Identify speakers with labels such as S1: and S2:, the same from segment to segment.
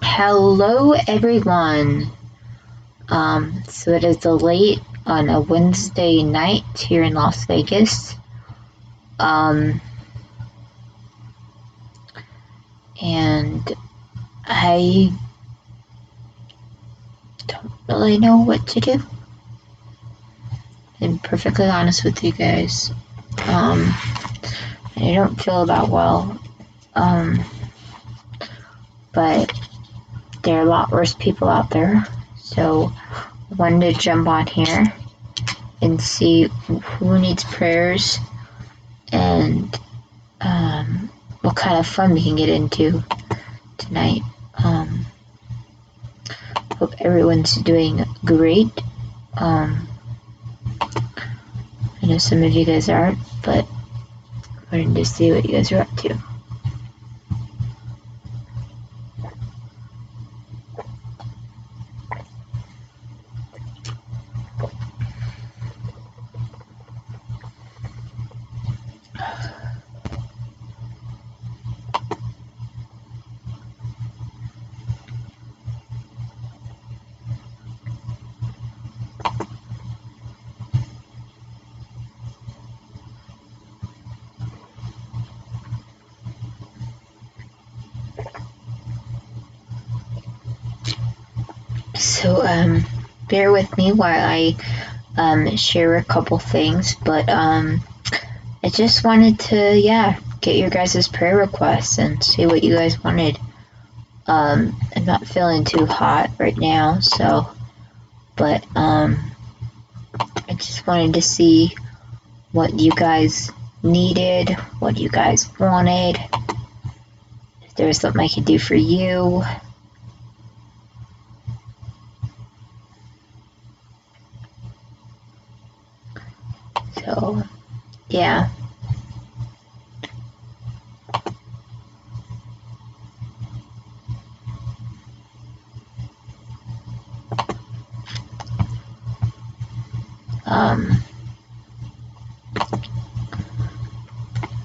S1: Hello everyone. So it is late on a Wednesday night here in Las Vegas. And I don't really know what to do. I'm perfectly honest with you guys. I don't feel that well. But there are a lot worse people out there. So I wanted to jump on here and see who needs prayers and what kind of fun we can get into tonight. Hope everyone's doing great. I know some of you guys aren't, but I wanted to see what you guys are up to. So, bear with me while I share a couple things, but I just wanted to, get your guys' prayer requests and see what you guys wanted. I'm not feeling too hot right now, so, but I just wanted to see what you guys needed, what you guys wanted, if there was something I could do for you. So, yeah.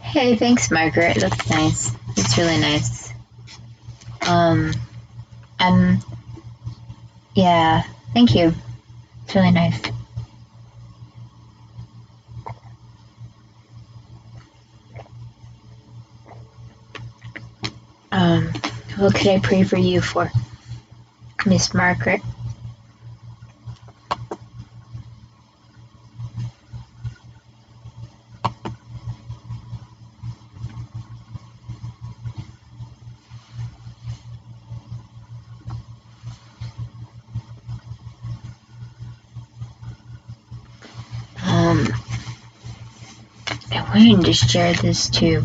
S1: Hey, thanks, Margaret. That's nice. It's really nice. Yeah, thank you. It's really nice. What could I pray for you for, Miss Margaret? I wanted to share this to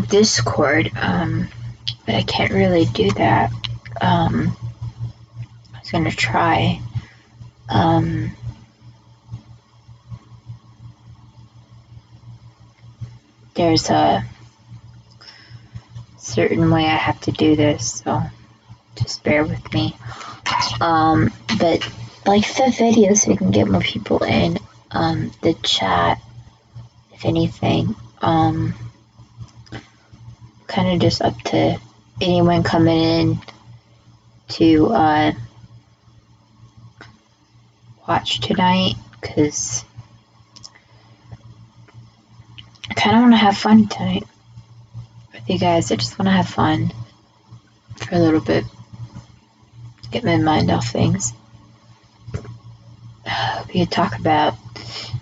S1: Discord, but I can't really do that. I was gonna try. There's a certain way I have to do this, so just bear with me. But like the video so we can get more people in the chat, if anything. Kind of just up to anyone coming in to watch tonight, because I kind of want to have fun tonight with you guys. I just want to have fun for a little bit, get my mind off things. We could talk about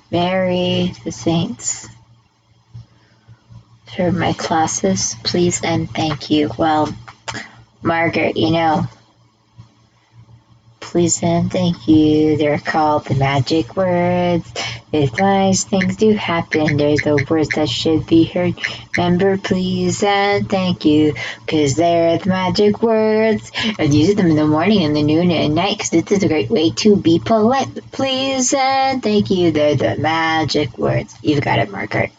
S1: Mary, the saints. For my classes, please and thank you. Well, Margaret, please and thank you. They're called the magic words. If nice things do happen, they're the words that should be heard. Remember, please and thank you, because they're the magic words. And use them in the morning and the noon and night, because this is a great way to be polite. Please and thank you. They're the magic words. You've got it, Margaret.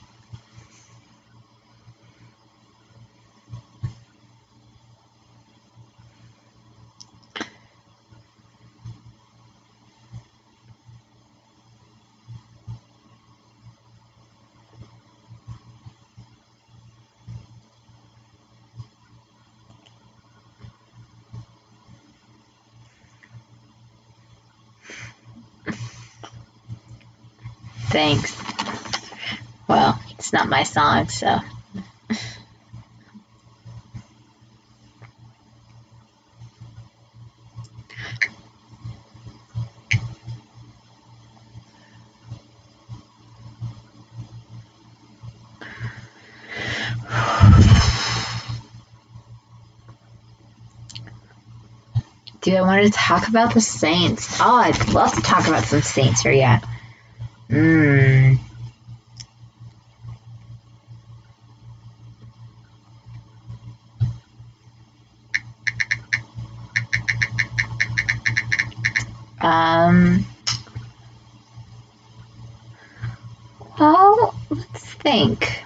S1: Thanks. Well, it's not my song, so. Do I want to talk about the saints? Oh, I'd love to talk about some saints here, yeah. Well, let's think.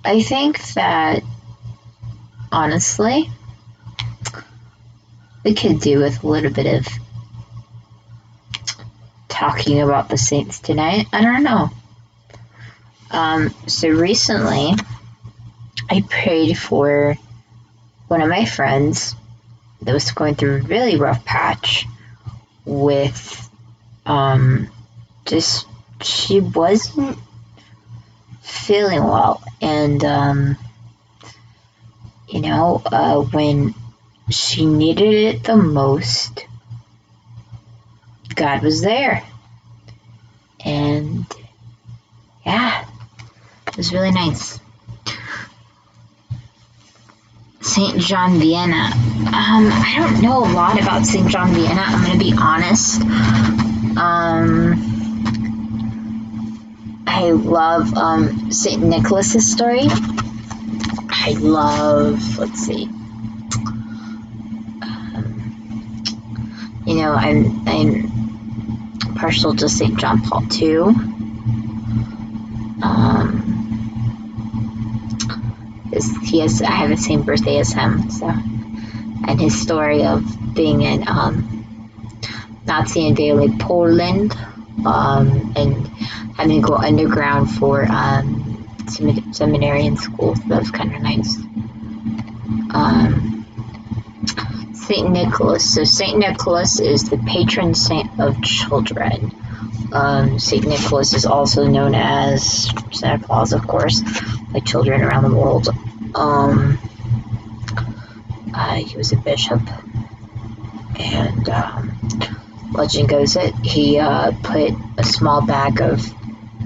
S1: I think that, honestly, we could do with a little bit of talking about the saints tonight. I don't know. So recently, I prayed for one of my friends that was going through a really rough patch with, just, she wasn't feeling well. And, when she needed it the most, God was there. And, yeah, it was really nice. St. John Vienna. I don't know a lot about St. John Vienna, I'm going to be honest. I love St. Nicholas's story. I love, let's see. I'm partial to St. John Paul II. I have the same birthday as him, so, and his story of being in Nazi invaded Poland, and having to go underground for seminary and school. So that was kind of nice. St. Nicholas. So St. Nicholas is the patron saint of children. St. Nicholas is also known as Santa Claus, of course, by children around the world. He was a bishop, and legend goes it he put a small bag of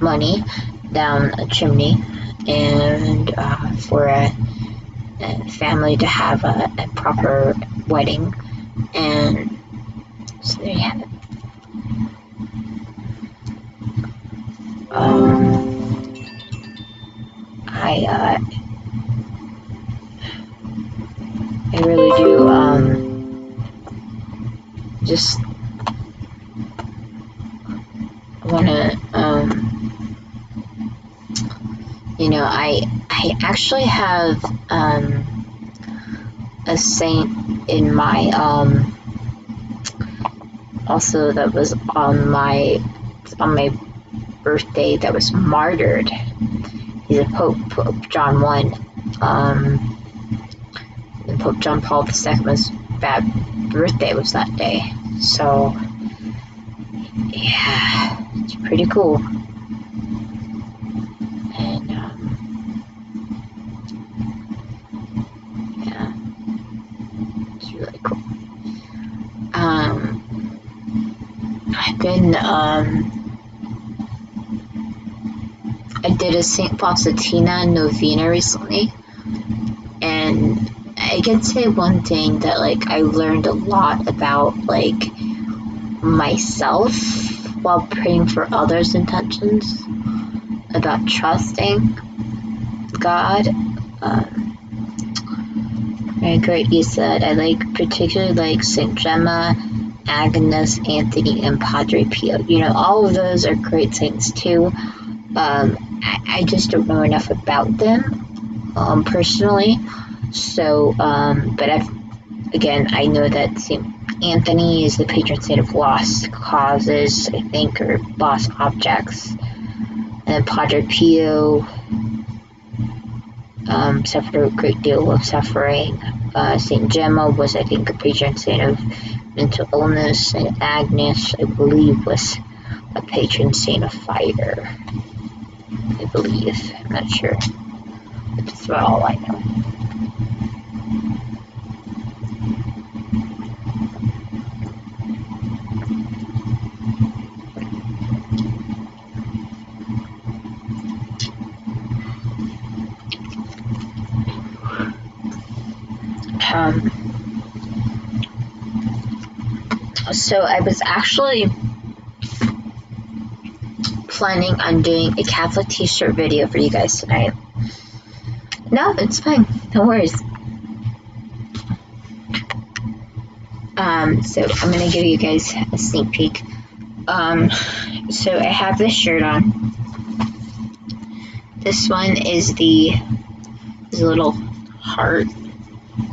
S1: money down a chimney, and for a family to have a proper wedding, and so there you have it. I really do just want to I actually have a saint in my also that was on my birthday that was martyred. He's a Pope John I. And Pope John Paul II was bad birthday was that day. So yeah, it's pretty cool. And yeah, it's really cool. I've been I did a St. Faustina novena recently, and I can say one thing that I learned a lot about myself while praying for others' intentions, about trusting God. Very great, you said. I particularly St. Gemma, Agnes, Anthony, and Padre Pio. All of those are great saints too. I just don't know enough about them personally. So, but I know that St. Anthony is the patron saint of lost causes, I think, or lost objects. And then Padre Pio suffered a great deal of suffering. St. Gemma was, I think, a patron saint of mental illness, and Agnes, I believe, was a patron saint of fire. I believe. I'm not sure. But that's about all I know. So I was actually planning on doing a Catholic t-shirt video for you guys tonight. No, it's fine. No worries. So I'm gonna give you guys a sneak peek. So I have this shirt on. This one is the little heart,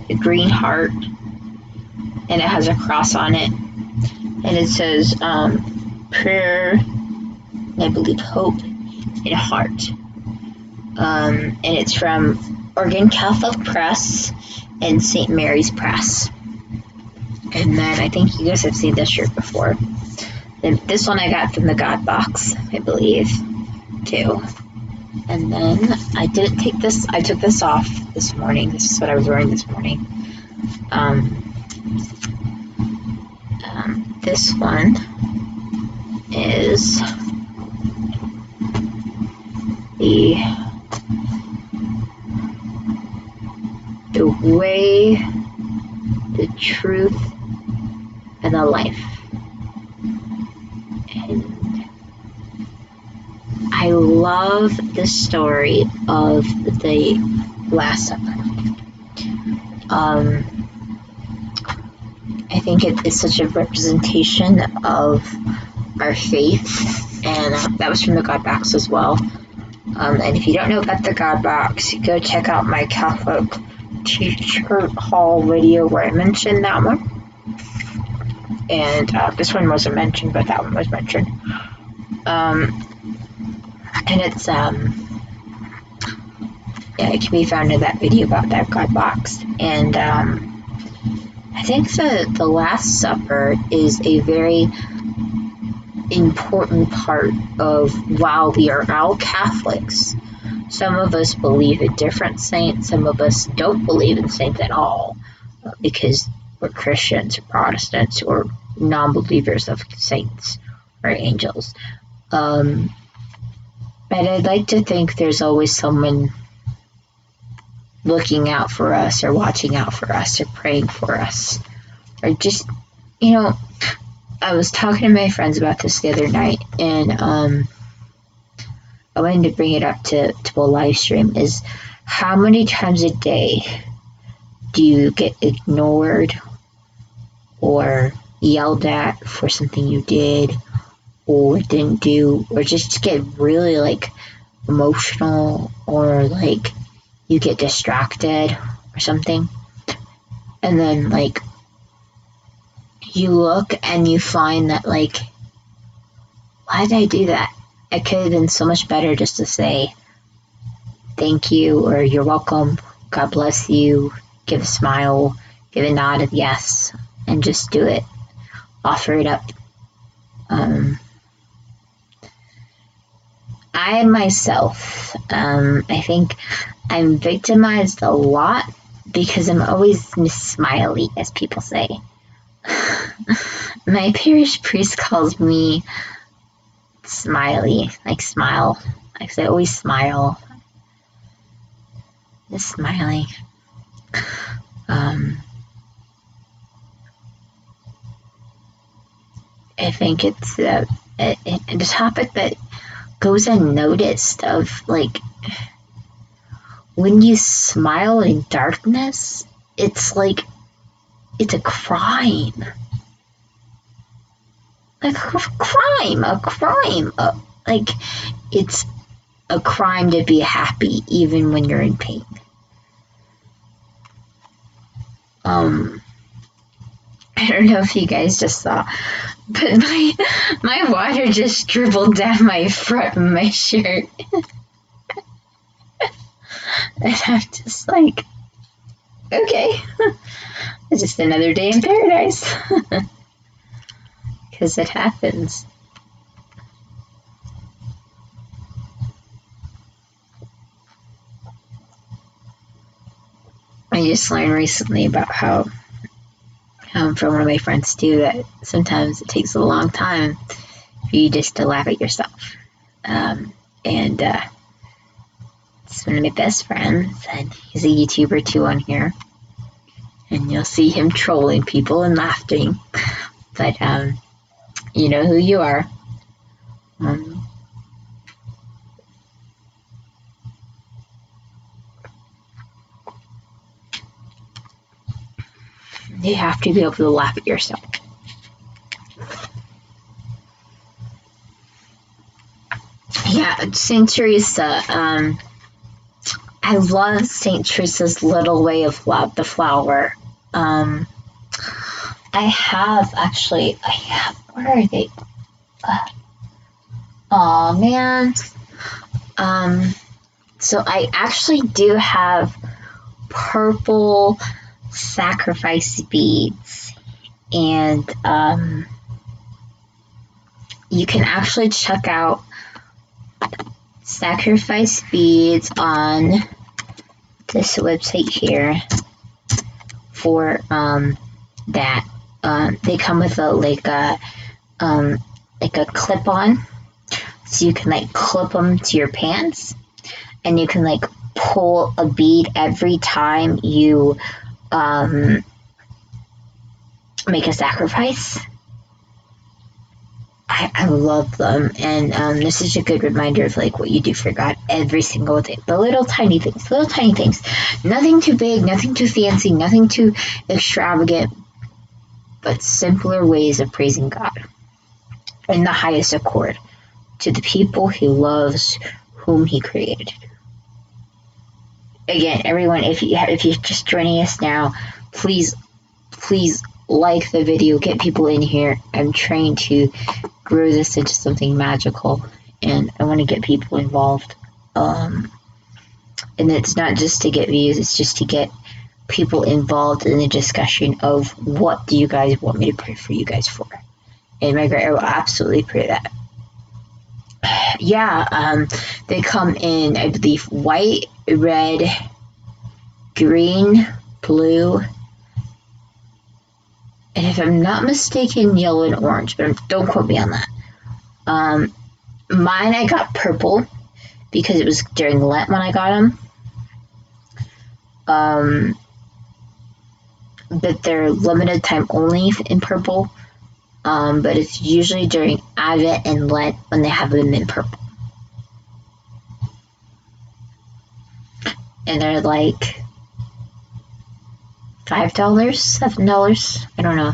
S1: the green heart, and it has a cross on it, and it says prayer, and I believe hope, and heart. And it's from Oregon Catholic Press and St. Mary's Press. And then I think you guys have seen this shirt before. Then this one I got from the God Box, I believe, too. And then I didn't take this. I took this off this morning. This is what I was wearing this morning. This one is the way, the truth, and the life. And I love the story of the Last Supper. I think it is such a representation of our faith, and that was from the God Box as well. And if you don't know about the God Box, go check out my Catholic T-shirt haul video where I mentioned that one. And this one wasn't mentioned, but that one was mentioned. And it's it can be found in that video about that God Box. And I think the Last Supper is a very important part of, while we are all Catholics, some of us believe in different saints, some of us don't believe in saints at all, because we're Christians or Protestants or non-believers of saints or angels. But I'd like to think there's always someone looking out for us or watching out for us or praying for us, or just, I was talking to my friends about this the other night, and I wanted to bring it up to a live stream, is how many times a day do you get ignored or yelled at for something you did or didn't do, or just get really emotional, or you get distracted or something, and then you look and you find that why did I do that? It could have been so much better just to say thank you, or you're welcome, God bless you, give a smile, give a nod of yes, and just do it. Offer it up. I myself, I think I'm victimized a lot because I'm always Miss Smiley, as people say. My parish priest calls me Smiley, smile, because I always smile. Miss Smiley. I think it's a topic that goes unnoticed, of when you smile in darkness, it's it's a crime. A crime. It's a crime to be happy even when you're in pain. I don't know if you guys just saw, but my water just dribbled down my front of my shirt. And I'm just okay. It's just another day in paradise. Because it happens. I just learned recently about how from one of my friends too, that sometimes it takes a long time for you just to laugh at yourself. And it's one of my best friends, and he's a YouTuber too on here. And you'll see him trolling people and laughing. But you know who you are. You have to be able to laugh at yourself. Yeah, St. Teresa. I love St. Teresa's little way of love, the flower. I have, where are they? Oh man. So I actually do have purple sacrifice beads, and you can actually check out sacrifice beads on this website here for that. They come with a clip-on, so you can like clip them to your pants, and you can like pull a bead every time you make a sacrifice. I love them, and this is a good reminder of like what you do for God every single day. The little tiny things, nothing too big, nothing too fancy, nothing too extravagant, but simpler ways of praising God in the highest accord to the people He loves, whom He created. Again, everyone, if you're just joining us now, please like the video, get people in here. I'm trying to grow this into something magical, and I want to get people involved. And it's not just to get views, it's just to get people involved in the discussion of what do you guys want me to pray for you guys for. And Margaret, I will absolutely pray that. Yeah, they come in, I believe, white, red, green, blue, and if I'm not mistaken, yellow and orange, but don't quote me on that. Mine, I got purple because it was during Lent when I got them. But they're limited time only in purple. But it's usually during Advent and Lent when they have them in purple. And they're like $5, $7, I don't know.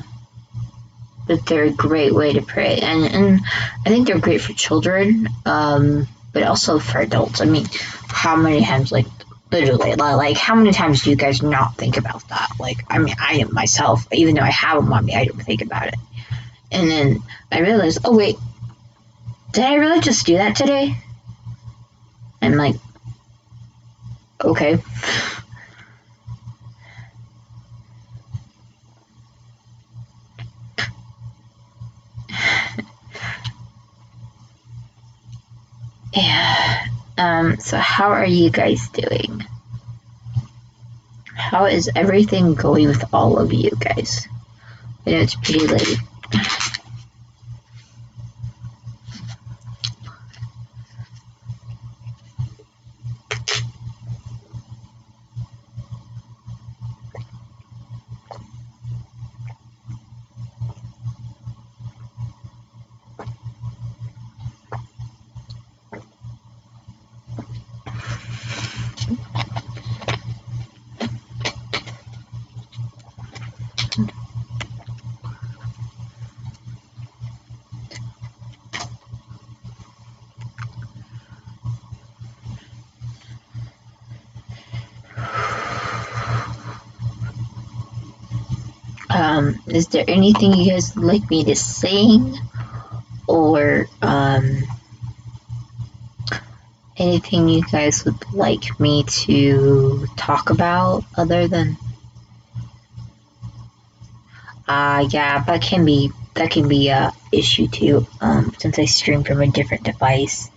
S1: But they're a great way to pray. And I think they're great for children, but also for adults. I mean, how many times, like, literally, like, how many times do you guys not think about that? Like, I mean, I myself, even though I have them on me, I don't think about it. And then I realized, oh wait, did I really just do that today? I'm like, okay. Yeah. So how are you guys doing? How is everything going with all of you guys? I know it's pretty late. Is there anything you guys would like me to sing, or anything you guys would like me to talk about other than Yeah, that can be a issue too. Since I stream from a different device.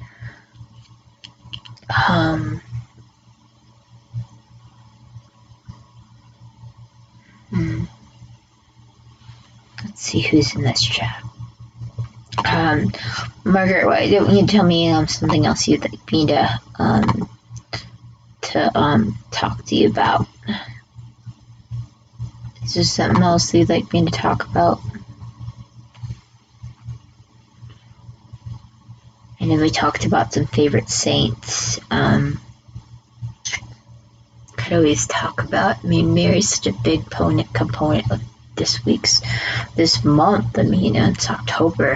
S1: Let's see who's in this chat. Margaret, why don't you tell me something else you'd like me to talk to you about? Is there something else you'd like me to talk about? And then we talked about some favorite saints. Could always talk about. I mean, Mary's such a big component of this month. I mean, it's October,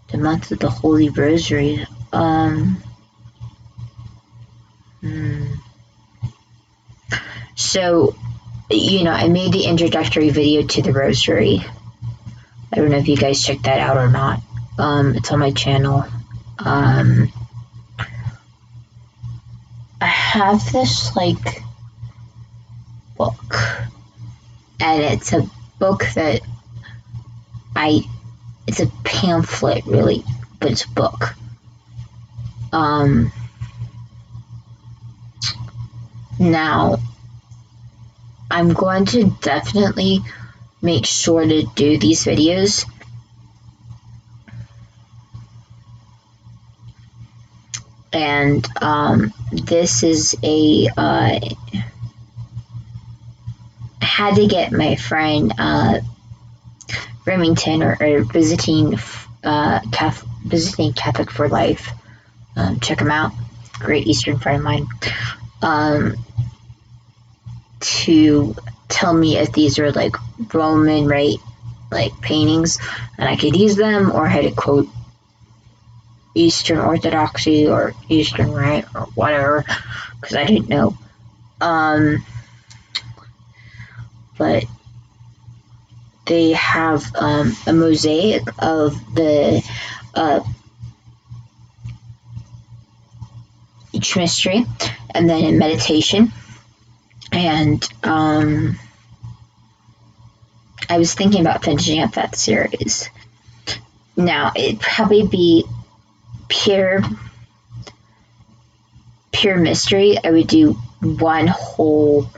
S1: the month of the Holy Rosary. So, I made the introductory video to the Rosary. I don't know if you guys checked that out or not. It's on my channel. I have this book, and it's a book that it's a pamphlet really, but it's a book. Now I'm going to definitely make sure to do these videos and this is I had to get my friend Remington or visiting Catholic for Life. Check him out, great Eastern friend of mine. To tell me if these are Roman Rite paintings and I could use them, or how to quote Eastern Orthodoxy or Eastern Rite or whatever, because I didn't know. But they have a mosaic of the each mystery, and then a meditation. And I was thinking about finishing up that series. Now, it'd probably be pure mystery. I would do one whole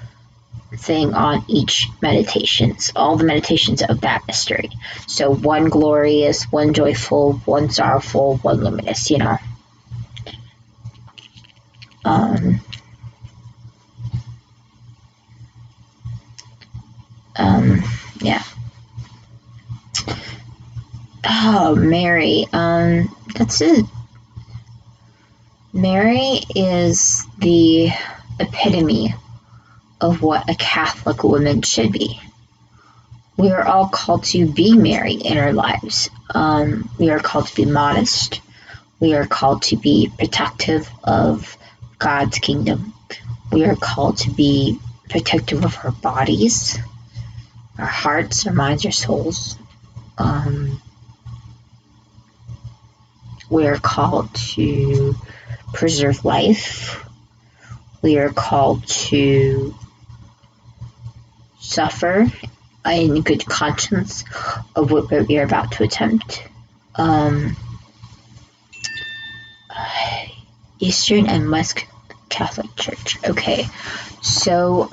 S1: thing on each meditations, all the meditations of that mystery. So one glorious, one joyful, one sorrowful, one luminous, yeah. Oh, Mary. That's it. Mary is the epitome of what a Catholic woman should be. We are all called to be Mary in our lives. We are called to be modest. We are called to be protective of God's kingdom. We are called to be protective of our bodies, our hearts, our minds, our souls. We are called to preserve life. We are called to suffer in good conscience of what we are about to attempt. Eastern and West Catholic Church. Okay, so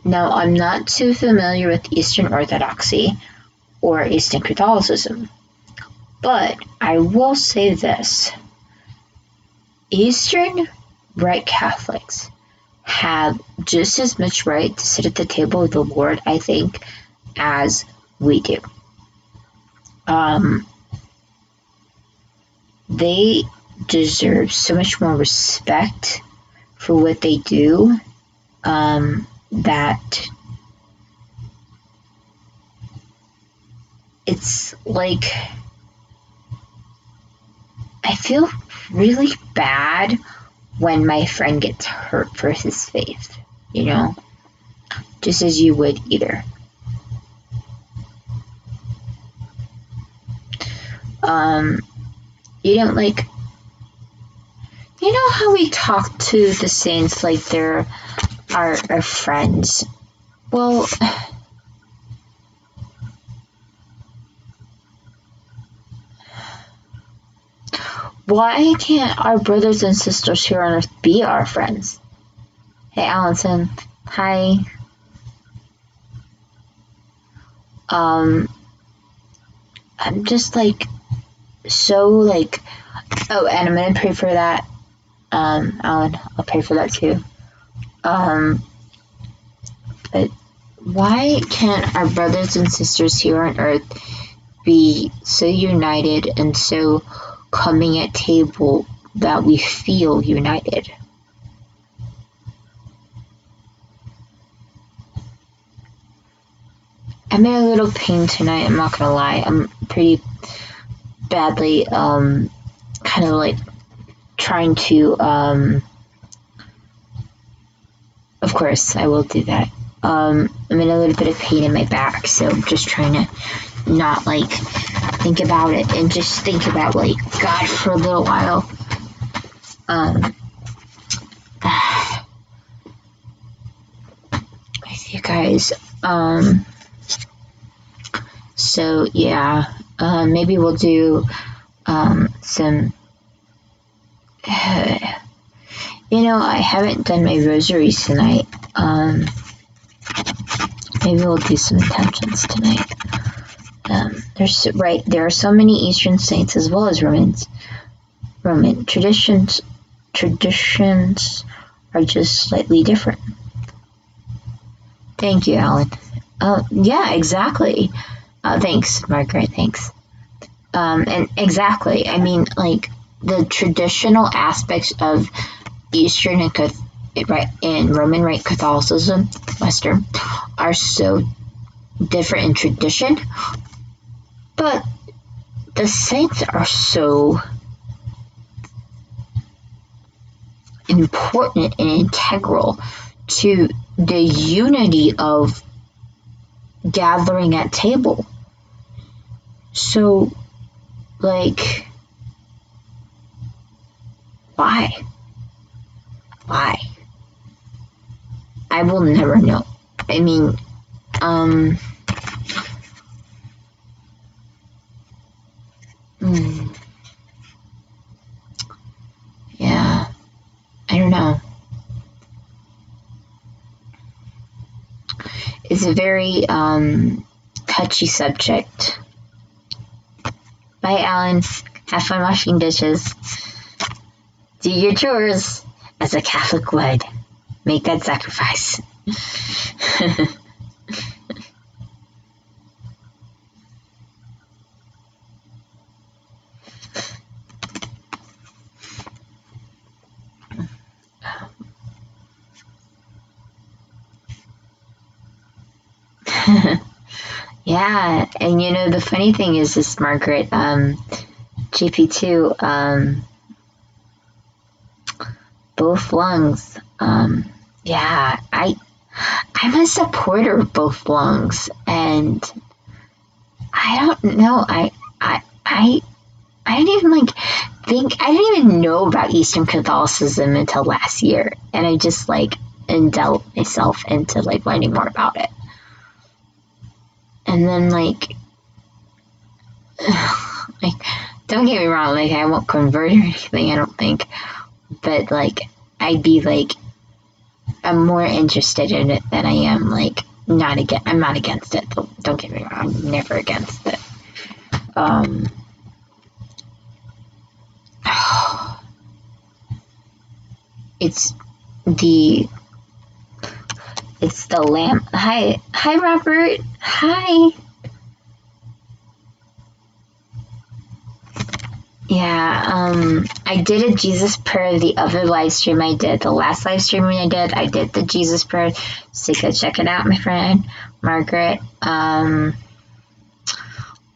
S1: now I'm not too familiar with Eastern Orthodoxy or Eastern Catholicism, but I will say this. Eastern Rite Catholics have just as much right to sit at the table of the Lord, I think, as we do. They deserve so much more respect for what they do, that it's I feel really bad when my friend gets hurt for his faith, just as you would either. You don't how we talk to the saints like they're our friends, Well, why can't our brothers and sisters here on Earth be our friends? Hey, Allison. Hi. I'm just like, so like, oh, and I'm gonna pray for that. Alan, I'll pray for that too. But why can't our brothers and sisters here on Earth be so united and so coming at table that we feel united? I'm in a little pain tonight, I'm not gonna lie. I'm pretty badly, kind of like trying to, of course, I will do that. I'm in a little bit of pain in my back, so I'm just trying to not, like, think about it and just think about, like, God for a little while. With you guys, so, yeah, maybe we'll do, some, I haven't done my rosaries tonight. Maybe we'll do some intentions tonight. There are so many Eastern saints as well as Romans. Roman traditions are just slightly different. Thank you, Alan. Yeah, exactly. Thanks, Margaret, thanks. And exactly, I mean, like, the traditional aspects of Eastern and Roman Rite Catholicism, Western, are so different in tradition, but the saints are so important and integral to the unity of gathering at table. So, like, why? I will never know. I mean, yeah, I don't know. It's a very, touchy subject. Bye, Alan. Have fun washing dishes. Do your chores as a Catholic would. Make that sacrifice. Yeah, and the funny thing is this, Margaret, GP2, both lungs, yeah, I'm a supporter of both lungs, and I don't know, I didn't even I didn't even know about Eastern Catholicism until last year, and I just indulged myself into learning more about it. And then don't get me wrong, I won't convert or anything, I don't think, but I'd be I'm more interested in it than I am I'm not against it. Don't get me wrong, I'm never against it. It's the lamp. Hi Robert. Hi. Yeah, I did a Jesus prayer the other live stream I did. The last live stream I did the Jesus prayer. So go check it out, my friend. Margaret.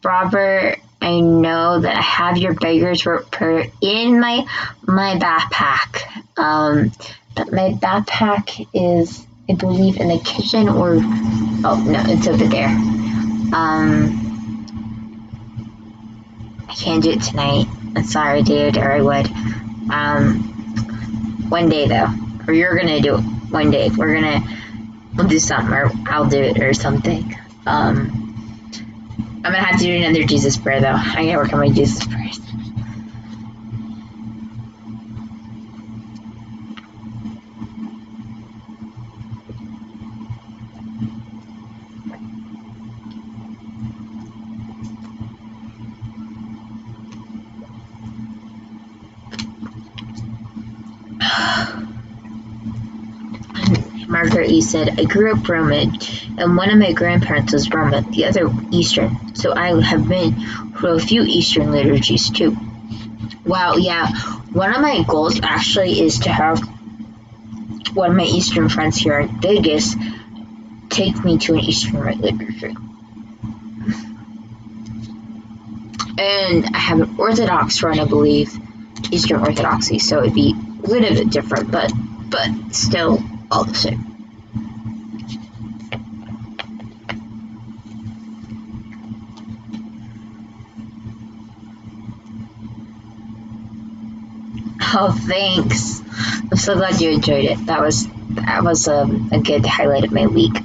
S1: Robert, I know that I have your Beggar's Rope prayer in my backpack. But my backpack is, I believe, in the kitchen oh no, it's over there. I can't do it tonight. I'm sorry, dude, or I would. One day though, or you're gonna do it one day. We're gonna we'll do something, or I'll do it or something. I'm gonna have to do another Jesus prayer though. I gotta work on my Jesus prayers. Margaret, you said, I grew up Roman, and one of my grandparents was Roman, the other Eastern, so I have been through a few Eastern liturgies too. Wow, yeah, one of my goals actually is to have one of my Eastern friends here in Vegas take me to an Eastern rite liturgy. And I have an Orthodox run, I believe, Eastern Orthodoxy, so it'd be a little bit different, but still all the same. Oh, thanks. I'm so glad you enjoyed it. That was a good highlight of my week.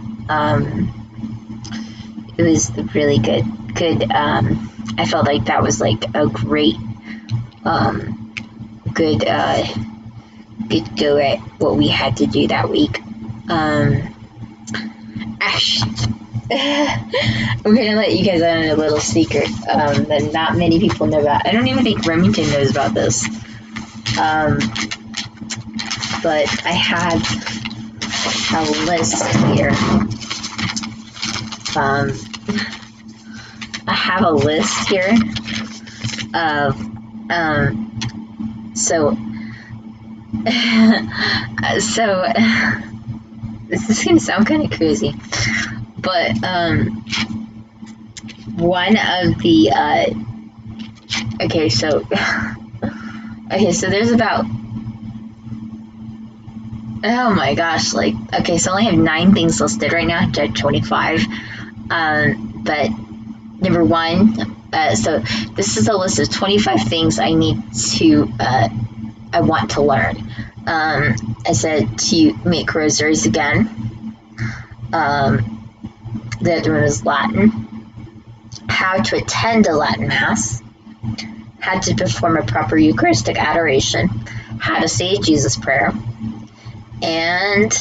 S1: It was really good. I felt like that was like a great, good go at what we had to do that week. Actually, I'm gonna let you guys in on a little secret that not many people know about. I don't even think Remington knows about this. But I have a list here. I have a list here of so this is gonna sound kind of crazy, but one of the so there's about, oh my gosh, so I only have 9 things listed right now to 25, but number one, so this is a list of 25 things I want to learn. I said to make rosaries again. The other one is Latin. How to attend a Latin Mass. How to perform a proper Eucharistic adoration. How to say a Jesus prayer. And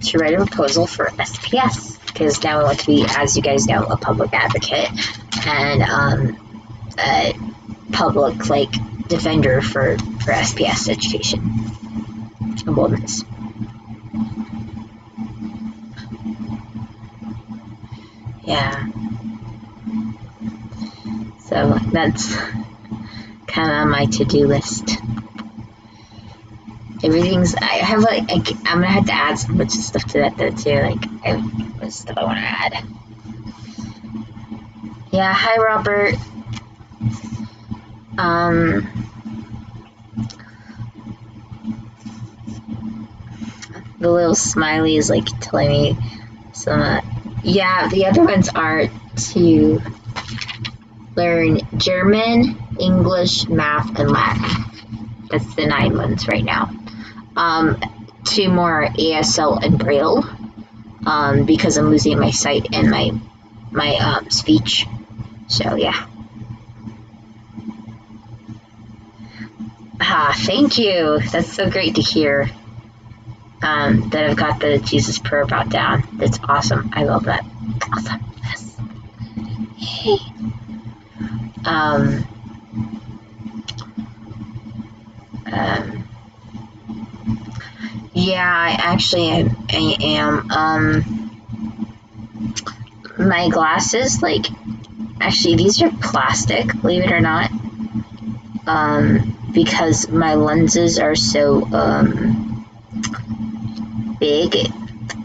S1: to write a proposal for SPS. Because now I want to be, as you guys know, a public advocate and a public defender for SPS education and boldness. Yeah. So that's kind of on my to-do list. I have I'm gonna have to add some bunch of stuff to that though too. What stuff I want to add. Yeah, hi Robert. The little smiley is telling me some. Yeah, the other ones are to learn German, English, math, and Latin. That's the 9 ones right now. 2 more ASL and Braille, because I'm losing my sight and my speech. So yeah. Thank you. That's so great to hear. That I've got the Jesus prayer brought down. That's awesome. I love that. Awesome. Yes. Hey. Yeah, I am. My glasses, actually, these are plastic, believe it or not. Because my lenses are so, big,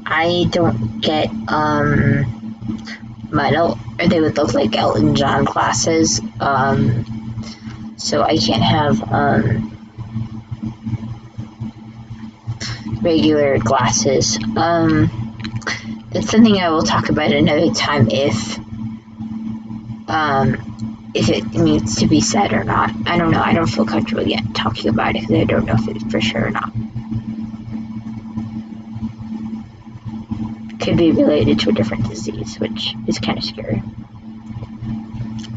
S1: I don't get, they would look like Elton John glasses, so I can't have, regular glasses. It's something I will talk about another time if it needs to be said or not. I don't know. I don't feel comfortable yet talking about it because I don't know if it's for sure or not. could be related to a different disease, which is kind of scary.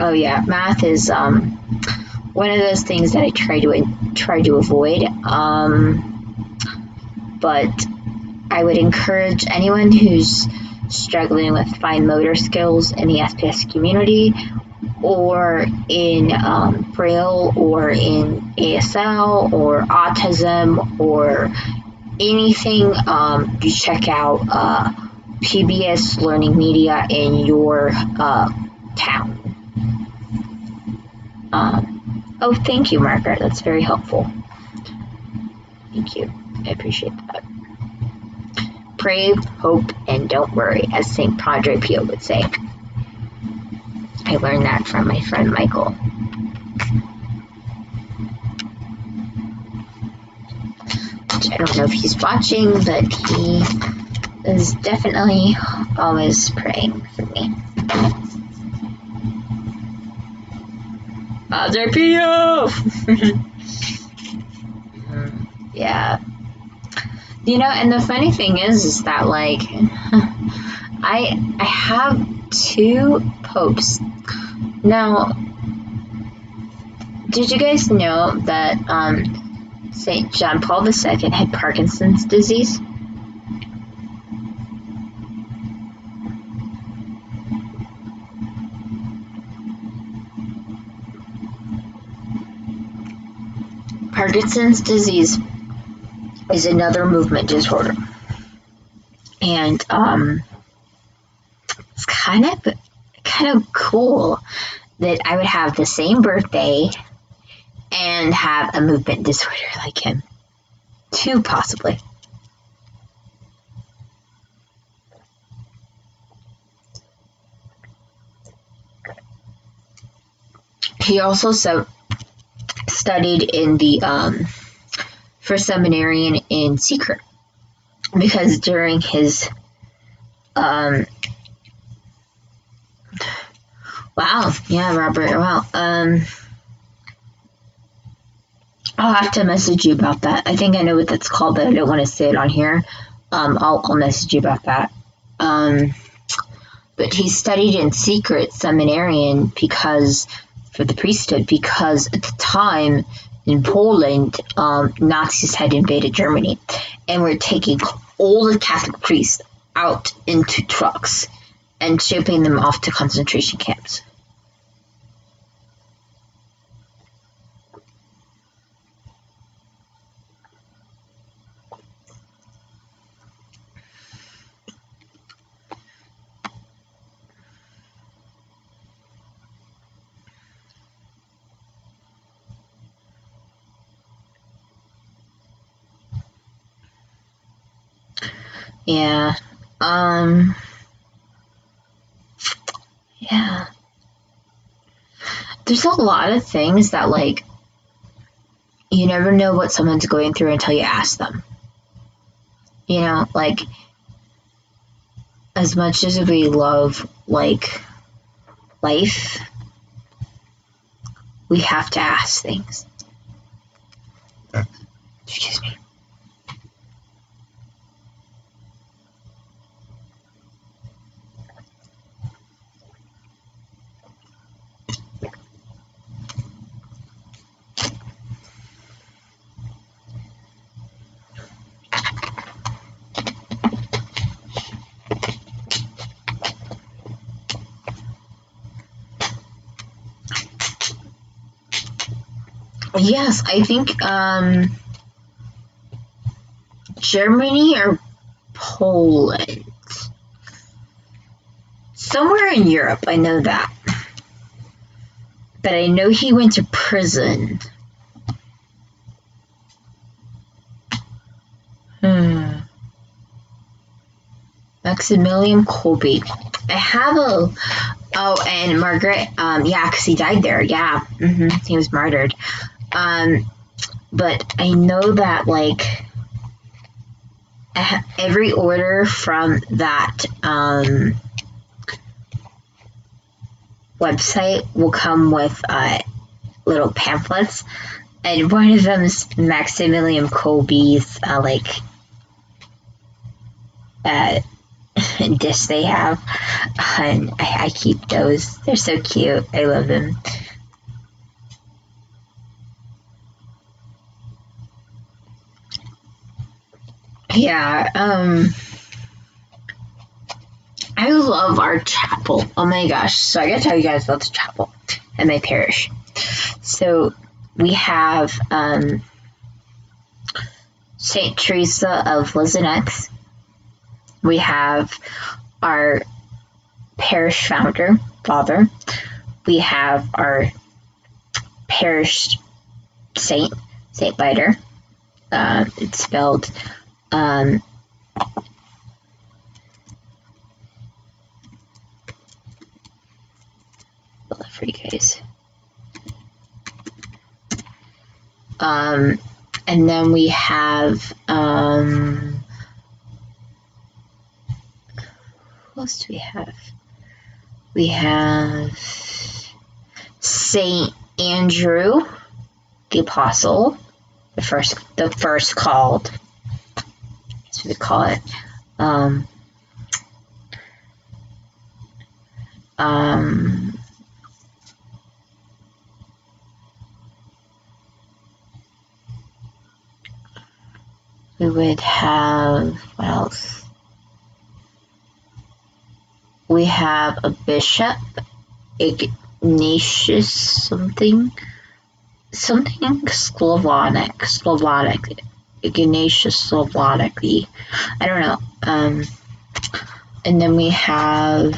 S1: Oh yeah, math is one of those things that I try to avoid. But I would encourage anyone who's struggling with fine motor skills in the SPS community, or in Braille, or in ASL, or autism, or anything, you check out PBS Learning Media in your town. Oh, thank you, Margaret. That's very helpful. Thank you. I appreciate that. Pray, hope, and don't worry, as St. Padre Pio would say. I learned that from my friend Michael. I don't know if he's watching, but he is definitely always praying for me. Padre Pio! Yeah. You know, and the funny thing is that, like, I have 2 popes. Now, did you guys know that St. John Paul II had Parkinson's disease? Parkinson's disease is another movement disorder. And it's kind of cool that I would have the same birthday and have a movement disorder like him. 2, possibly. He also studied in the for seminarian in secret, because during his wow, yeah, Robert, wow, I'll have to message you about that. I think I know what that's called, but I don't want to say it on here. I'll message you about that. But he studied in secret seminarian because for the priesthood, because at the time in Poland, Nazis had invaded Germany and were taking all the Catholic priests out into trucks and shipping them off to concentration camps. Yeah. Yeah. There's a lot of things that, like, you never know what someone's going through until you ask them. You know, like, as much as we love, like, life, we have to ask things. Excuse me. Yes, I think Germany or Poland. Somewhere in Europe, I know that. But I know he went to prison. Maximilian Kolbe. I have a... Oh, and Margaret, yeah, because he died there, yeah. He was martyred. But I know that, like, every order from that website will come with little pamphlets, and one of them is Maximilian Kolbe's discs they have, and I keep those. They're so cute. I love them. Yeah, I love our chapel. Oh my gosh. So I gotta tell you guys about the chapel at my parish. So we have St. Teresa of Lisieux. We have our parish father. We have our parish saint, Saint Biter. It's spelled for you guys. And then we have who else do we have? We have Saint Andrew, the Apostle, the first called. That's what we call it. We would have, what else? We have a bishop, Ignatius something Slavonic, Ignatius Slavonic. I don't know. And then we have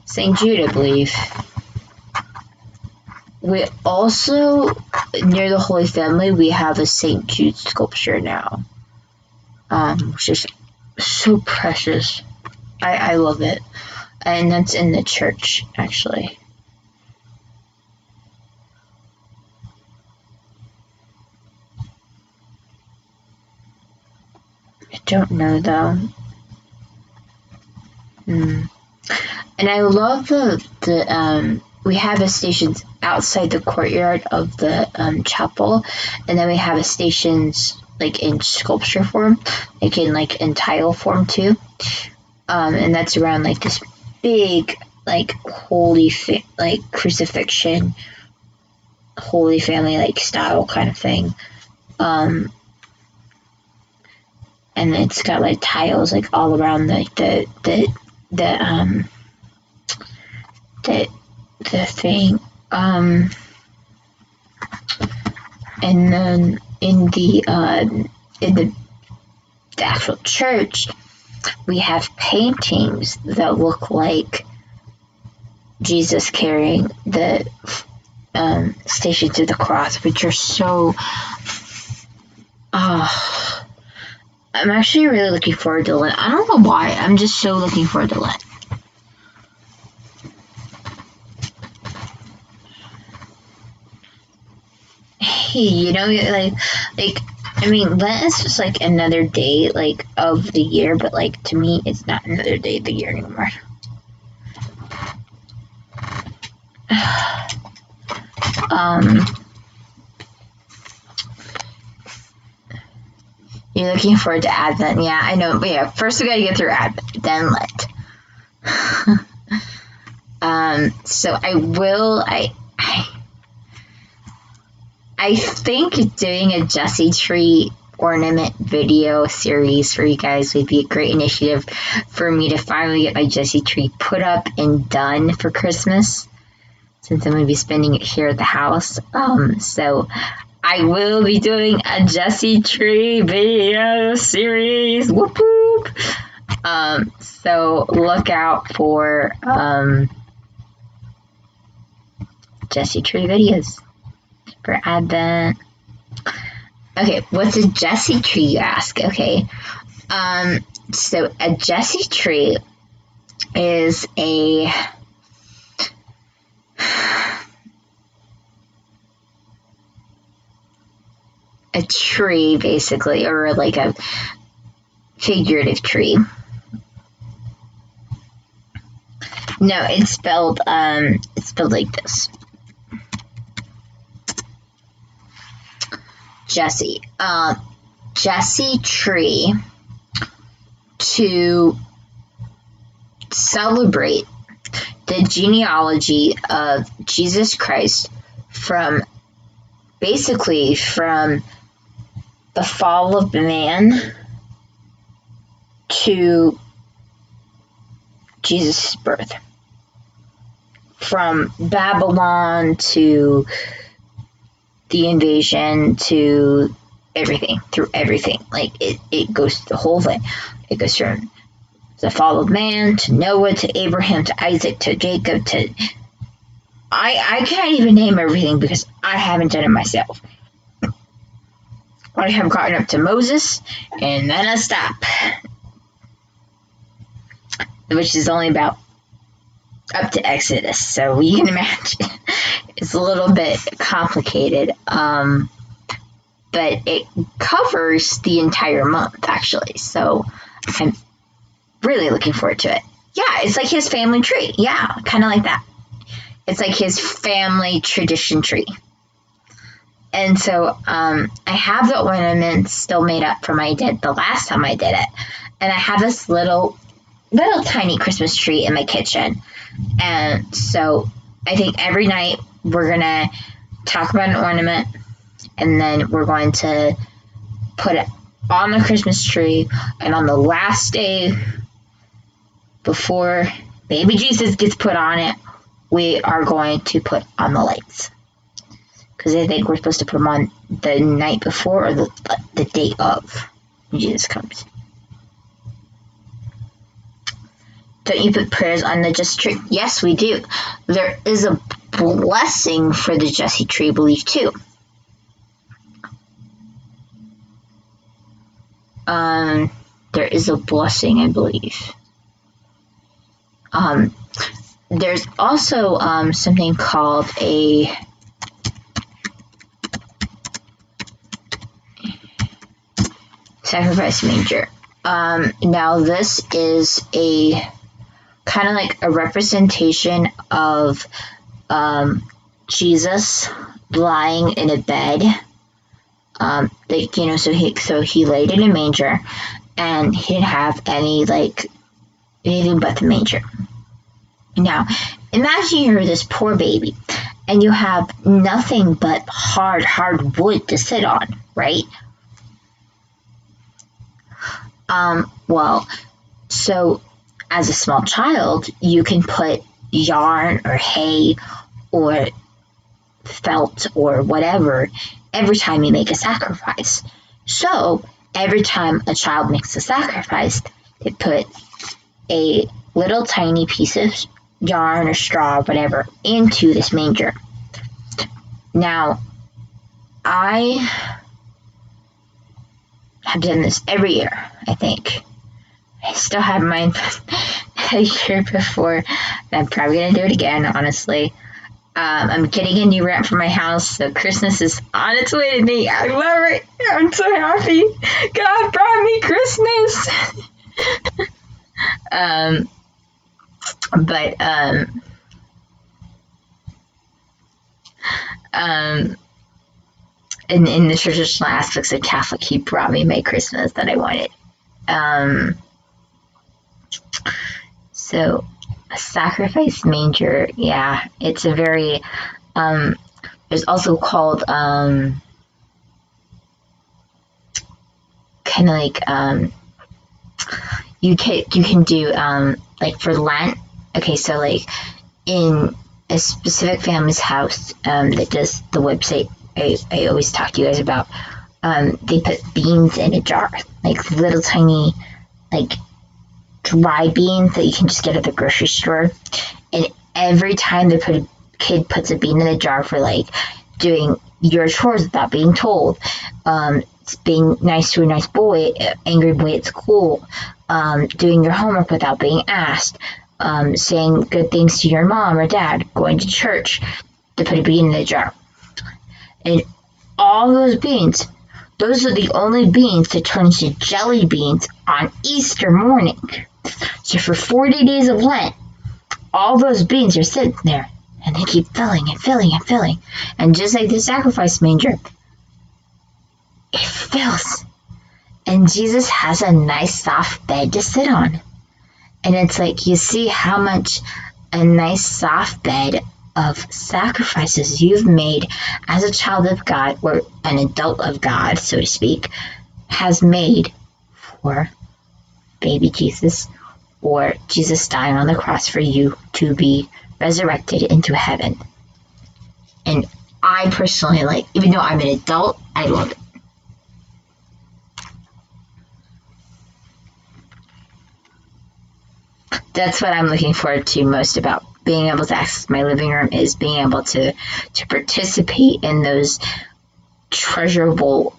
S1: St. Jude, I believe. We also, near the Holy Family, we have a St. Jude sculpture now, which is so precious. I love it. And that's in the church, actually. I don't know, though. And I love we have a stations outside the courtyard of the chapel, and then we have a stations like in sculpture form, like in tile form too, and that's around like this big like crucifixion, Holy Family like style kind of thing, and it's got like tiles like all around like the thing, and then in the actual church, we have paintings that look like Jesus carrying the Stations of the Cross, which are so. I'm actually really looking forward to Lent. I don't know why. I'm just so looking forward to Lent. You know, like I mean, Lent is just like another day like of the year, but like to me it's not another day of the year anymore. You're looking forward to Advent. Yeah, I know, but yeah, first we gotta get through Advent, then Lent. So I think doing a Jessie tree ornament video series for you guys would be a great initiative for me to finally get my Jessie tree put up and done for Christmas, since I'm going to be spending it here at the house. So I will be doing a Jessie tree video series. Whoop whoop. So look out for Jessie tree videos for Advent. Okay, what's a Jessie tree, you ask? Okay, so a Jessie tree is a tree, basically, or like a figurative tree. No, it's spelled like this. Jessie. Jessie tree to celebrate the genealogy of Jesus Christ from the fall of man to Jesus' birth. From Babylon to the invasion to everything, through everything. Like, it goes the whole thing. It goes from the fall of man to Noah to Abraham to Isaac to Jacob to... I can't even name everything because I haven't done it myself. I have gotten up to Moses, and then I stop. Which is only about up to Exodus, so you can imagine it's a little bit complicated, but it covers the entire month, actually, so I'm really looking forward to it. Yeah, it's like his family tree. Yeah, kind of like that. It's like his family tradition tree. And so I have the ornaments still made up from the last time I did it, and I have this little tiny Christmas tree in my kitchen. And so I think every night we're going to talk about an ornament, and then we're going to put it on the Christmas tree, and on the last day before baby Jesus gets put on it, we are going to put on the lights. Because I think we're supposed to put them on the night before or the day of when Jesus comes. Don't you put prayers on the Jesse tree? Yes, we do. There is a blessing for the Jesse tree, I believe, too. There is a blessing, I believe. There's also something called a sacrifice manger. Now this is a kind of like a representation of Jesus lying in a bed. So he laid in a manger, and he didn't have anything but the manger. Now, imagine you're this poor baby, and you have nothing but hard wood to sit on, right? So as a small child, you can put yarn or hay or felt or whatever every time you make a sacrifice. So every time a child makes a sacrifice, they put a little tiny piece of yarn or straw, whatever, into this manger. Now, I have done this every year, I think. I still have mine a year before. I'm probably going to do it again, honestly. I'm getting a new ramp for my house, so Christmas is on its way to me. I love it. I'm so happy. God brought me Christmas. In the traditional aspects of Catholic, he brought me my Christmas that I wanted. So a sacrifice manger, yeah, it's a very, there's also called, kind of like, you can do, like for Lent, okay, so like in a specific family's house, that does the website I always talk to you guys about, they put beans in a jar, like little tiny, like dry beans that you can just get at the grocery store. And every time the kid puts a bean in a jar for like doing your chores without being told, being nice to a nice boy, angry boy at school, doing your homework without being asked, saying good things to your mom or dad, going to church, to put a bean in the jar. And all those beans, those are the only beans that turn into jelly beans on Easter morning. So for 40 days of Lent, all those beans are sitting there, and they keep filling and filling and filling. And just like the sacrifice manger, it fills. And Jesus has a nice soft bed to sit on. And it's like, you see how much a nice soft bed of sacrifices you've made as a child of God, or an adult of God, so to speak, has made for baby Jesus, or Jesus dying on the cross for you to be resurrected into heaven. And I personally, like, even though I'm an adult, I love it. That's what I'm looking forward to most about being able to access my living room, is being able to participate in those treasurable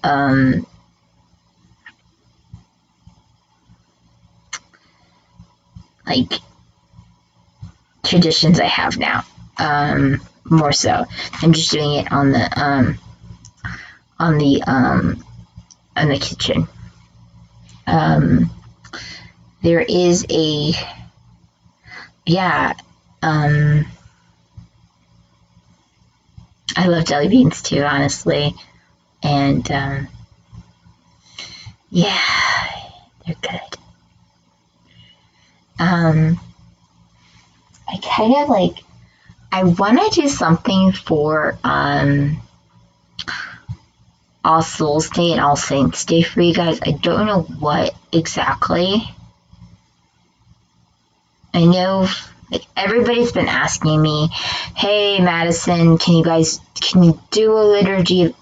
S1: like traditions I have now, more so than just doing it on the kitchen. There is a I love jelly beans too, honestly, and they're good. I kind of like, I want to do something for All Souls Day and All Saints Day for you guys. I don't know what exactly. I know, like, everybody's been asking me, hey Madison, can you do a litany of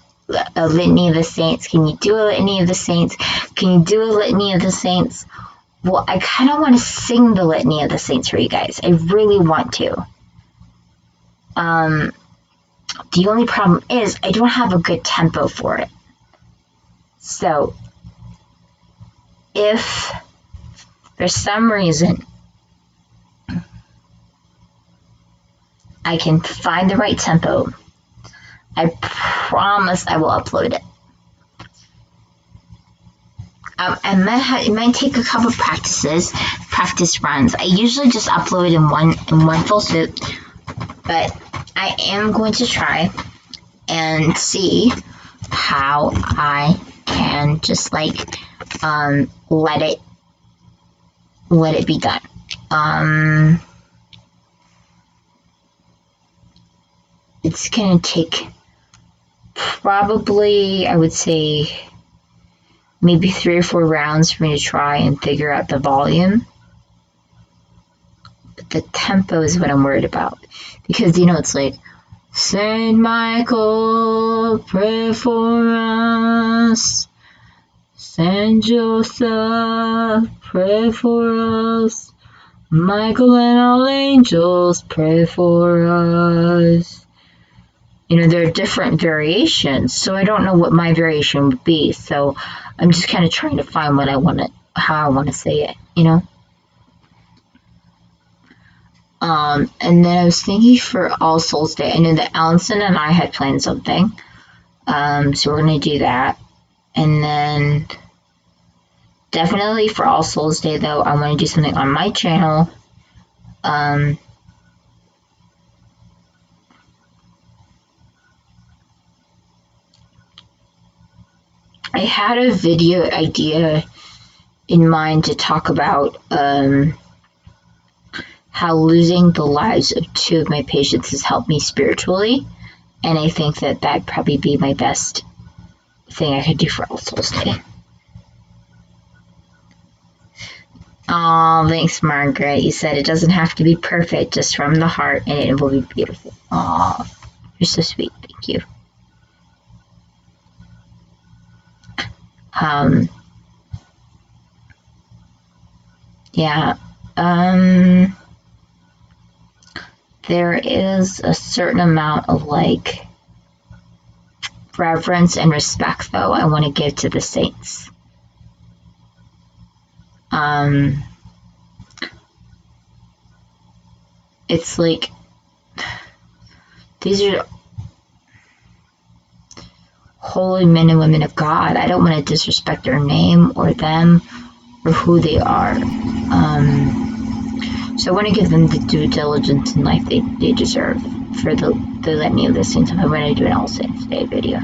S1: the saints? Can you do a litany of the saints? Can you do a litany of the saints? Well, I kind of want to sing the litany of the saints for you guys. I really want to. The only problem is I don't have a good tempo for it. So, if for some reason I can find the right tempo, I promise I will upload it. It might take a couple practice runs. I usually just upload in one full swoop, but I am going to try and see how I can just like let it be done. It's gonna take probably, I would say, maybe 3 or 4 rounds for me to try and figure out the volume. But the tempo is what I'm worried about. Because, it's like, Saint Michael, pray for us. Saint Joseph, pray for us. Michael and all angels, pray for us. There are different variations, so I don't know what my variation would be. So I'm just kind of trying to find how I want to say it, And then I was thinking for All Souls Day, I know that Allison and I had planned something, so we're going to do that. And then definitely for All Souls Day, though, I want to do something on my channel. I had a video idea in mind to talk about how losing the lives of 2 of my patients has helped me spiritually, and I think that that'd probably be my best thing I could do for All Souls Day. Oh, thanks, Margaret. You said it doesn't have to be perfect, just from the heart, and it will be beautiful. Oh, you're so sweet. Thank you. There is a certain amount of like reverence and respect, though, I want to give to the saints. It's like, these are holy men and women of God. I don't want to disrespect their name or them or who they are. So I want to give them the due diligence in life they deserve for the litany of the saints. I'm going to do an All Saints Day video.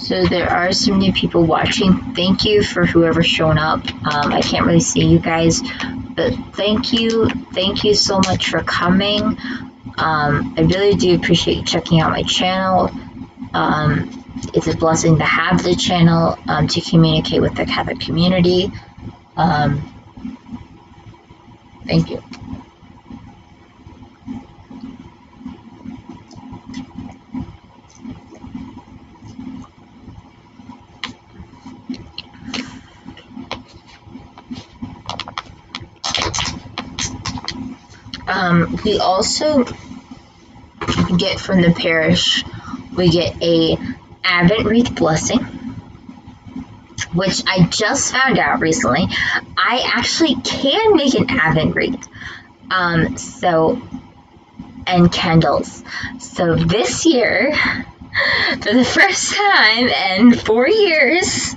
S1: So there are some new people watching. Thank you for whoever's shown up. I can't really see you guys, but thank you so much for coming. I really do appreciate you checking out my channel. It's a blessing to have the channel to communicate with the Catholic community. Thank you. We also get from the parish, we get a Advent wreath blessing, which I just found out recently. I actually can make an Advent wreath. And candles. So this year, for the first time in 4 years,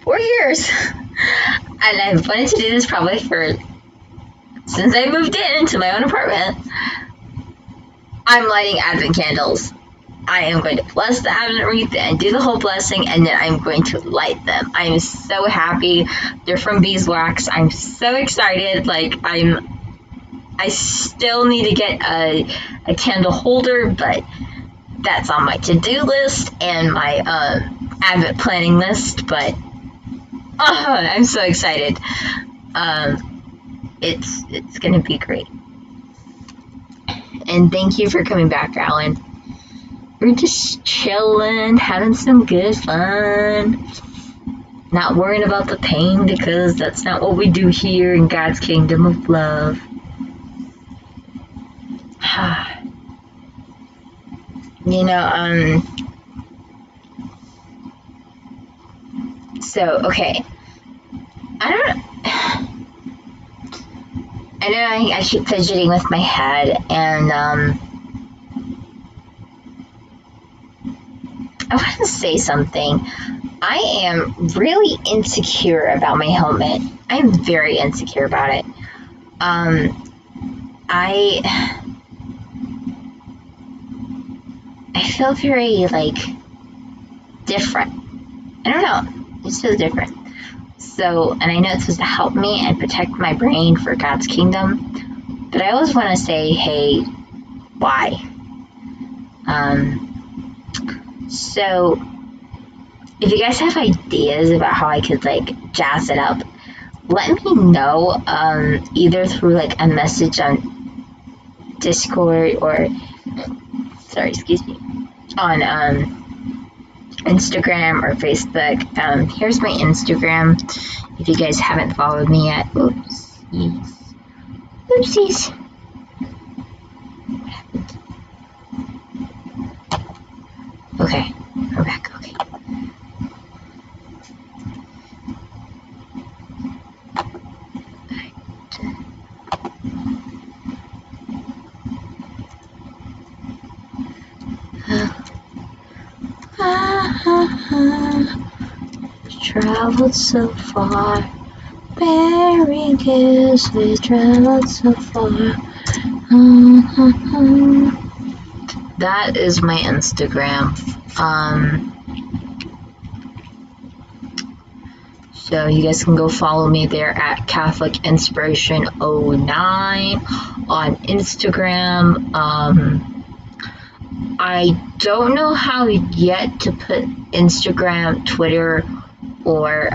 S1: and I've wanted to do this probably since I moved into my own apartment, I'm lighting Advent candles. I am going to bless the Advent wreath and do the whole blessing, and then I'm going to light them. I'm so happy. They're from beeswax. I'm so excited. I still need to get a candle holder, but that's on my to-do list and my Advent planning list. But I'm so excited. It's gonna be great. And thank you for coming back, Alan. We're just chilling, having some good fun, not worrying about the pain, because that's not what we do here in God's kingdom of love. So, okay. I know I keep fidgeting with my head, and I want to say something. I am really insecure about my helmet. I'm very insecure about it. I feel very, different. I don't know. It feels different. So, and I know it's supposed to help me and protect my brain for God's kingdom. But I always want to say, hey, why? So, if you guys have ideas about how I could, jazz it up, let me know, either through, a message on Discord or, on, Instagram or Facebook. Here's my Instagram, if you guys haven't followed me yet. Oopsies. What happened? Okay, we're back. Okay. Traveled so far, bearing gifts, we traveled so far. That is my Instagram. So you guys can go follow me there at Catholic Inspiration 09 on Instagram. I don't know how yet to put Instagram, Twitter, or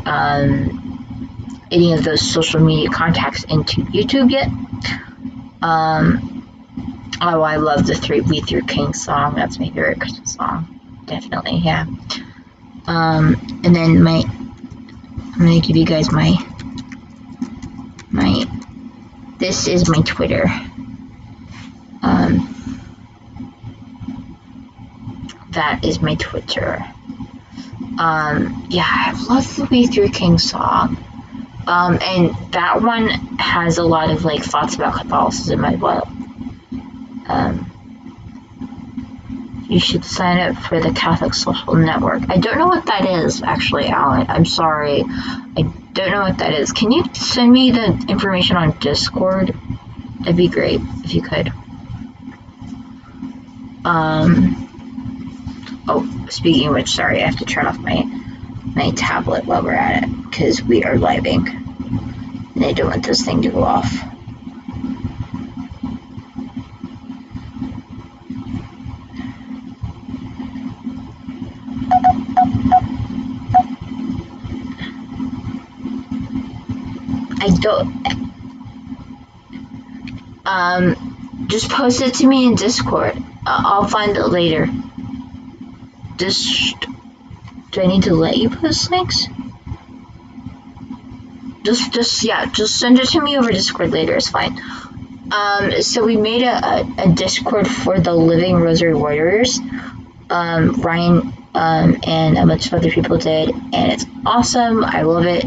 S1: any of those social media contacts into YouTube yet. Oh, I love the We Through King song. That's my favorite Christmas song. Definitely, yeah. And then I'm gonna give you guys this is my Twitter. That is my Twitter. Yeah, I love the We Through King song. And that one has a lot of thoughts about Catholicism as well. You should sign up for the Catholic Social Network. I don't know what that is, actually, Alan. I'm sorry. I don't know what that is. Can you send me the information on Discord? That'd be great if you could. Oh, speaking of which, sorry, I have to turn off my tablet while we're at it, because we are living, and I don't want this thing to go off. I don't, just post it to me in Discord. I'll find it later. Just, do I need to let you post links? Just send it to me over Discord later, it's fine. So we made a Discord for the Living Rosary Warriors. Ryan, and a bunch of other people did, and it's awesome. I love it.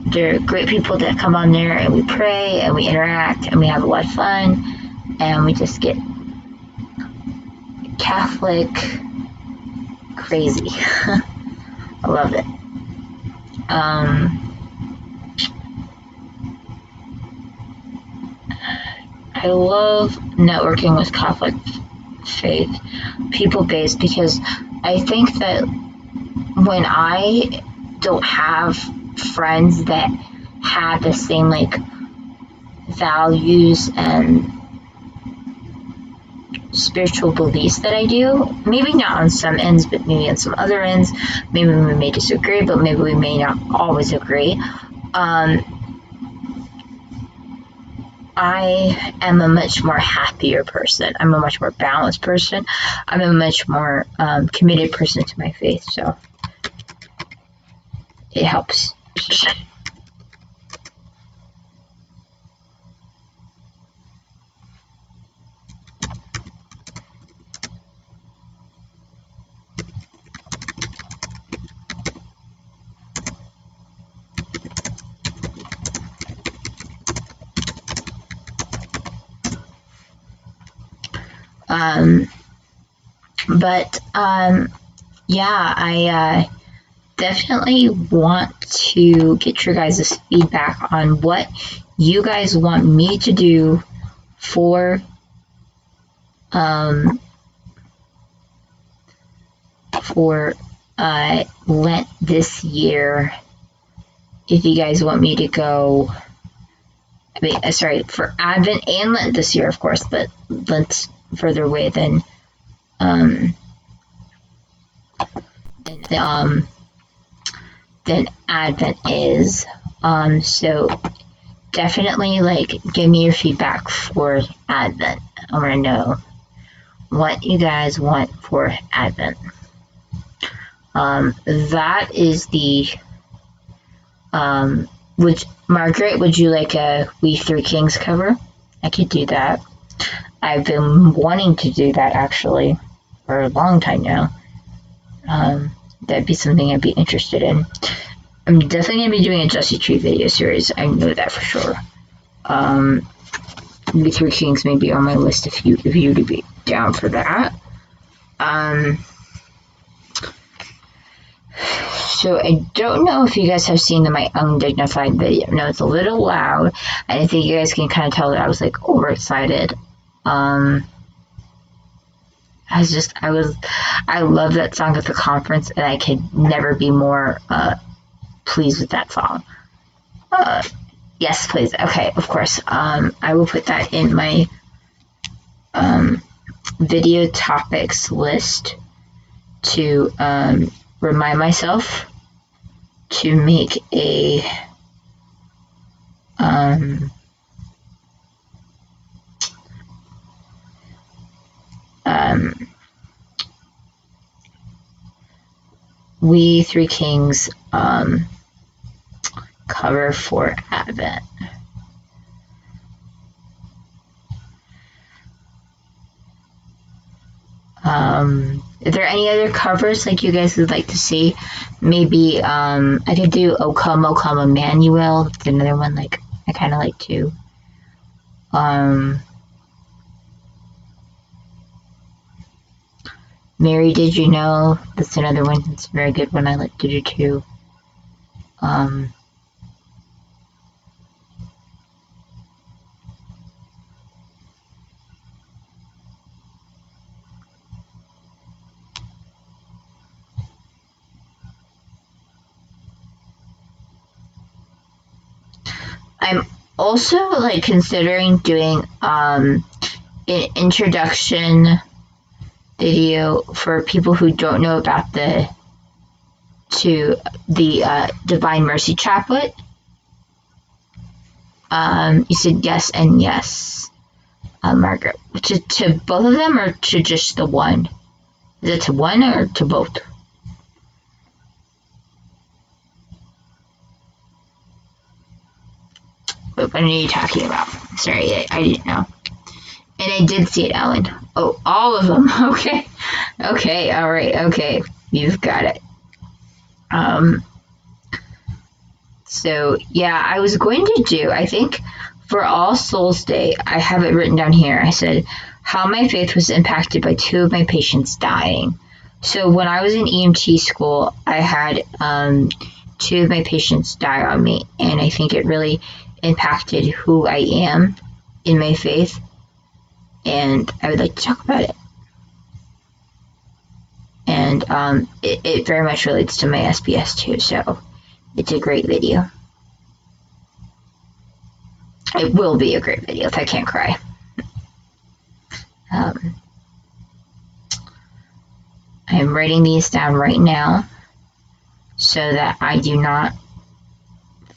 S1: They're great people that come on there, and we pray, and we interact, and we have a lot of fun, and we just get Catholic crazy. I love it. I love networking with Catholic faith people-based, because I think that when I don't have friends that have the same like values and spiritual beliefs that I do, maybe not on some ends, but maybe on some other ends, maybe we may disagree, but maybe we may not always agree. I am a much more happier person. I'm a much more balanced person. I'm a much more committed person to my faith, so it helps. Yeah, I definitely want to get your guys' feedback on what you guys want me to do for Lent this year. If you guys want me to go, for Advent and Lent this year, of course, but Lent's further away than Advent is. So definitely give me your feedback for Advent. I want to know what you guys want for Advent. That is the Margaret, would you like a We Three Kings cover? I could do that. I've been wanting to do that actually for a long time now. That'd be something I'd be interested in. I'm definitely going to be doing a Jesse Tree video series. I know that for sure. We Three Kings may be on my list if you to be down for that. So I don't know if you guys have seen my undignified video. No, it's a little loud, and I think you guys can kind of tell that I was overexcited. I love that song at the conference, and I could never be more pleased with that song. Yes, please. Okay, of course. I will put that in my video topics list to remind myself to make a We Three Kings cover for Advent. Are there any other covers you guys would like to see? Maybe I could do O Come, O Come Emmanuel. It's another one I kind of like too. Mary, Did You Know? That's another one. It's a very good one I like to do too. I'm also like considering doing an introduction video for people who don't know about the Divine Mercy Chaplet. You said yes and yes, Margaret. To both of them or to just the one? Is it to one or to both? What are you talking about? Sorry, I didn't know. And I did see it, Ellen. Oh, all of them. Okay. Okay, alright, okay. You've got it. So, yeah, I was going to do, I think, for All Souls Day, I have it written down here. I said, how my faith was impacted by 2 of my patients dying. So when I was in EMT school, I had 2 of my patients die on me, and I think it really impacted who I am in my faith, and I would like to talk about it. And it very much relates to my SBS too, so it's a great video. It will be a great video if I can't cry. I'm writing these down right now so that I do not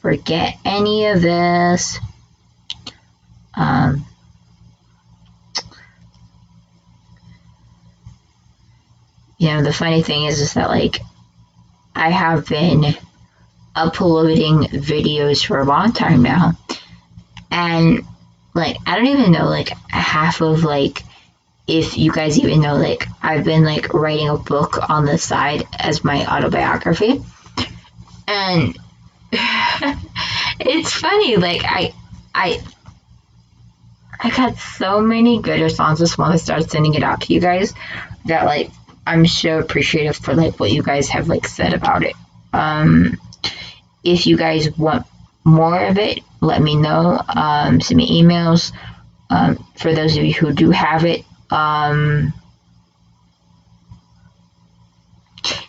S1: forget any of this. The funny thing is that, like, I have been uploading videos for a long time now, and, like, I don't even know, like, half of, like, if you guys even know, like, I've been, like, writing a book on the side as my autobiography, and it's funny, like, I got so many good responses when I started sending it out to you guys that, like, I'm so appreciative for, like, what you guys have, like, said about it. If you guys want more of it, let me know. Send me emails. For those of you who do have it,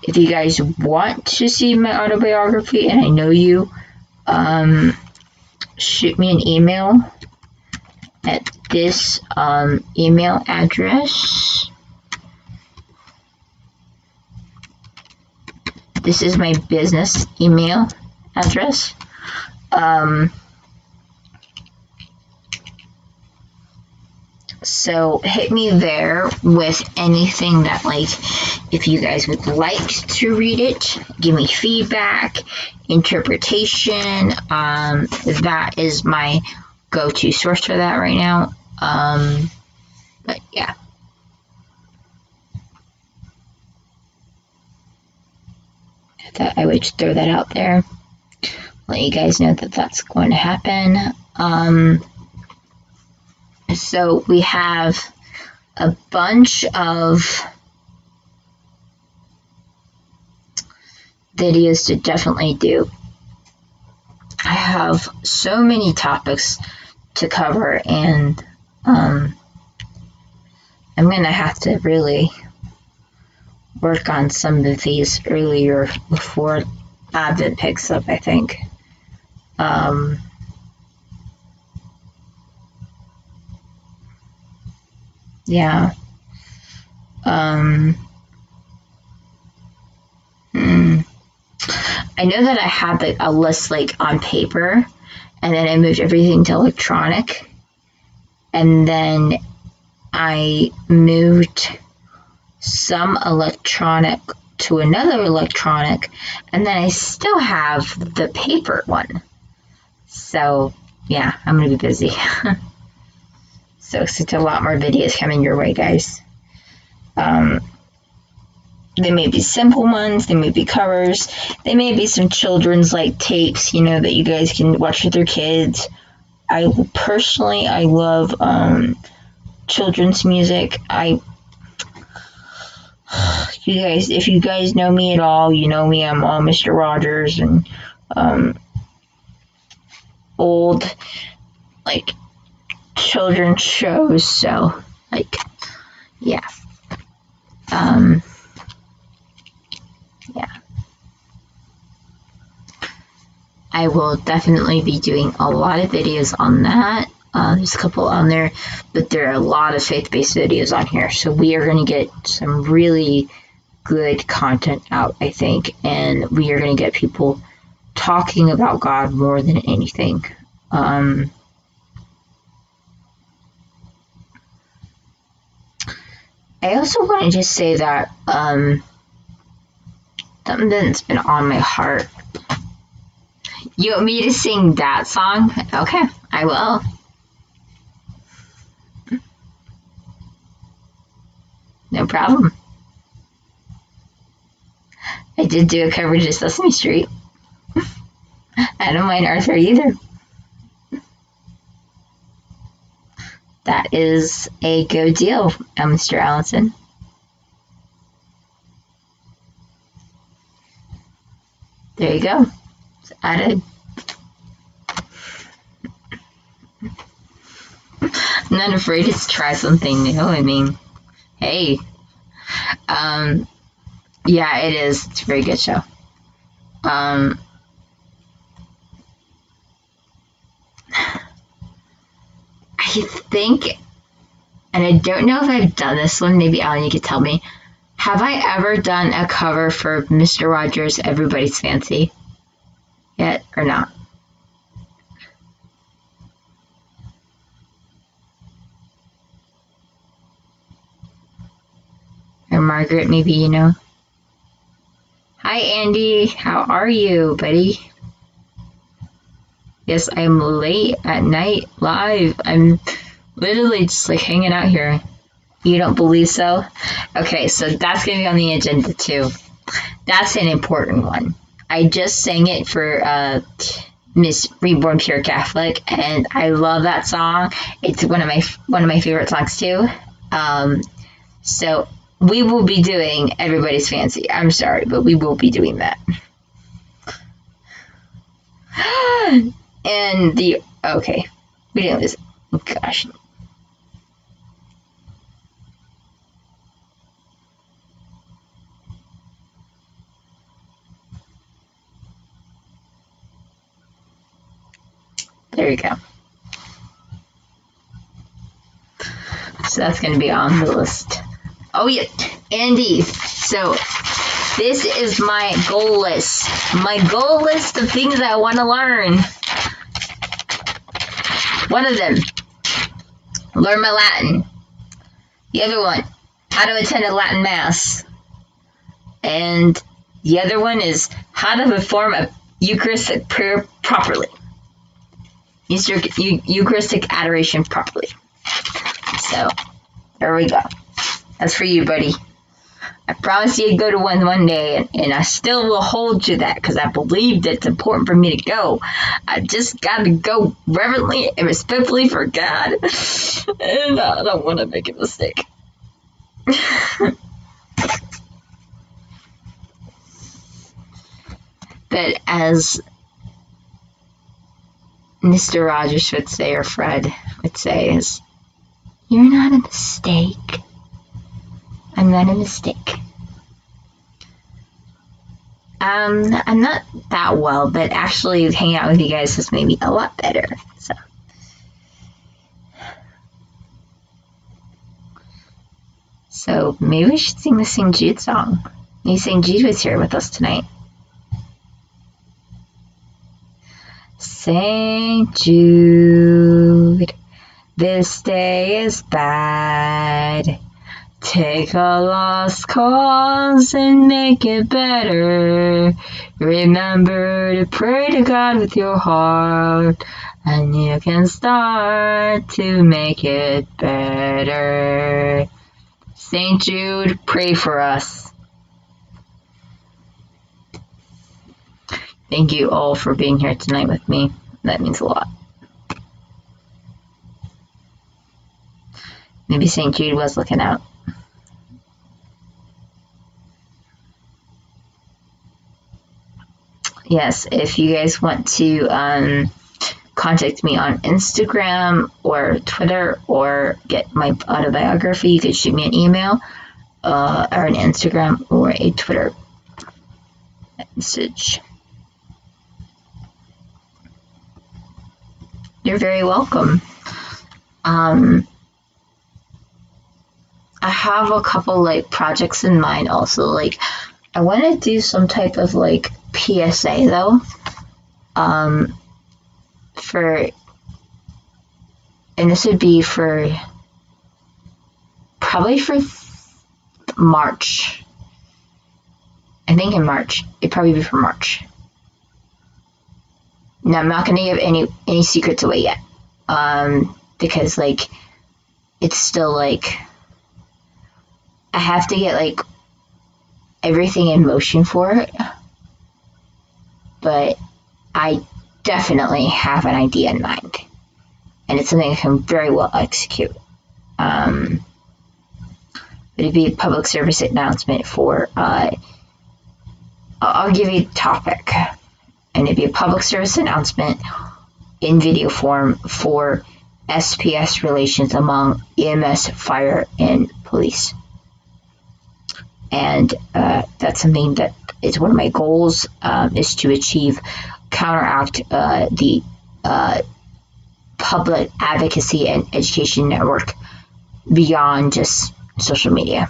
S1: if you guys want to see my autobiography, and I know you, shoot me an email at this email address. This is my business email address. So hit me there with anything that, like, if you guys would like to read it, give me feedback, interpretation. That is my go-to source for that right now. But yeah. I thought I would throw that out there. Let you guys know that that's going to happen. So we have a bunch of videos to definitely do. I have so many topics to cover, and I'm going to have to really work on some of these earlier before Advent picks up, I think. Yeah. I know that I had, like, a list, like, on paper, and then I moved everything to electronic, and then I moved some electronic to another electronic, and then I still have the paper one. So, yeah, I'm going to be busy. So, it's a lot more videos coming your way, guys. They may be simple ones, they may be covers, they may be some children's, like, tapes, that you guys can watch with your kids. I love children's music. You guys, if you guys know me at all, you know me, I'm all Mr. Rogers and old, like, children's shows, so, like, yeah. Yeah. I will definitely be doing a lot of videos on that. There's a couple on there, but there are a lot of faith-based videos on here. So we are going to get some really good content out, I think, and we are going to get people talking about God more than anything. I also want to just say that something that's been on my heart. You want me to sing that song? Okay, I will. No problem. I did do a coverage of Sesame Street. I don't mind Arthur either. That is a good deal, Mr. Allison. There you go. It's added. I'm not afraid to try something new. I mean, hey. Yeah, it is. It's a very good show. I think, and I don't know if I've done this one, maybe Alan, you could tell me. Have I ever done a cover for Mr. Rogers' Everybody's Fancy yet, or not? Or Margaret, maybe you know. Hi, Andy. How are you, buddy? Yes, I'm late at night live. I'm literally just like hanging out here. You don't believe so? Okay, so that's going to be on the agenda too. That's an important one. I just sang it for Miss Reborn Pure Catholic, and I love that song. It's one of my favorite songs too. So we will be doing Everybody's Fancy. I'm sorry, but we will be doing that. And okay, we didn't lose it. Gosh. There you go. So that's going to be on the list. Oh, yeah, Andy. So this is my goal list. My goal list of things I want to learn. One of them, learn my Latin. The other one, how to attend a Latin Mass. And the other one is how to perform a Eucharistic prayer properly. Eucharistic adoration properly. So, there we go. That's for you, buddy. I promised you I'd go to one day, and I still will hold to that because I believe that it's important for me to go. I just got to go reverently and respectfully for God, and I don't want to make a mistake. But as Mr. Rogers would say, or Fred would say, is, you're not a mistake. I'm not a mistake. I'm not that well, but actually hanging out with you guys has made me a lot better. So maybe we should sing the St. Jude song. Maybe St. Jude was here with us tonight. St. Jude, this day is bad. Take a lost cause and make it better. Remember to pray to God with your heart, and you can start to make it better. St. Jude, pray for us. Thank you all for being here tonight with me. That means a lot. Maybe St. Jude was looking out. Yes, if you guys want to contact me on Instagram or Twitter or get my autobiography, you could shoot me an email or an Instagram or a Twitter message. You're very welcome. I have a couple like projects in mind also. Like I want to do some type of like PSA though. For and this would be for probably for March. I think in March. It'd probably be for March. No, I'm not gonna give any secrets away yet. Because like it's still like I have to get like everything in motion for it. But I definitely have an idea in mind. And it's something I can very well execute. It'd be a public service announcement for I'll give you a topic. And it'd be a public service announcement in video form for SPS relations among EMS, fire, and police. And that's something that is one of my goals, is to counteract the public advocacy and education network beyond just social media.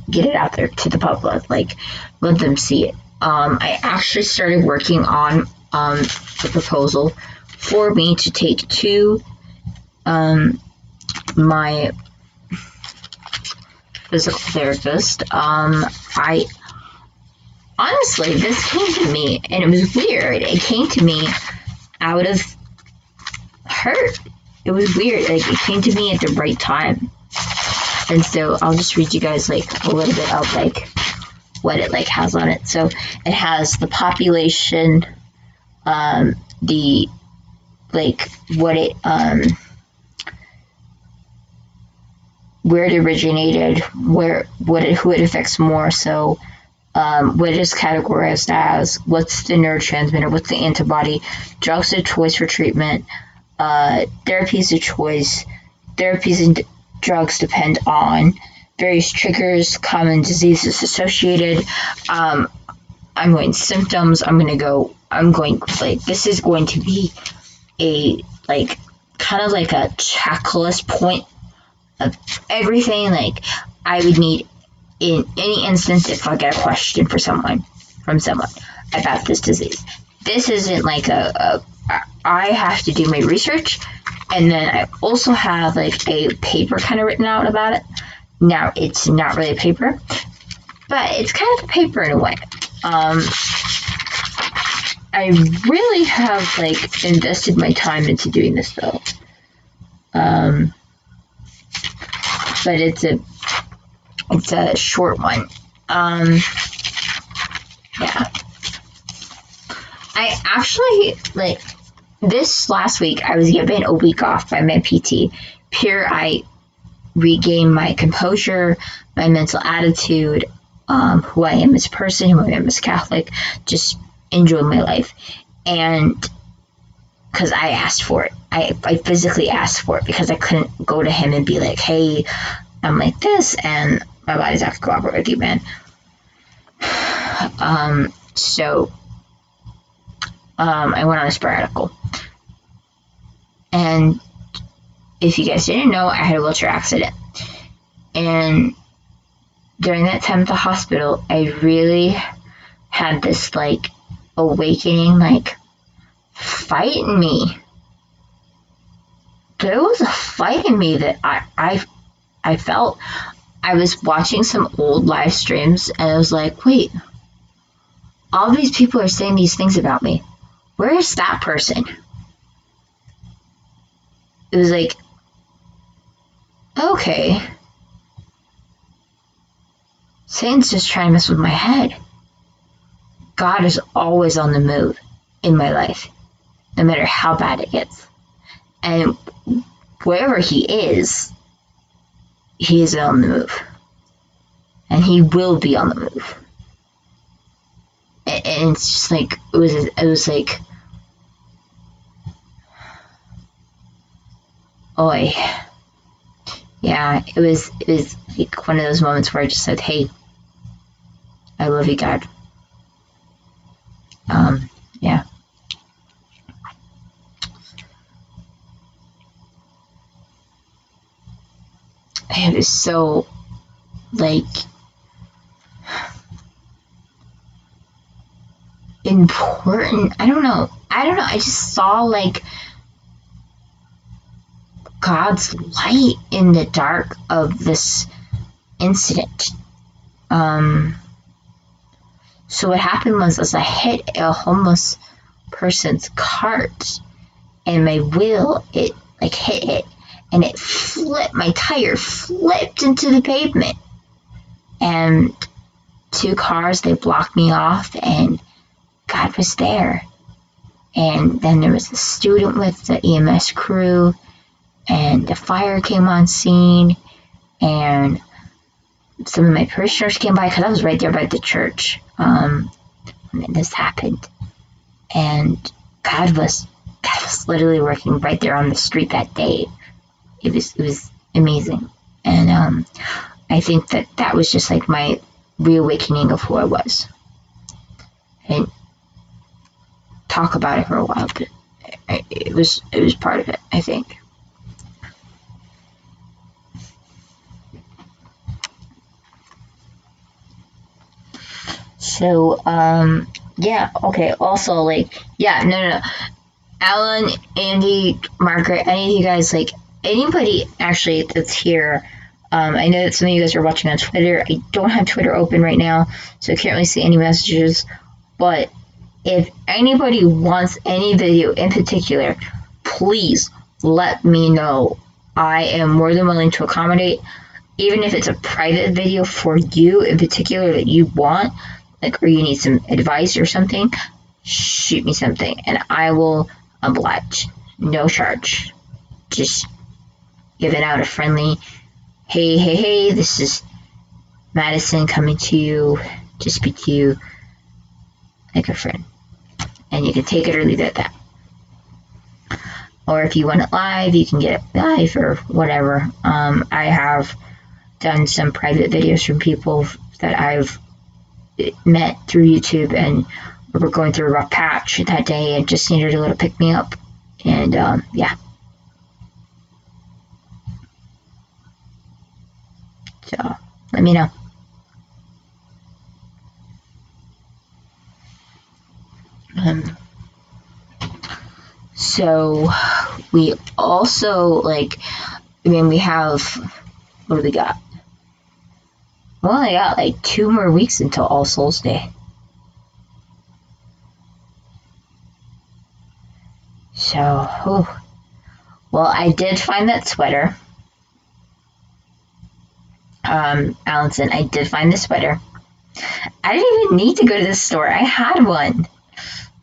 S1: Get it out there to the public, like let them see it. I actually started working on the proposal for me to take to my physical therapist. I honestly, this came to me, and it was weird. It came to me out of hurt. It was weird. Like it came to me at the right time. And so I'll just read you guys like a little bit of like what it like has on it. So it has the population, the like what it where it originated, who it affects more. So what it is categorized as, what's the neurotransmitter, what's the antibody, drugs of choice for treatment, therapies of choice, therapies and drugs depend on various triggers, common diseases associated. I'm going symptoms. This is going to be a like kind of like a checklist point of everything like I would need in any instance if I get a question from someone about this disease. This isn't like I have to do my research, and then I also have like a paper kind of written out about it. Now it's not really a paper, but it's kind of a paper in a way. I really have like invested my time into doing this though. But it's a short one. Yeah. I actually like this last week I was given a week off by my PT. I regained my composure, my mental attitude, who I am as a person, who I am as Catholic, just enjoy my life. And because I asked for it. I physically asked for it because I couldn't go to him and be like, hey, I'm like this and my body's not gonna cooperate with you, man. So I went on a sabbatical. And if you guys didn't know, I had a wheelchair accident. And during that time at the hospital, I really had this like awakening, like fight in me. There was a fight in me that I felt. I was watching some old live streams and I was like, wait, all these people are saying these things about me. Where is that person? It was like, okay, Satan's just trying to mess with my head. God is always on the move in my life, no matter how bad it gets. And wherever he is on the move. And he will be on the move. And it's just like, it was like, oi. Yeah, it was like one of those moments where I just said, hey, I love you, God. Yeah. it was so, like, important. I don't know. I just saw, like, God's light in the dark of this incident. So what happened was I hit a homeless person's cart, and my wheel, it like hit it, and it flipped, my tire flipped into the pavement, and 2 cars, they blocked me off, and God was there. And then there was a student with the EMS crew, and the fire came on scene, and some of my parishioners came by, because I was right there by the church when this happened. And God was literally working right there on the street that day. It was amazing. And I think that was just like my reawakening of who I was. I didn't talk about it for a while, but it was part of it, I think. So, yeah, okay, also, like, yeah, no. Alan, Andy, Margaret, any of you guys, like, anybody actually that's here, I know that some of you guys are watching on Twitter. I don't have Twitter open right now, so I can't really see any messages, but if anybody wants any video in particular, please let me know. I am more than willing to accommodate, even if it's a private video for you in particular that you want, like, or you need some advice or something, shoot me something, and I will oblige. No charge. Just giving out a friendly, hey, this is Madison coming to you to speak to you like a friend. And you can take it or leave it at that. Or if you want it live, you can get it live or whatever. I have done some private videos from people that I've met through YouTube, and we were going through a rough patch that day and just needed a little pick me up. And yeah. So let me know. So we also, like, we have, what do we got? We only got like 2 more weeks until All Souls Day. So, well, I did find that sweater. Allison, I did find the sweater. I didn't even need to go to the store. I had one.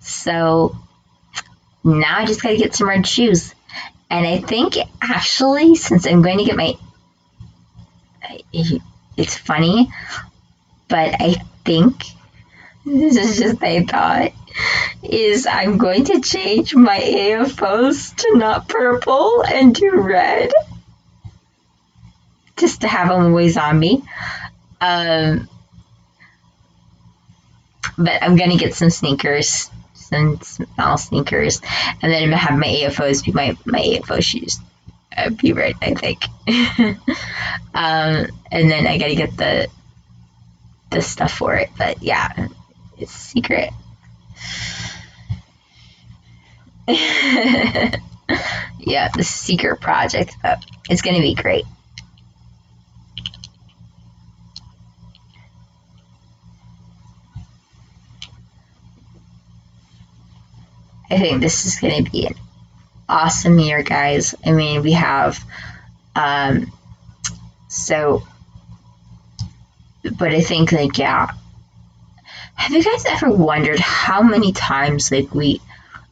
S1: So now I just gotta get some red shoes. And I think, actually, since I'm going to get my... It's funny, but I think, this is just my thought, is I'm going to change my AFOs to not purple and do red. Just to have them always on me. But I'm going to get some sneakers, some small sneakers, and then I'm going to have my AFOs be my AFO shoes. Be red, I think. And then I got to get the stuff for it. But yeah, it's secret. Yeah, the secret project. It's going to be great. I think this is going to be an awesome year, guys. I mean, we have, so, but I think, like, yeah. Have you guys ever wondered how many times, like, we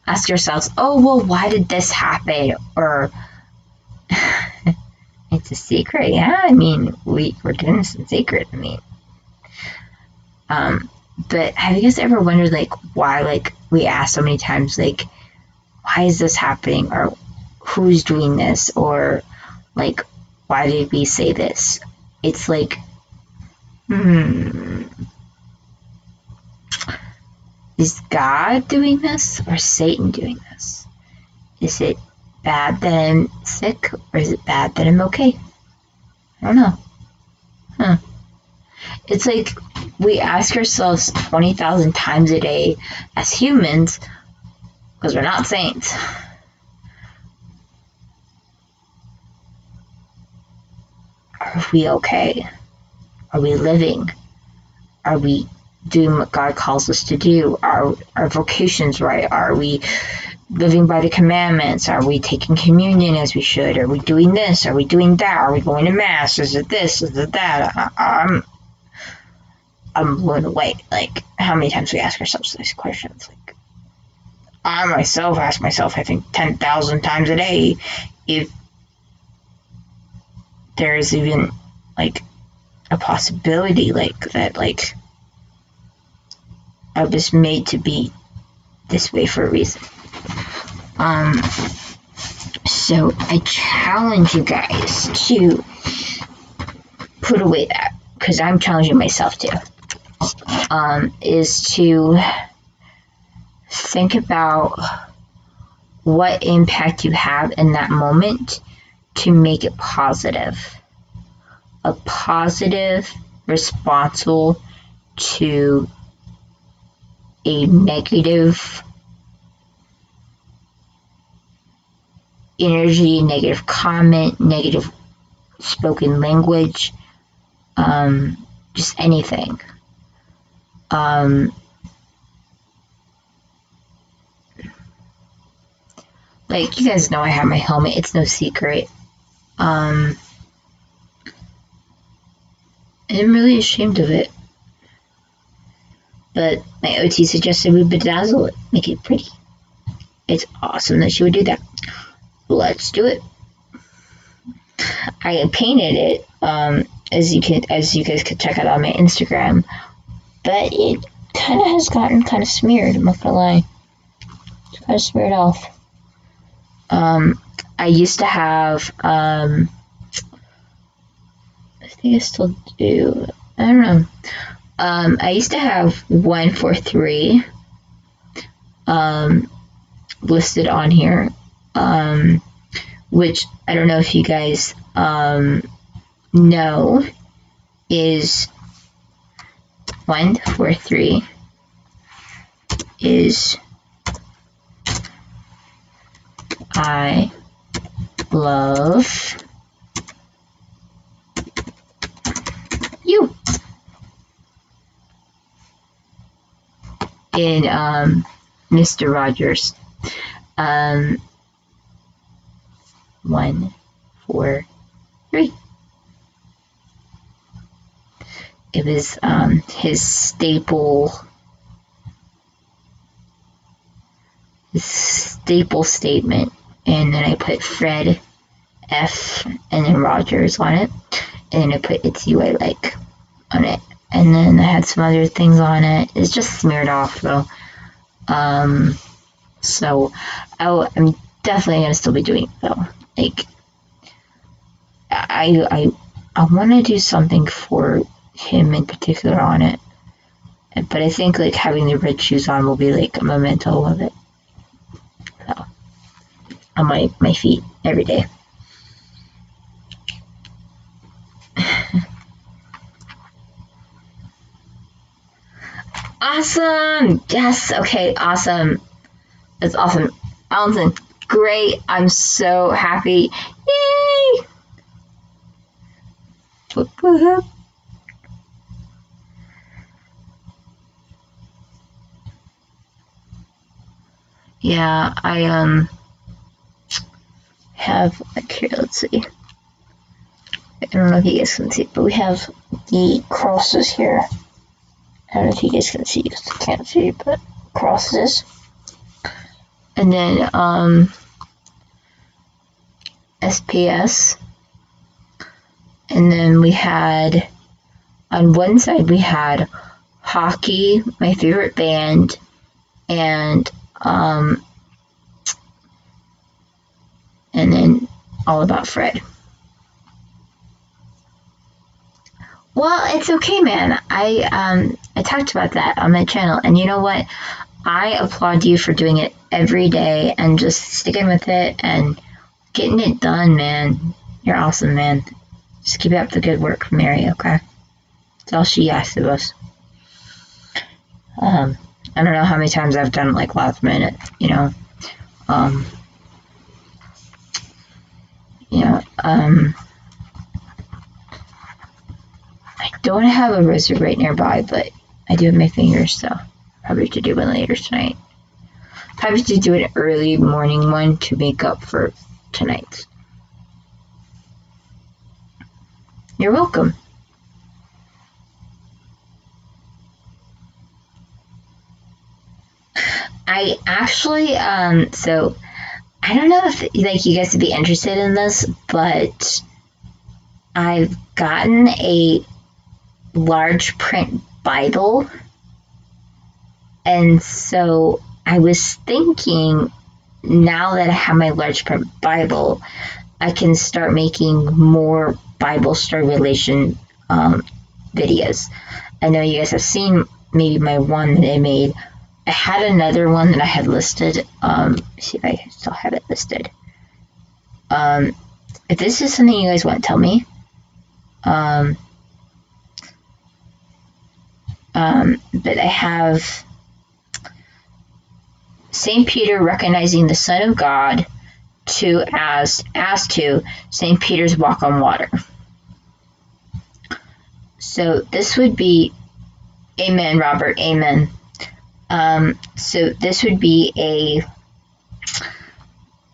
S1: ask ourselves, oh, well, why did this happen? Or, it's a secret. Yeah, I mean, we're doing this in secret. I mean, but have you guys ever wondered, like, why, like, we ask so many times, like, why is this happening? Or who's doing this? Or, like, why did we say this? It's like, is God doing this or Satan doing this? Is it bad that I'm sick, or is it bad that I'm okay? I don't know. Huh. It's like we ask ourselves 20,000 times a day as humans, because we're not saints. Are we okay? Are we living? Are we doing what God calls us to do? Are our vocations right? Are we living by the commandments? Are we taking communion as we should? Are we doing this? Are we doing that? Are we going to mass? Is it this? Is it that? I'm blown away. Like, how many times we ask ourselves these questions? Like, I myself ask myself, I think 10,000 times a day, if there is even like a possibility like that, like I was made to be this way for a reason. So I challenge you guys to put away that, because I'm challenging myself too. Is to think about what impact you have in that moment to make it positive. A positive response to a negative energy, negative comment, negative spoken language, just anything. Like, you guys know I have my helmet. It's no secret. And I'm really ashamed of it. But my OT suggested we bedazzle it, make it pretty. It's awesome that she would do that. Let's do it. I painted it, as you guys could check out on my Instagram, but it kind of has gotten kind of smeared. I'm not gonna lie, it's kind of smeared off. I used to have, I think I still do. I don't know. I used to have 143 listed on here, which I don't know if you guys know is 143 is I love you. In Mr. Rogers. 1, 4, 3. It was his staple statement, and then I put Fred F and then Rogers on it, and then I put It's You I Like on it, and then I had some other things on it. It's just smeared off though. So I'm definitely gonna still be doing it though. Like, I want to do something for him in particular on it, but I think like having the red shoes on will be like a memento of it. So on my feet every day. Awesome! Yes, okay, awesome. That's awesome. Elton, great. I'm so happy. Yay! Yeah, I have, like, here, let's see. I don't know if you guys can see, but we have the crosses here. I don't know if you guys can see, because I can't see, but crosses. And then SPS. And then we had, on one side we had hockey, my favorite band, and then all about Fred. Well, it's okay, man. I talked about that on my channel, and you know what? I applaud you for doing it every day and just sticking with it and getting it done, man. You're awesome, man. Just keep up the good work, Mary, okay? That's all she asks of us. I don't know how many times I've done like last minute, I don't have a rosary right nearby, but I do have my fingers, so probably have to do one later tonight. Probably have to do an early morning one to make up for tonight. You're welcome. I actually, so I don't know if like you guys would be interested in this, but I've gotten a large print Bible, and so I was thinking, now that I have my large print Bible, I can start making more Bible story relation videos. I know you guys have seen maybe my one that I made. I had another one that I had listed. See if I still have it listed. If this is something you guys want, tell me. But I have St. Peter recognizing the Son of God as to St. Peter's walk on water. So this would be, amen, Robert, amen. So this would be a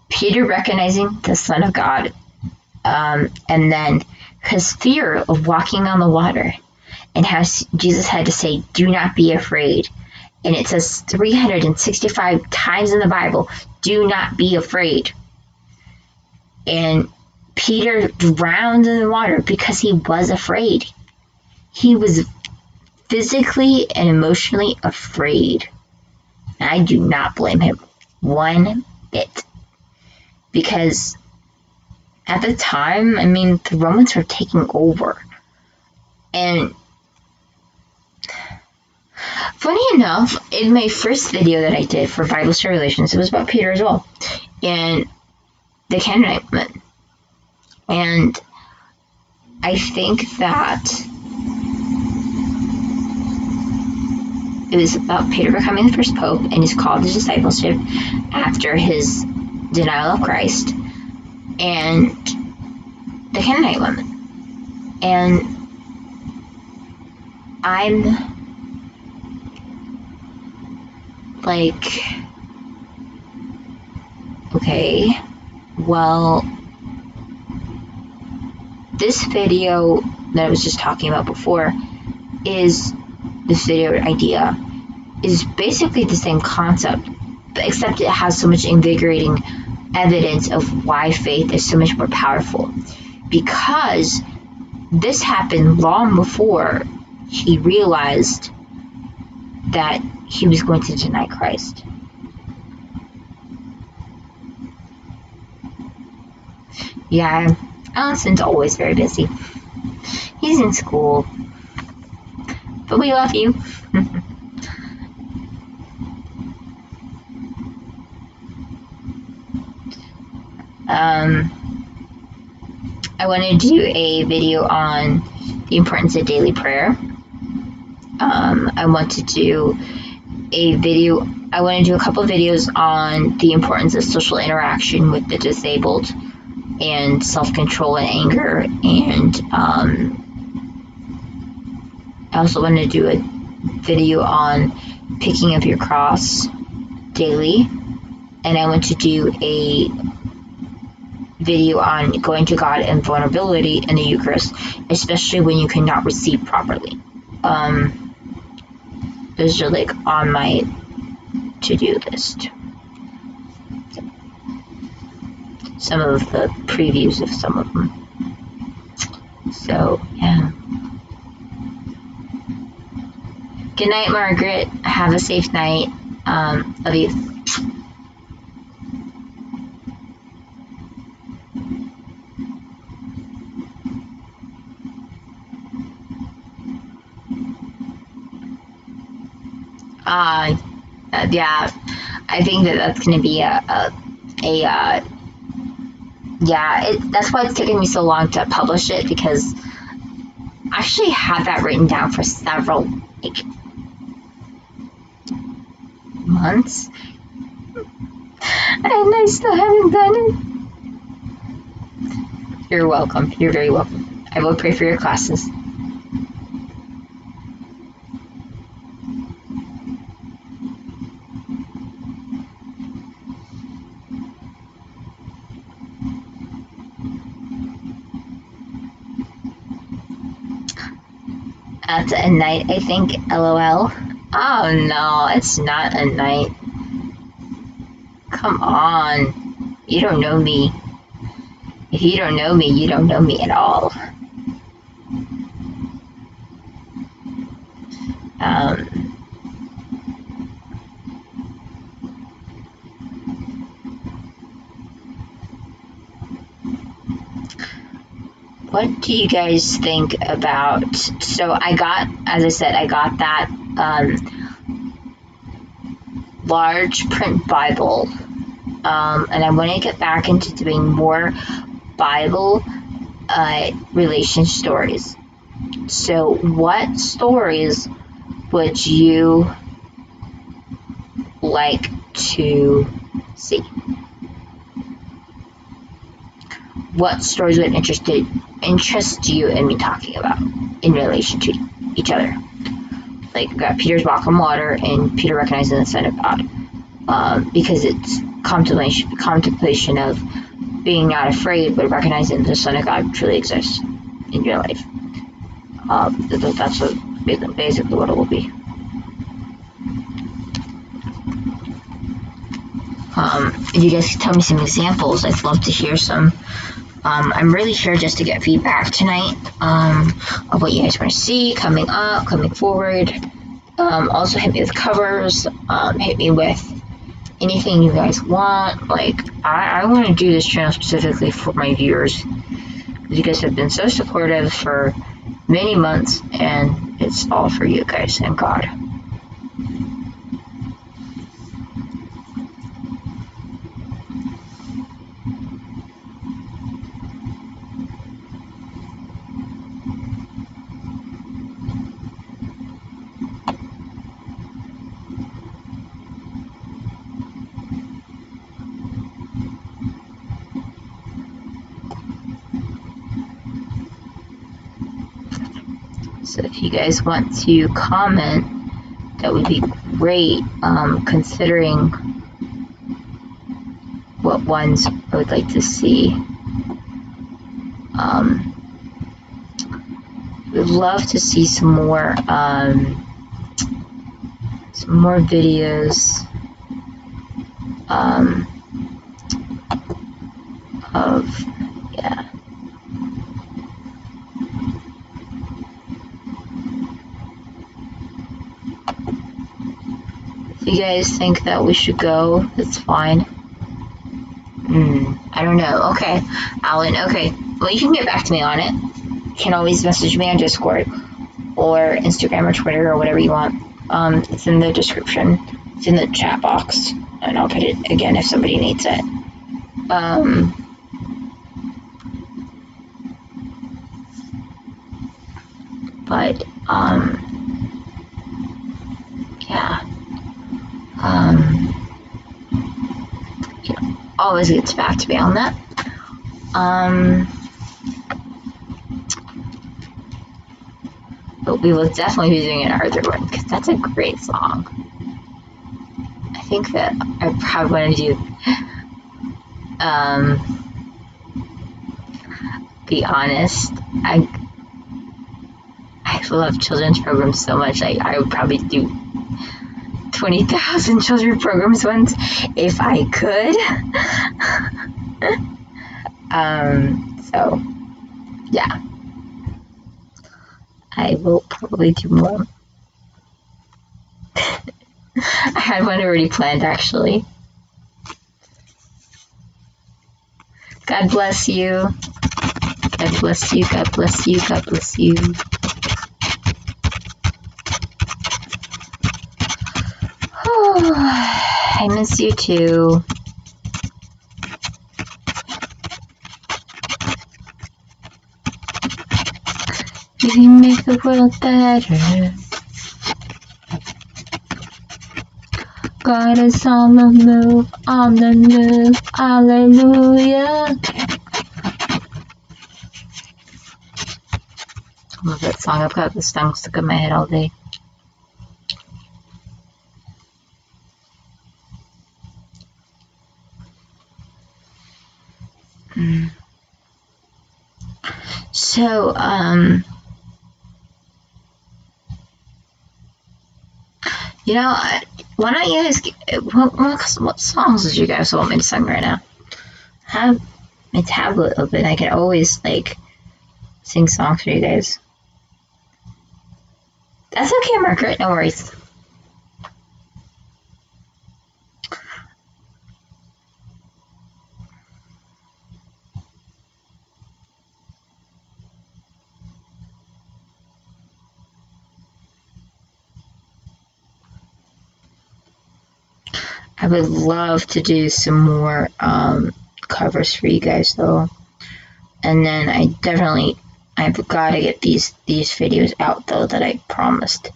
S1: Peter recognizing the Son of God, and then his fear of walking on the water, and how Jesus had to say, "Do not be afraid." And it says 365 times in the Bible, "Do not be afraid." And Peter drowned in the water because he was afraid. He was physically and emotionally afraid. And I do not blame him one bit. Because at the time, I mean, the Romans were taking over. And funny enough, in my first video that I did for Bible Story Relations, it was about Peter as well. And the Canaanite woman. And I think that it was about Peter becoming the first pope and his call to discipleship after his denial of Christ, and the Canaanite woman. And I'm like, okay, well, this video that I was just talking about before this video idea is basically the same concept, except it has so much invigorating evidence of why faith is so much more powerful. Because this happened long before he realized that he was going to deny Christ. Yeah, Allison's always very busy. He's in school. But we love you. I want to do a video on the importance of daily prayer. I want to do a couple of videos on the importance of social interaction with the disabled and self-control and anger. And I also want to do a video on picking up your cross daily. And I want to do a video on going to God and vulnerability in the Eucharist, especially when you cannot receive properly. Those are like on my to-do list. Some of the previews of some of them. So, yeah. Good night, Margaret. Have a safe night. Love you. Yeah, I think that's going to be a Yeah, that's why it's taken me so long to publish it, because I actually had that written down for several, like, months, and I still haven't done it. You're welcome. You're very welcome. I will pray for your classes. That's a night, I think. LOL. Oh no, it's not a night. Come on. You don't know me. If you don't know me, you don't know me at all. What do you guys think about, so I got, as I said, I got that large print Bible, and I want to get back into doing more Bible relation stories. So what stories would you like to see? What stories would interest you in me talking about in relation to each other? Like, we got Peter's walk on water and Peter recognizing the Son of God, because it's contemplation of being not afraid, but recognizing the Son of God truly exists in your life. That's basically what it will be. If you guys could tell me some examples, I'd love to hear some. I'm really here just to get feedback tonight, of what you guys want to see coming up, coming forward. Also hit me with covers, hit me with anything you guys want. Like, I want to do this channel specifically for my viewers, because you guys have been so supportive for many months, and it's all for you guys and God. So if you guys want to comment, that would be great, considering what ones I would like to see. We'd love to see some more videos of, yeah. If you guys think that we should go, that's fine. I don't know. Okay, Alan, okay. Well, you can get back to me on it. You can always message me on Discord or Instagram or Twitter or whatever you want. It's in the description. It's in the chat box, and I'll put it again if somebody needs it. But yeah. Always gets back to me on that. But we will definitely be doing an Arthur one, because that's a great song. I think that I probably want to do, be honest, I love children's programs so much. I would probably do 20,000 children's programs ones if I could. So yeah, I will probably do more. I had one already planned, actually. God bless you. God bless you. God bless you. God bless you. I miss you too. You can make the world better. God is on the move, hallelujah. I love that song. I've got the song stuck in my head all day. So, you know, why don't you guys, what songs did you guys want me to sing right now? I have my tablet open. I can always, like, sing songs for you guys. That's okay, Margaret. No worries. I would love to do some more covers for you guys, though. And then I've got to get these videos out, though, that I promised.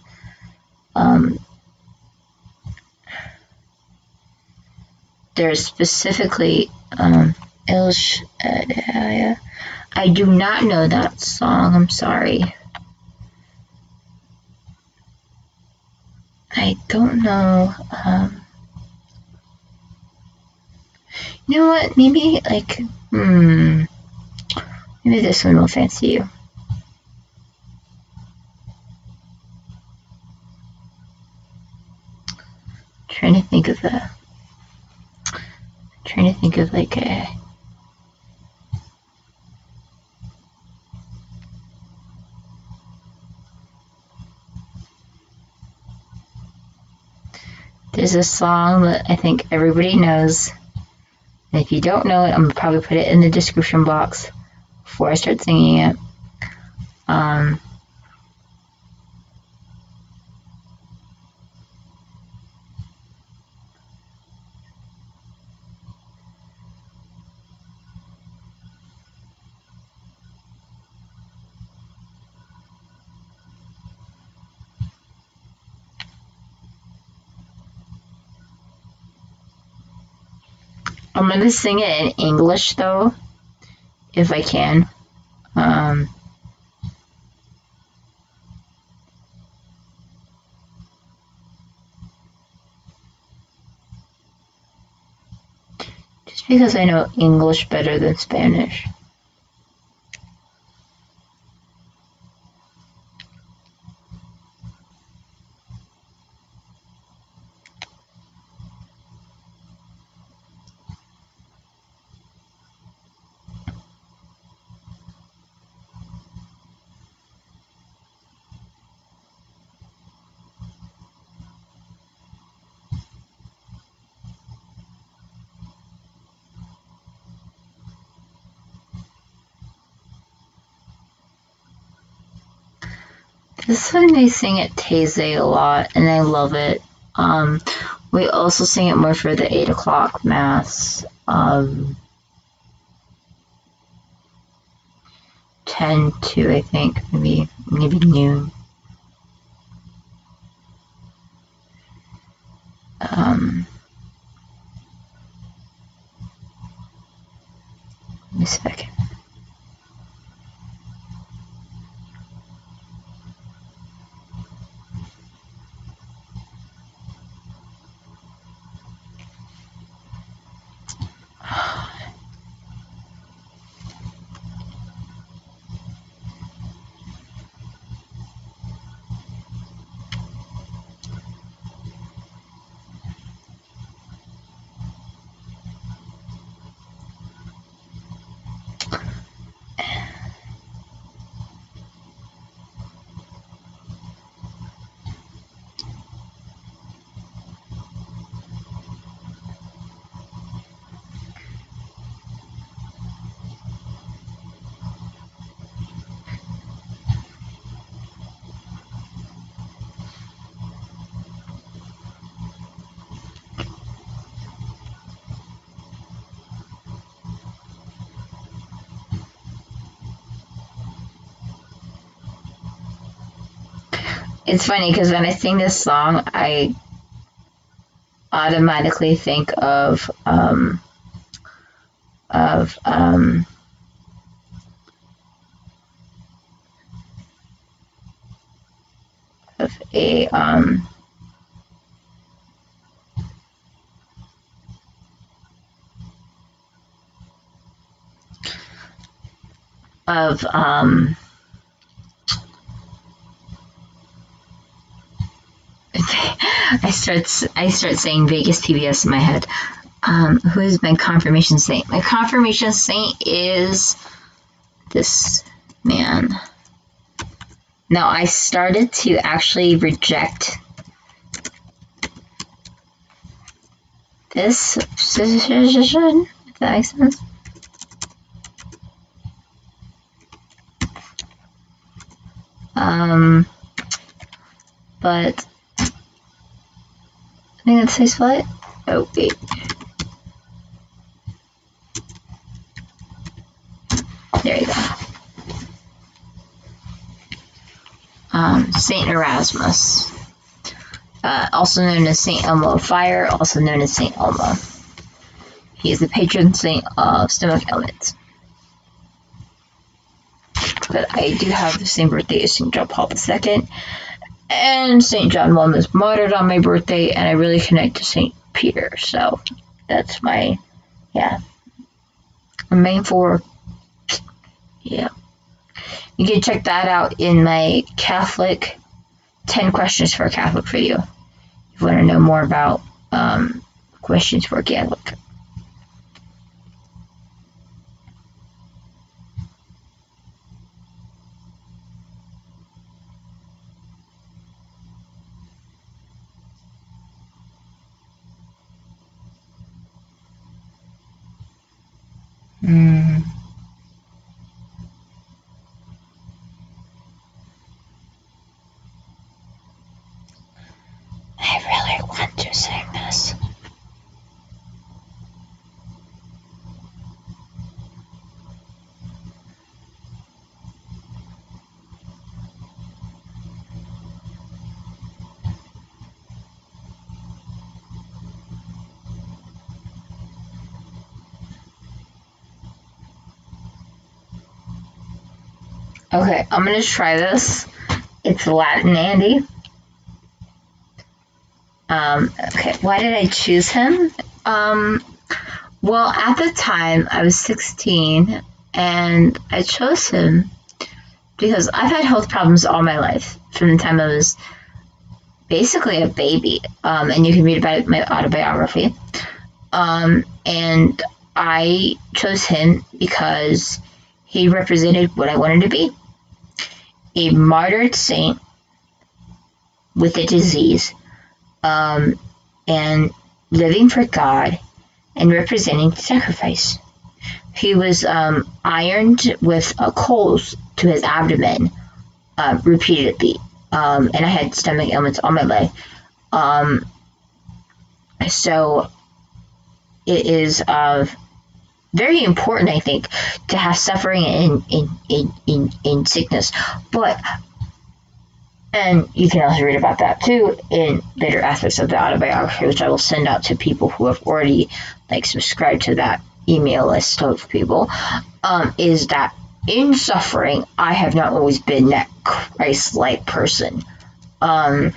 S1: There's specifically I do not know that song. I'm sorry. I don't know. You know what? Maybe like maybe this one will fancy you. Trying to think of like a. There's a song that I think everybody knows. And if you don't know it, I'm gonna probably put it in the description box before I start singing it. I'm gonna sing it in English though, if I can. Just because I know English better than Spanish. This one they sing at Taizé a lot, and I love it. We also sing it more for the 8 o'clock mass. 10 to, I think, maybe noon. Give me a second. It's funny because when I sing this song, I automatically think of of um, of a of I start saying Vegas PBS in my head. Who is my confirmation saint? My confirmation saint is this man. Now, I started to actually reject this position, if that makes sense. But I think that says what? Oh, wait. There you go. Saint Erasmus, also known as Saint Elmo of Fire, also known as Saint Elmo. He is the patron saint of stomach ailments. But I do have the same birthday as Saint John Paul II, and Saint John I was martyred on my birthday, and I really connect to Saint Peter, so that's my, yeah, main four. Yeah. You can check that out in my Catholic 10 questions for a Catholic video. If you want to know more about questions for a Catholic. I really want to sing this. Okay, I'm gonna try this. It's Latin Andy. Okay, why did I choose him? Well, at the time, I was 16, and I chose him because I've had health problems all my life, from the time I was basically a baby, and you can read about it in my autobiography. And I chose him because he represented what I wanted to be. A martyred saint with a disease, and living for God and representing sacrifice. He was ironed with coals to his abdomen repeatedly, and I had stomach ailments all my life. So it is very important, I think, to have suffering in sickness. But, and you can also read about that too in later aspects of the autobiography, which I will send out to people who have already subscribed to that email list of people, is that in suffering, I have not always been that Christ-like person. And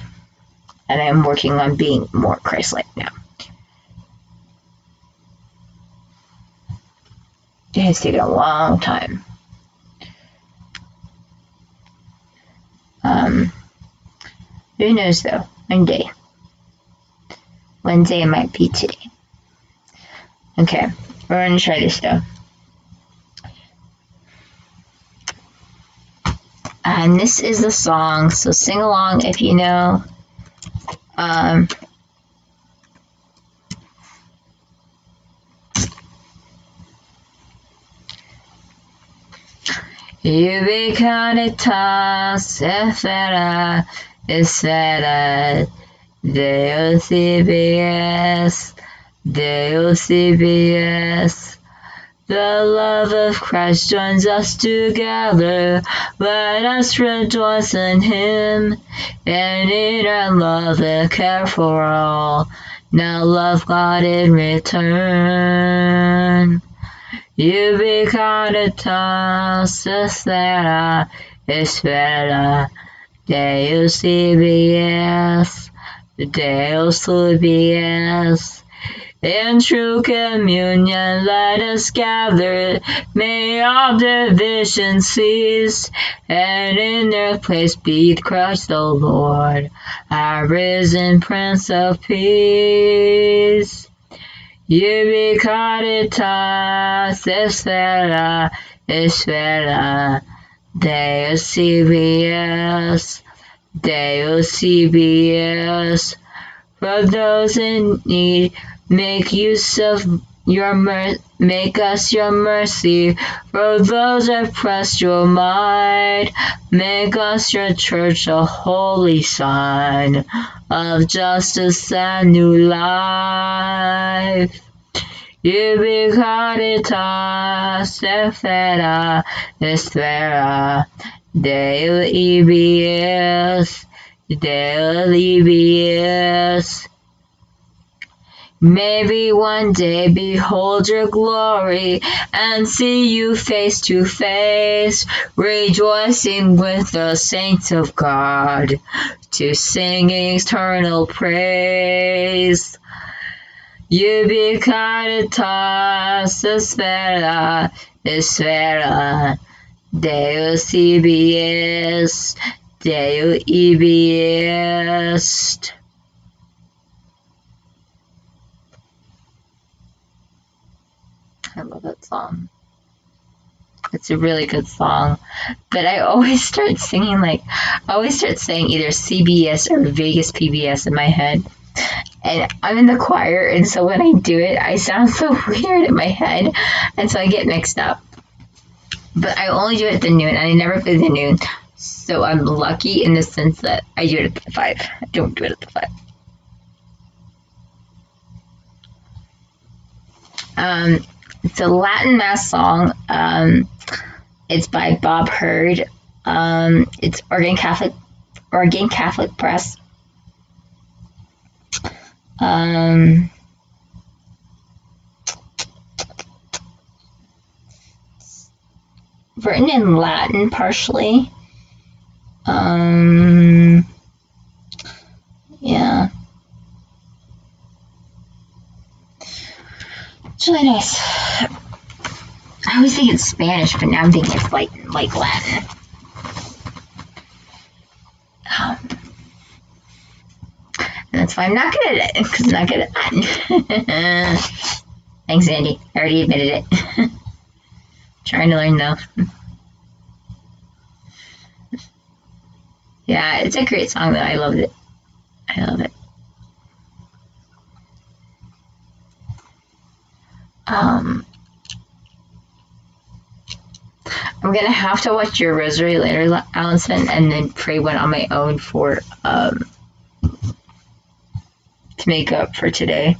S1: I am working on being more Christ-like now. It has taken a long time. Who knows though? One day it might be today. Okay, we're gonna try this though. And this is the song, so sing along if you know. Ubiquitatas esfera, esfera, Deus CBS, The love of Christ joins us together. Let us rejoice in Him, and in our love and care for all. Now love God in return. You begotten us, espera, espera. Deus CBS, Deus CBS. In true communion let us gather, may all division cease, and in their place be Christ the Lord, our risen Prince of Peace. Ubiquaritas, espera, espera, Deus CBS, Deus CBS. For those in need, make use of make us your mercy. For those oppressed, your might. Make us your church, a holy sign of justice and new life. Ubiquaritas, espera, espera, Deus EBS, Deus EBS. Maybe one day behold your glory and see you face to face, rejoicing with the saints of God to sing eternal praise. Ubiquaritas, espera, espera, Deus CBS, Deus EBS. I love that song. It's a really good song. But I always start singing saying either CBS or Vegas PBS in my head. And I'm in the choir, and so when I do it, I sound so weird in my head, and so I get mixed up. But I only do it at the noon, and I never play the noon. So I'm lucky in the sense that I do it at the 5. I don't do it at the 5. It's a Latin Mass song. It's by Bob Hurd. It's Oregon Catholic Press. Written in Latin partially. Yeah. It's really nice. I always think it's Spanish, but now I'm thinking it's like Latin. And that's why I'm not good at it, because I'm not good at Latin. Thanks, Andy. I already admitted it. Trying to learn, though. Yeah, it's a great song, though. I loved it. I love it. I'm gonna have to watch your rosary later, Allison, and then pray one on my own for to make up for today.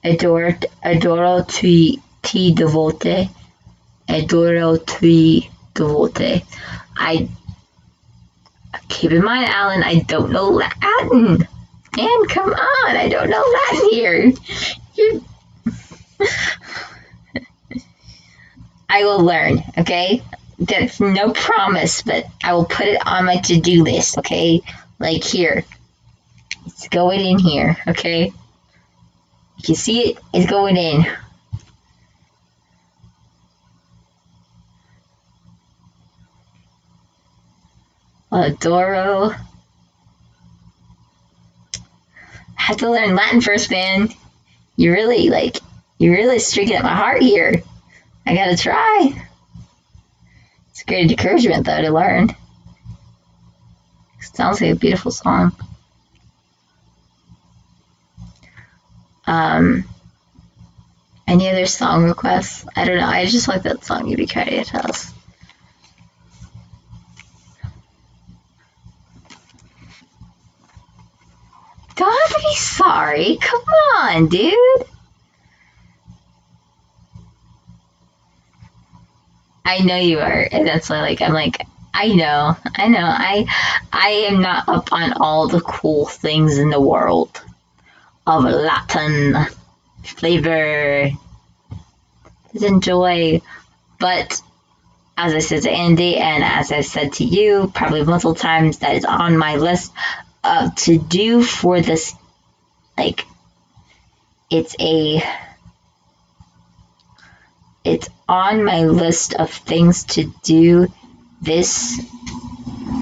S1: Adoro ti devote. Adoro ti devote. I keep in mind, Alan, I don't know Latin. Man, come on, I don't know Latin here. I will learn, okay? That's no promise, but I will put it on my to-do list, okay? Like here. It's going in here, okay? You can see it, it's going in. Adoro. I have to learn Latin first, man. You're really streaking at my heart here. I gotta try. It's a great encouragement, though, to learn. It sounds like a beautiful song. Any other song requests? I don't know. I just like that song, Ubiquaritas. Don't have to be sorry. Come on, dude. I know you are, and that's why, like, I'm like, I know, I am not up on all the cool things in the world of Latin flavor. Just enjoy, but as I said to Andy, and as I said to you, probably multiple times, that is on my list of to do for this. Like, it's on my list of things to do this,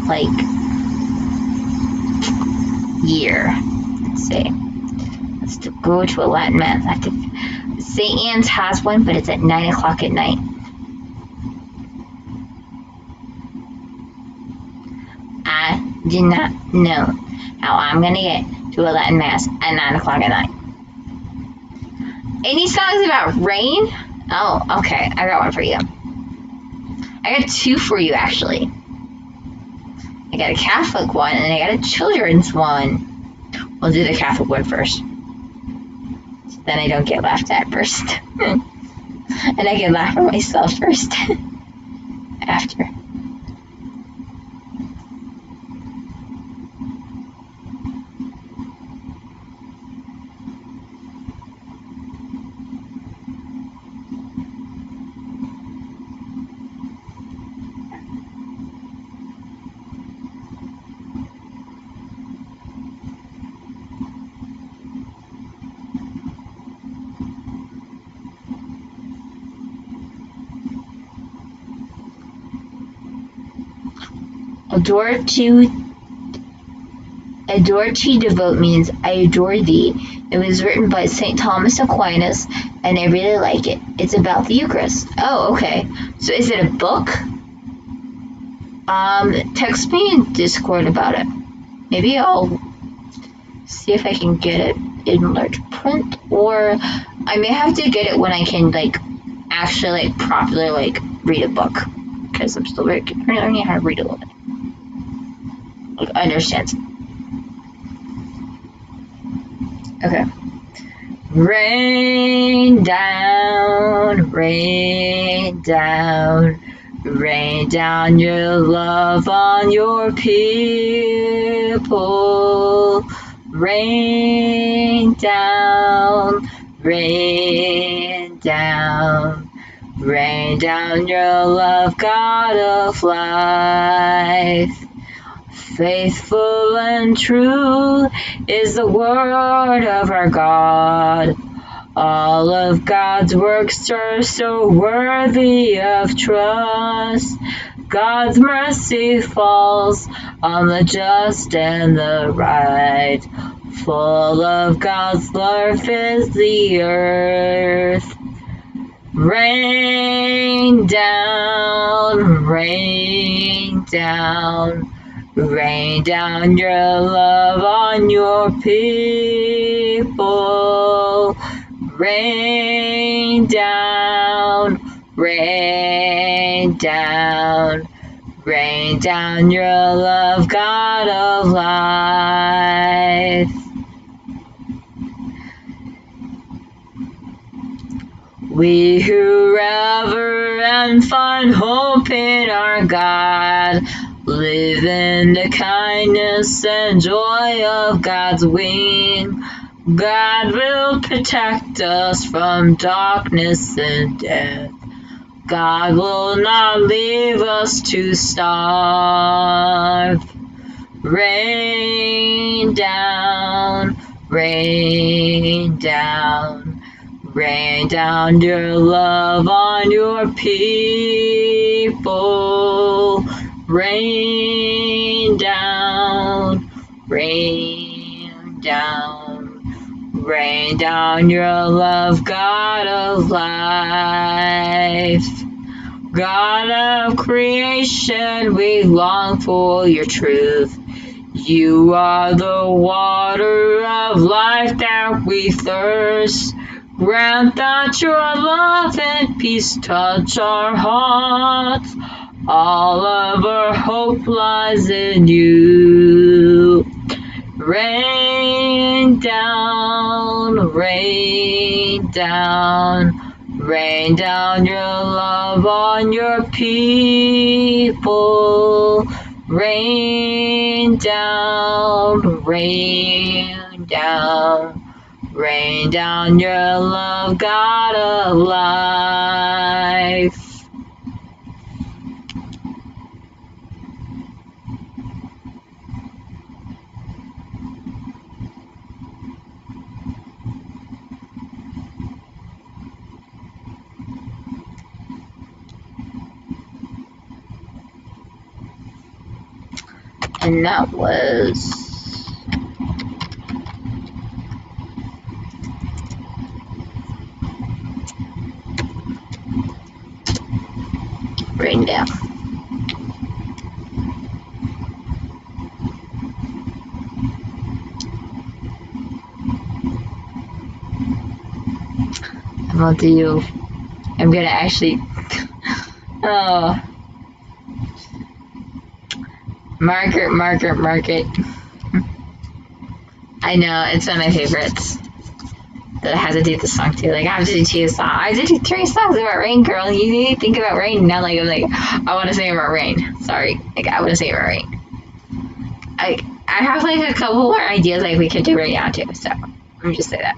S1: like, year. Let's see. Let's go to a Latin mass. I have to. St. Anne's has one, but it's at 9 o'clock at night. I did not know how I'm gonna get to a Latin mass at 9 o'clock at night. Any songs about rain? Oh, okay. I got one for you. I got two for you, actually. I got a Catholic one and I got a children's one. We'll do the Catholic one first. So then I don't get laughed at first. And I can laugh at myself first. After. Adore to devote means I adore thee. It was written by St. Thomas Aquinas, and I really like it. It's about the Eucharist. Oh, okay. So is it a book? Text me in Discord about it. Maybe I'll see if I can get it in large print, or I may have to get it when I can, like, actually, like, properly, like, read a book. Because I'm still learning how to read a little bit. Like, understand. Okay. Rain down, rain down, rain down your love on your people. Rain down, rain down, rain down your love, God of life. Faithful and true is the word of our God. All of God's works are so worthy of trust. God's mercy falls on the just and the right. Full of God's love is the earth. Rain down, rain down. Rain down your love on your people. Rain down, rain down. Rain down your love, God of life. We who rever and find hope in our God live in the kindness and joy of God's wing. God will protect us from darkness and death. God will not leave us to starve. Rain down, rain down. Rain down your love on your people. Rain down, rain down. Rain down your love, God of life. God of creation, we long for your truth. You are the water of life that we thirst. Grant that your love and peace touch our hearts. All of our hope lies in you. Rain down, rain down. Rain down your love on your people. Rain down, rain down. Rain down your love, God of life. And that was Rain Down. I'm gonna actually, oh, mark it. I know, it's one of my favorites. That I have to do this song too. Like, I have to do 2 songs. I have to do 3 songs about rain, girl. You need to think about rain. Now, like, I'm like, I want to sing about rain. Sorry. Like, I want to sing about rain. Like, I have, like, a couple more ideas, like, we could do right now, too. So, let me just say that.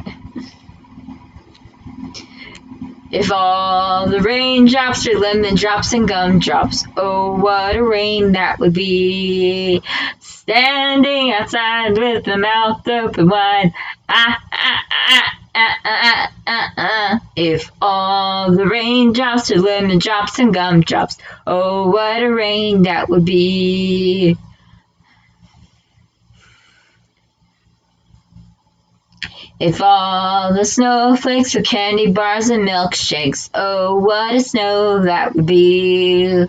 S1: If all the raindrops are lemon drops and gumdrops, oh, what a rain that would be. Standing outside with the mouth open wide. If all the raindrops are lemon drops and gumdrops, oh, what a rain that would be. If all the snowflakes were candy bars and milkshakes, oh, what a snow that would be.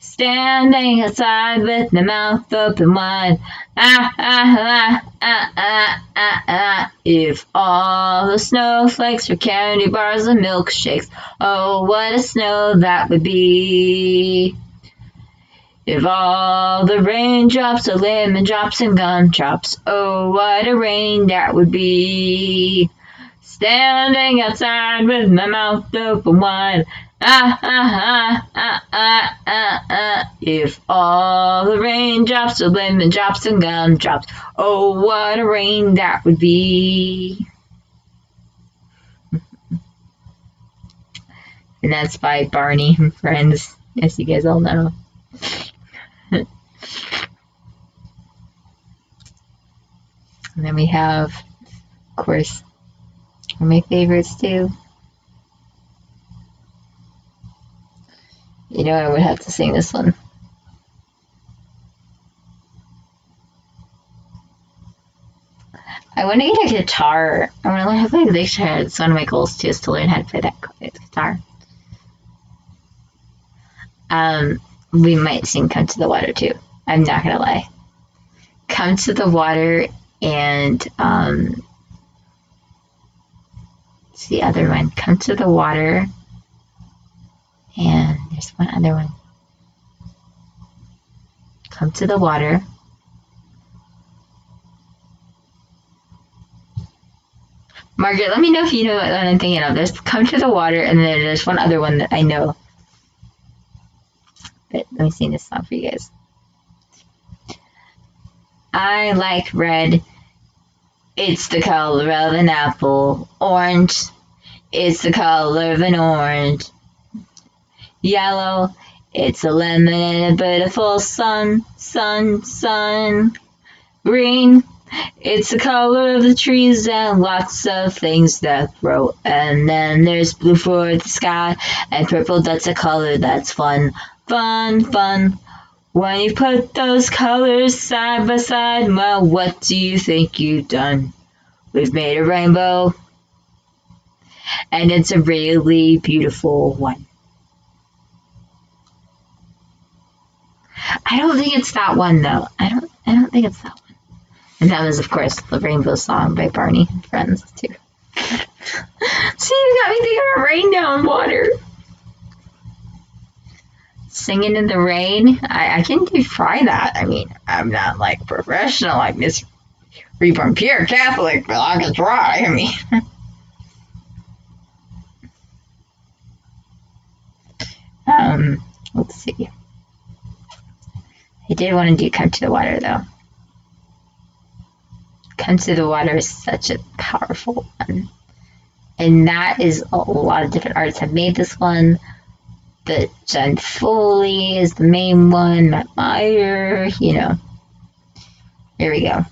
S1: Standing outside with my mouth open wide. If all the snowflakes were candy bars and milkshakes, oh, what a snow that would be. If all the raindrops are lemon drops and gumdrops, oh, what a rain that would be. Standing outside with my mouth open wide. If all the raindrops are lemon drops and gumdrops, oh, what a rain that would be. And that's by Barney and Friends, as you guys all know. And then we have, of course, one of my favorites too. You know, I would have to sing this one. I want to get a guitar. I want to learn how to play the guitar. It's one of my goals too, is to learn how to play that guitar. We might sing "Come to the Water" too. I'm not gonna lie. "Come to the Water" and it's the other one. "Come to the Water," and there's one other one. "Come to the Water." Margaret, let me know if you know what I'm thinking of. There's "Come to the Water," and then there's one other one that I know. But let me sing this song for you guys. I like red. It's the color of an apple. Orange. It's the color of an orange. Yellow. It's a lemon and a beautiful sun. Green. It's the color of the trees and lots of things that grow. And then there's blue for the sky, and purple, that's a color that's fun. Fun. When you put those colors side by side, well, what do you think you've done? We've made a rainbow, and it's a really beautiful one. I don't think it's that one though. I don't think it's that one. And that was, of course, the Rainbow Song by Barney and Friends too. See, you got me thinking about rain down water. Singing in the rain, I can try that. I mean, I'm not like professional like Miss Reborn Pure Catholic, but I can try. I mean, Let's see. I did want to do Come to the Water, though. Come to the Water is such a powerful one. And that is a lot of different artists have made this one. But Jen Foley is the main one. Matt Meyer, you know. Here we go.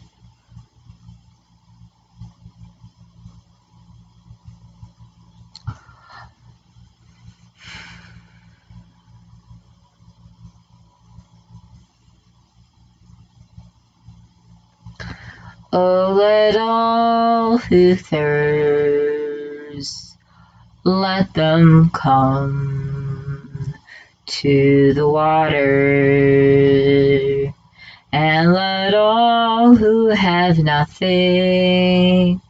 S1: Oh, let all who thirst, let them come to the water, and let all who have nothing,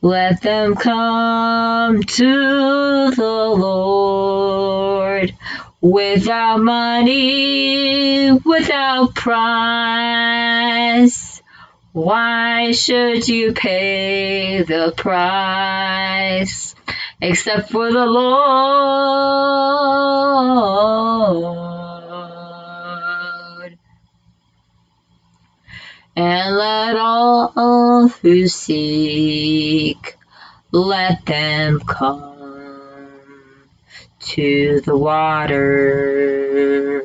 S1: let them come to the Lord, without money, without price. Why should you pay the price except for the Lord? And let all who seek, let them come to the water.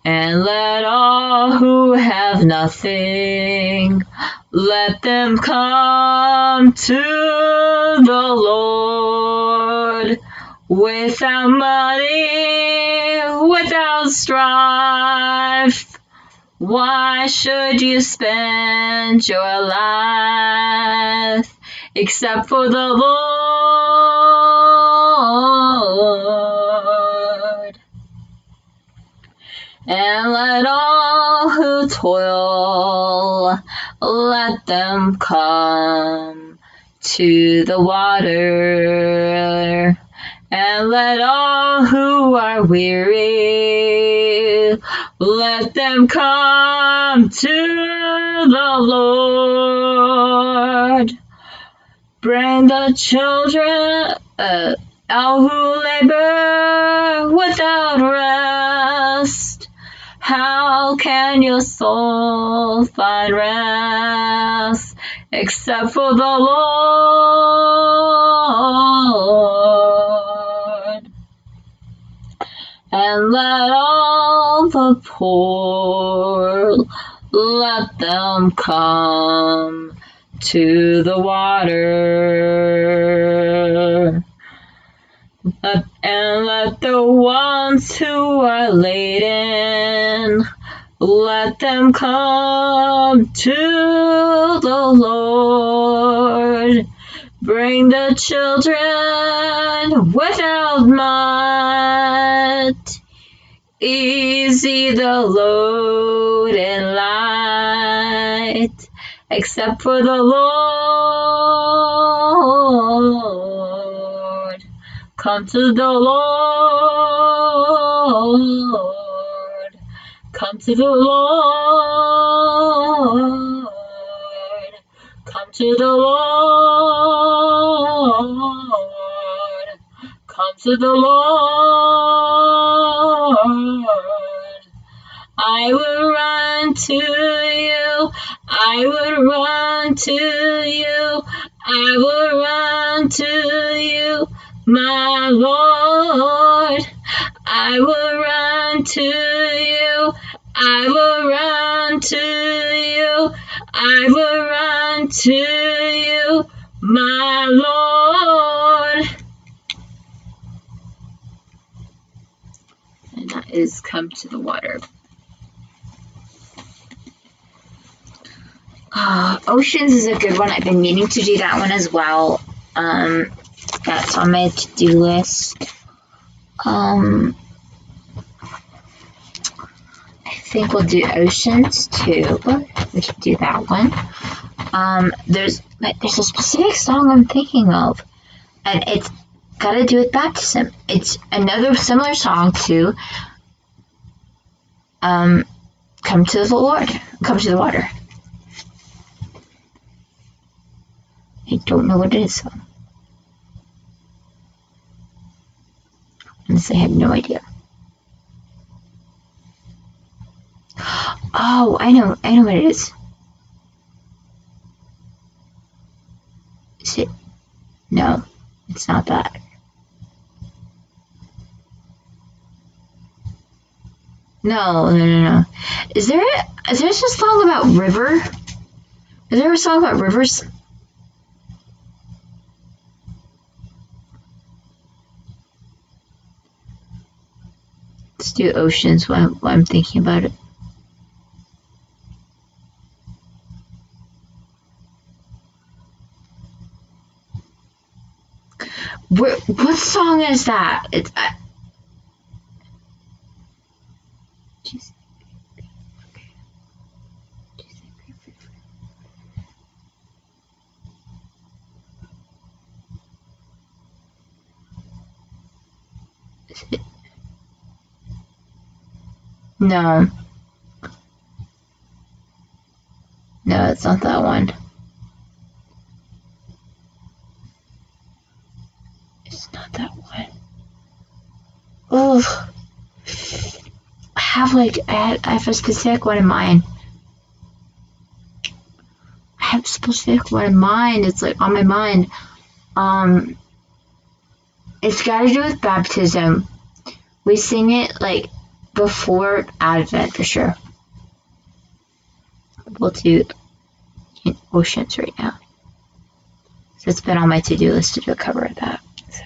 S1: And let all who have nothing, let them come to the Lord, without money, without strife. Why should you spend your life except for the Lord? And let all who toil, let them come to the water. And let all who are weary, let them come to the Lord. Bring the children out who labor without rest. How can your soul find rest except for the Lord? And let all the poor, let them come to the water. And let the ones who are laden, let them come to the Lord. Bring the children without might. Easy the load and light, except for the Lord. Come to the Lord. Come to the Lord. Come to the Lord. Come to the Lord. I will run to you. I will run to you. I will run to you, my Lord. I will run to you. I will run to you. I will run to you, my Lord. And that is Come to the Water. Oceans is a good one. I've been meaning to do that one as well. That's on my to-do list. I think we'll do Oceans too. We should do that one. There's a specific song I'm thinking of, and it's got to do with baptism. It's another similar song to Come to the Lord. Come to the Water. I don't know what it is. Honestly, I have no idea. Oh, I know what it is. Is it? No, it's not that. No. Is there a song about river? Is there a song about rivers? Let's do oceans while I'm thinking about it. What song is that? It's is it? No, it's not that one. It's not that one. Oh, I have a specific one in mind. It's like on my mind. It's got to do with baptism. We sing it like before Advent for sure. We'll do oceans right now. So it's been on my to-do list to do a cover of that. So.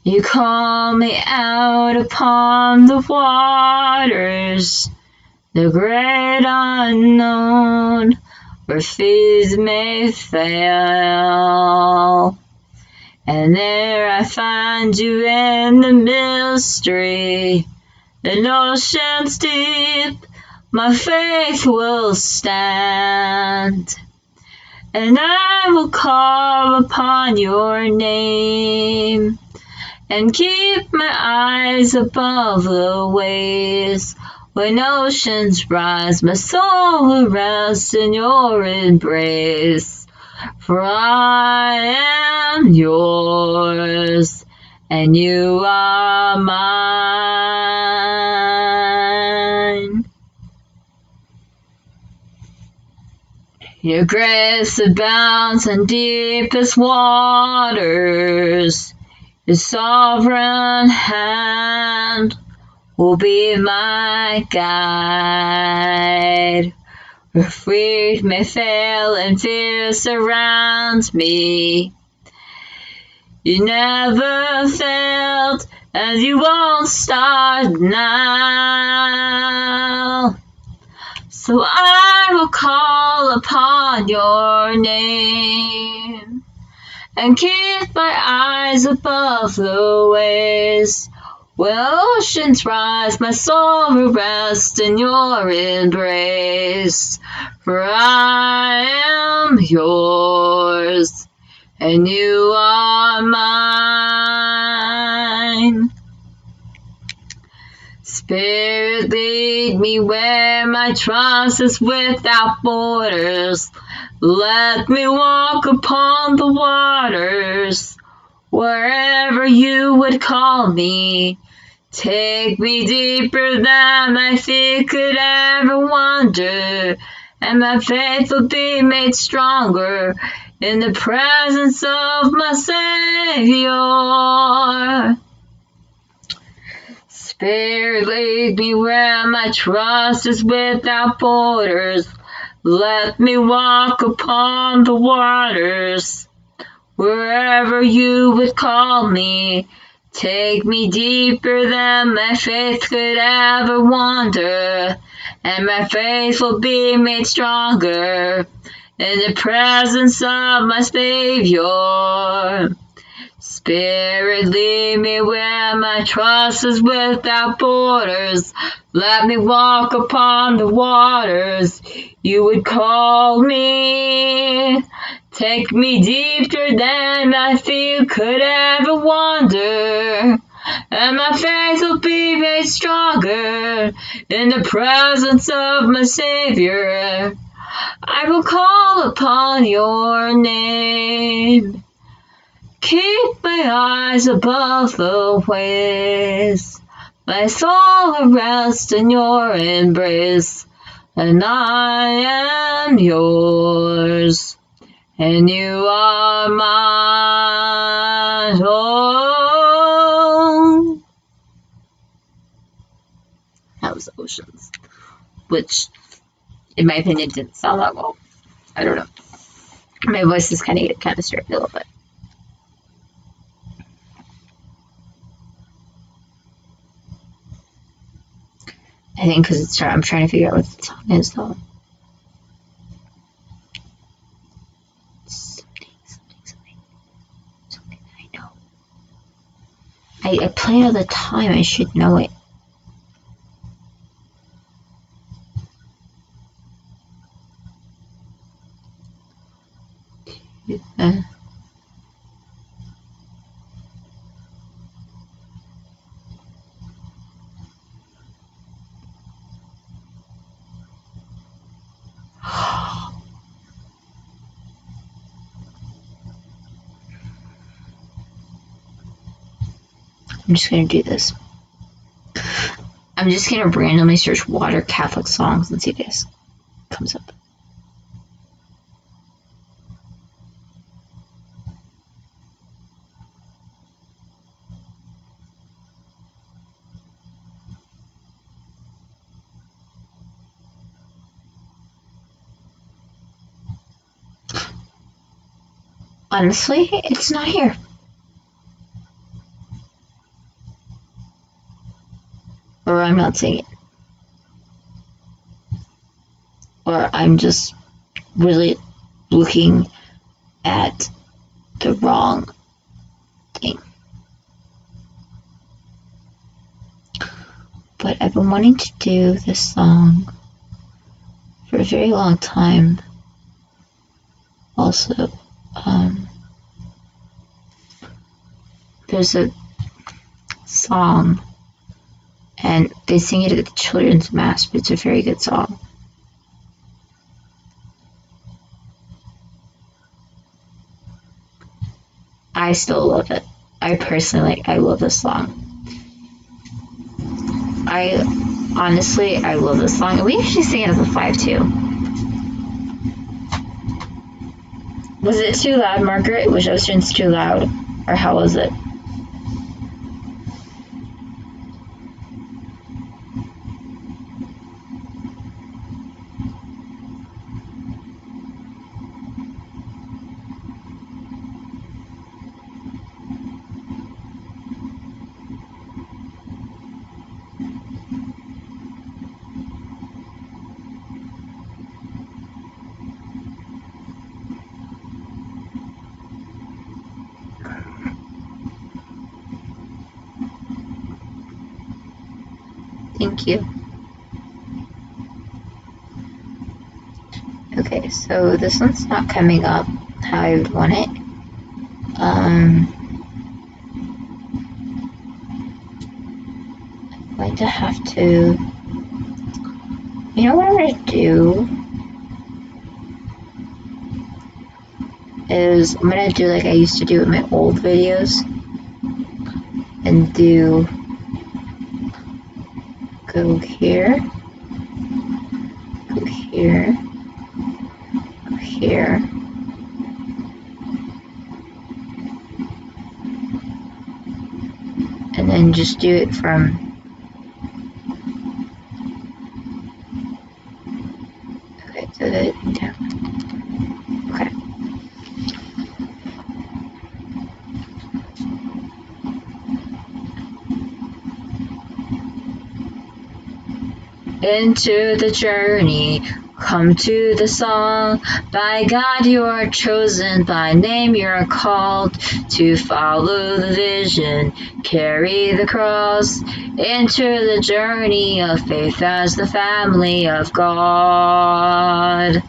S1: You call me out upon the waters, the great unknown, where faith may fail. And there I find you in the mystery, in oceans deep, my faith will stand. And I will call upon your name, and keep my eyes above the waves. When oceans rise, my soul will rest in your embrace. For I am yours, and you are mine. Your grace abounds in deepest waters. Your sovereign hand will be my guide. Where faith may fail and fear surrounds me, you never failed and you won't start now. So I will call upon your name and keep my eyes above the waves. When oceans rise, my soul will rest in your embrace. For I am yours, and you are mine. Spirit, lead me where my trust is without borders. Let me walk upon the waters, wherever you would call me. Take me deeper than my feet could ever wander, and my faith will be made stronger in the presence of my Savior. Spirit, lead me where my trust is without borders. Let me walk upon the waters, wherever you would call me. Take me deeper than my faith could ever wander, and my faith will be made stronger in the presence of my Savior. Spirit, lead me where my trust is without borders. Let me walk upon the waters you would call me. Take me deeper than my feet could ever wander, and my faith will be made stronger in the presence of my Savior. I will call upon your name. Keep my eyes above the waves.
S2: My soul will rest in your embrace, and I am yours, and you are mine. Oh, that was Oceans, which, in my opinion, didn't sound that well. I don't know. My voice is kind of stripped a little bit. I think because I'm trying to figure out what the song is, though. Something that I know. I play it all the time. I should know it. I'm just gonna do this. I'm just gonna randomly search water Catholic songs and see if this comes up. Honestly, it's not here. Or I'm not seeing it. Or I'm just really looking at the wrong thing. But I've been wanting to do this song for a very long time. Also, there's a song, and they sing it at the children's mass, but it's a very good song. I still love it. I personally, I love this song. I love this song. And we actually sing it as a 5 too. Was it too loud, Margaret? Was Oceans too loud? Or how was it? Thank you. Okay, so this one's not coming up how I would want it. I'm going to have to... You know what I'm going to do? Is I'm going to do like I used to do in my old videos. And do... Go here. Go here. Go here. And then just do it from... Okay, so that down. Okay. Into the journey, come to the song. By God you are chosen, by name you are called to follow the vision, carry the cross. Enter the journey of faith as the family of God.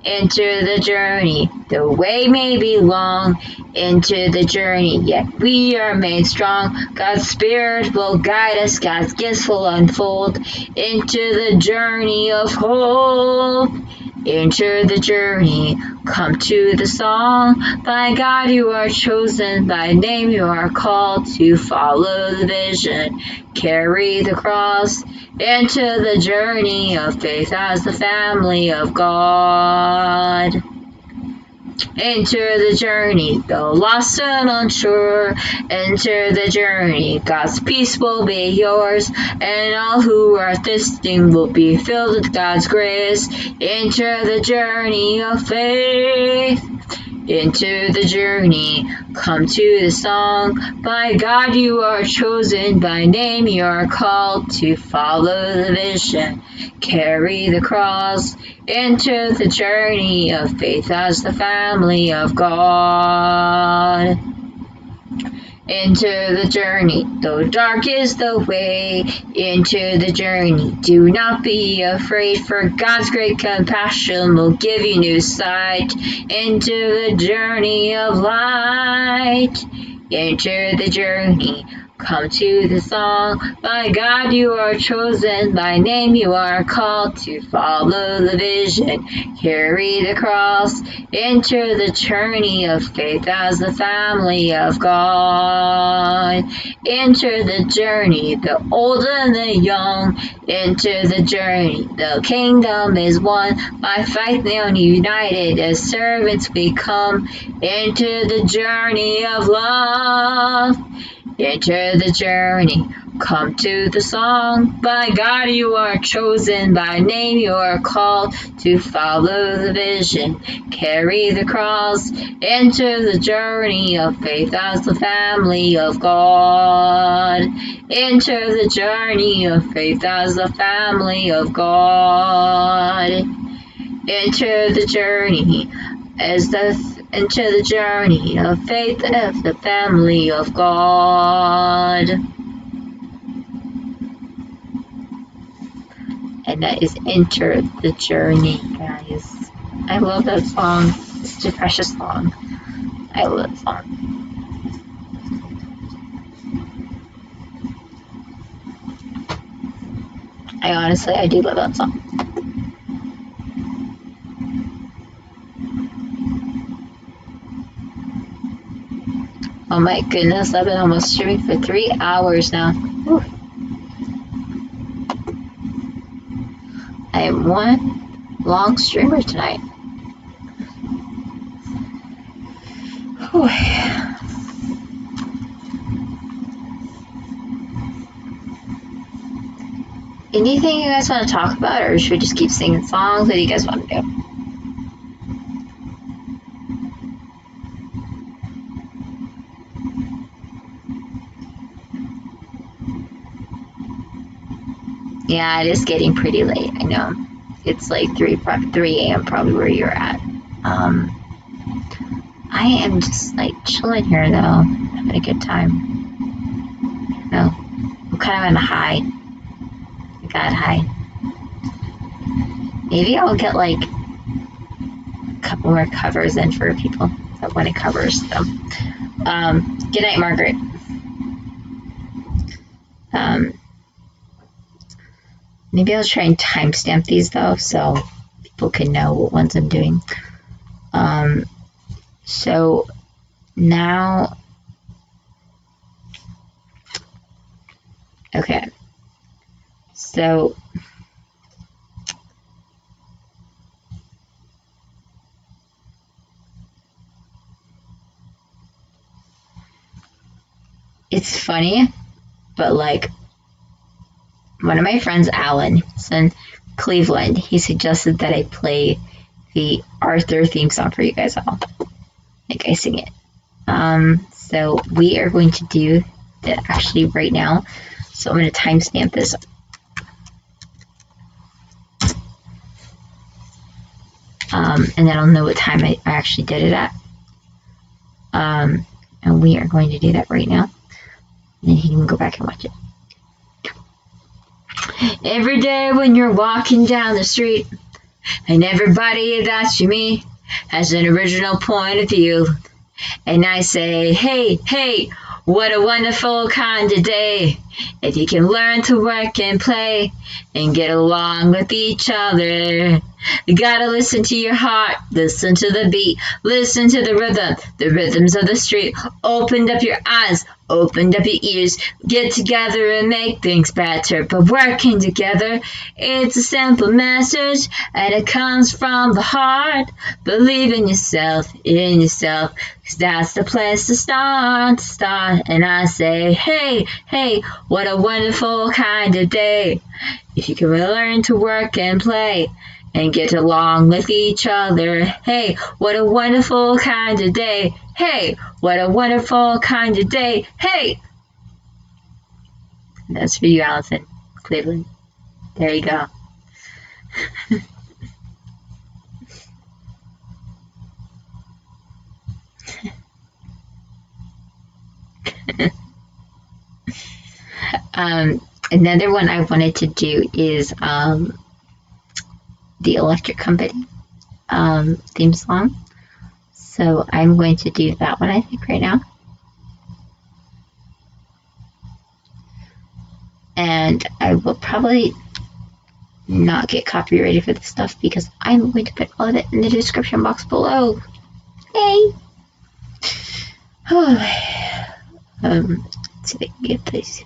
S2: Enter the journey, the way may be long. Enter the journey, yet we are made strong. God's Spirit will guide us, God's gifts will unfold. Enter the journey of hope. enter the journey, come to the song. By God you are chosen, by name you are called to follow the vision, carry the cross, enter the journey of faith as the family of God. Enter the journey, though lost and unsure. Enter the journey, God's peace will be yours, and all who are thirsting will be filled with God's grace. Enter the journey of faith. Enter the journey, come to the song. By God you are chosen, by name you are called to follow the vision, carry the cross. Enter the journey of faith as the family of God. Enter the journey, though dark is the way. Enter the journey, do not be afraid, for God's great compassion will give you new sight. Enter the journey of light. Enter the journey, come to the song. By God you are chosen, by name you are called to follow the vision, carry the cross. Enter the journey of faith as the family of God. Enter the journey, the old and the young. Enter the journey, the kingdom is won. By faith now united, as servants we come. Enter the journey of love. Enter the journey, come to the song. By God you are chosen, by name you are called to follow the vision, carry the cross. Enter the journey of faith as the family of God. Enter the journey of faith as the family of God. Enter the journey into the journey of faith of the family of God. And that is Enter the Journey, guys. I love that song. It's such a precious song. I love that song. I do love that song. Oh my goodness, I've been almost streaming for 3 hours now. Whew. I am one long streamer tonight. Whew. Anything you guys want to talk about, or should we just keep singing songs? What do you guys want to do? Yeah, it is getting pretty late. I know. It's like 3 a.m. probably where you're at. I am just like chilling here though, having a good time. No, I'm kind of on a high. I got high. Maybe I'll get like a couple more covers in for people that want to covers them. Good night, Margaret. Maybe I'll try and timestamp these though, so people can know what ones I'm doing. So now, okay. So it's funny, but like one of my friends, Alan, is in Cleveland. He suggested that I play the Arthur theme song for you guys all. Like I sing it. So we are going to do that actually right now. So I'm going to timestamp this. And then I'll know what time I actually did it at. And we are going to do that right now. And then you can go back and watch it. Every day when you're walking down the street, and everybody that you meet has an original point of view. And I say, hey, hey, what a wonderful kind of day. If you can learn to work and play and get along with each other. You gotta listen to your heart, listen to the beat, listen to the rhythms of the street. Opened up your eyes, opened up your ears. Get together and make things better. But working together, it's a simple message, and it comes from the heart. Believe in yourself, 'cause that's the place to start. And I say, hey, hey, what a wonderful kind of day. If you can learn to work and play and get along with each other. Hey, what a wonderful kind of day. Hey, what a wonderful kind of day. Hey! And that's for you, Allison, Cleveland. There you go. Another one I wanted to do is the Electric Company theme song. So I'm going to do that one, I think, right now. And I will probably not get copyrighted for this stuff because I'm going to put all of it in the description box below. Hey! Oh, let's see if I can get this.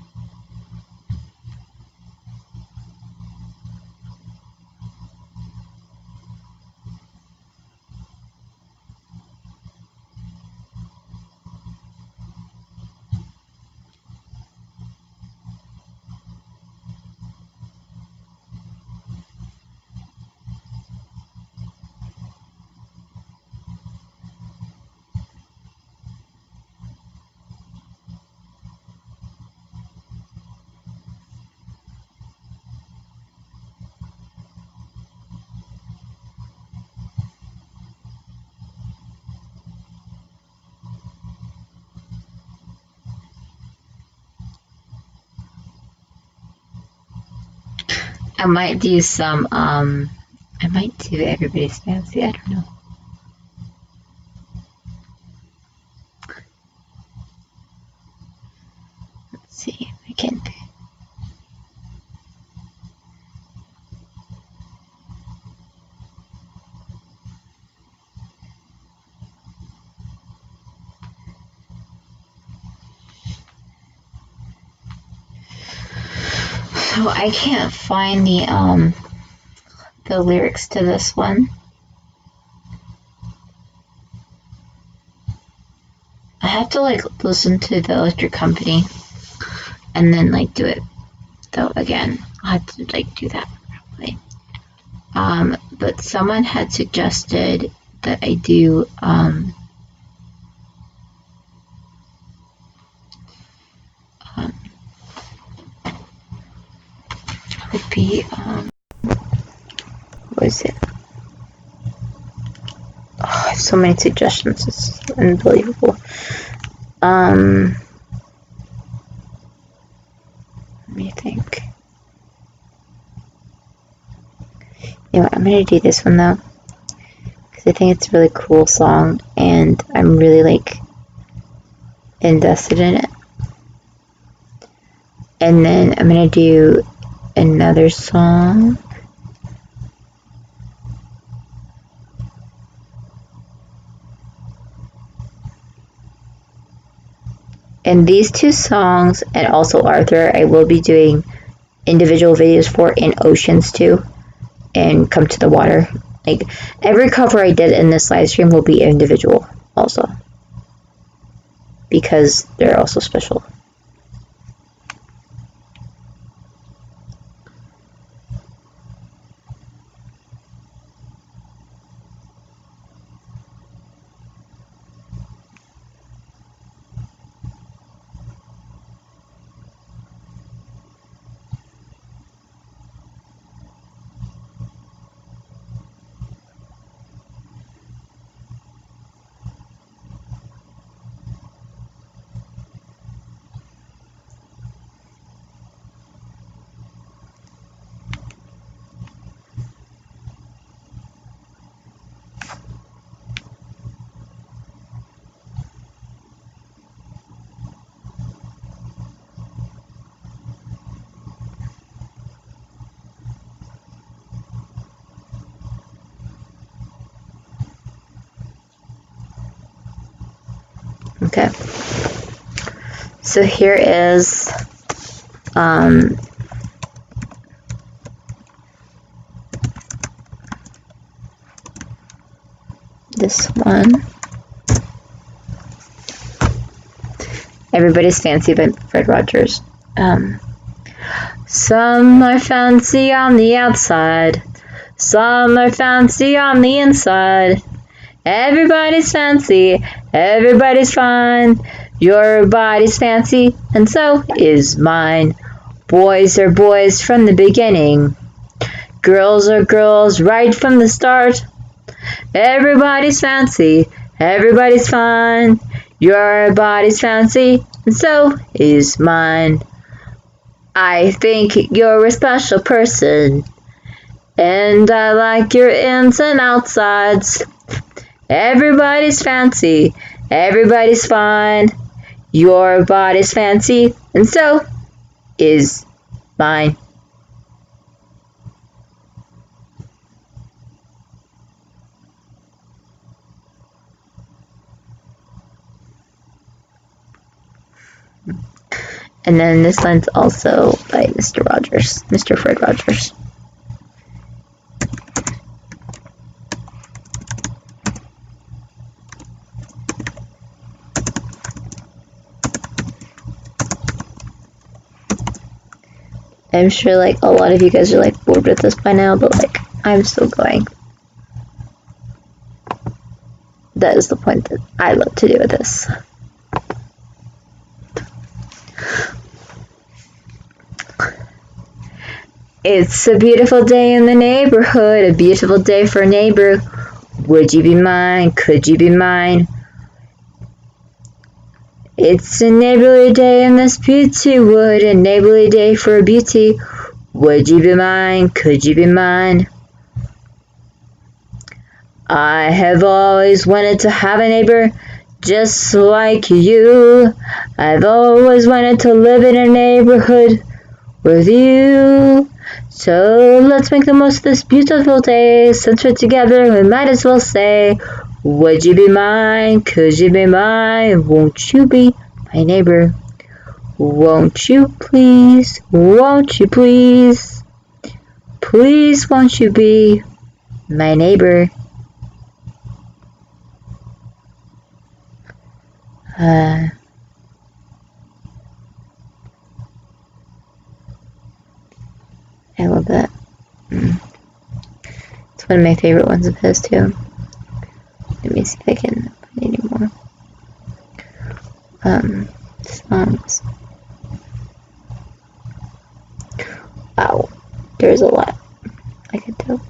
S2: I might do some, I might do Everybody's Fancy, I don't know. Let's see if I can. So I can't find the lyrics to this one. I have to like listen to the Electric Company and then like do it though again. I'll have to like do that probably. But someone had suggested that I do would be what is it? Oh, I have so many suggestions, it's unbelievable. Let me think. You know what, I'm gonna do this one though, because I think it's a really cool song and I'm really like invested in it. And then I'm gonna do another song. And these two songs, and also Arthur, I will be doing individual videos for in Oceans too, and Come to the Water. Like, every cover I did in this live stream will be individual also, because they're also special.
S1: Okay. So here is this one. Everybody's Fancy by Fred Rogers. Some are fancy on the outside, some are fancy on the inside. Everybody's fancy, everybody's fine. Your body's fancy, and so is mine. Boys are boys from the beginning. Girls are girls right from the start. Everybody's fancy, everybody's fine. Your body's fancy, and so is mine. I think you're a special person, and I like your ins and outsides. Everybody's fancy, everybody's fine. Your body's fancy, and so is mine. And then this one's also by Mr. Rogers, Mr. Fred Rogers. I'm sure like a lot of you guys are like bored with this by now, but like I'm still going. That is the point that I love to do with this. It's a beautiful day in the neighborhood, a beautiful day for a neighbor. Would you be mine? Could you be mine? It's a neighborly day in this beauty wood, a neighborly day for a beauty. Would you be mine? Could you be mine? I have always wanted to have a neighbor just like you. I've always wanted to live in a neighborhood with you. So let's make the most of this beautiful day. Since we're together, we might as well say, would you be mine? Could you be mine? Won't you be my neighbor? Won't you please? Won't you please? Please won't you be my neighbor? I love that. It's one of my favorite ones of his too. Let me see if I can find any more songs. Wow, there's a lot I could do.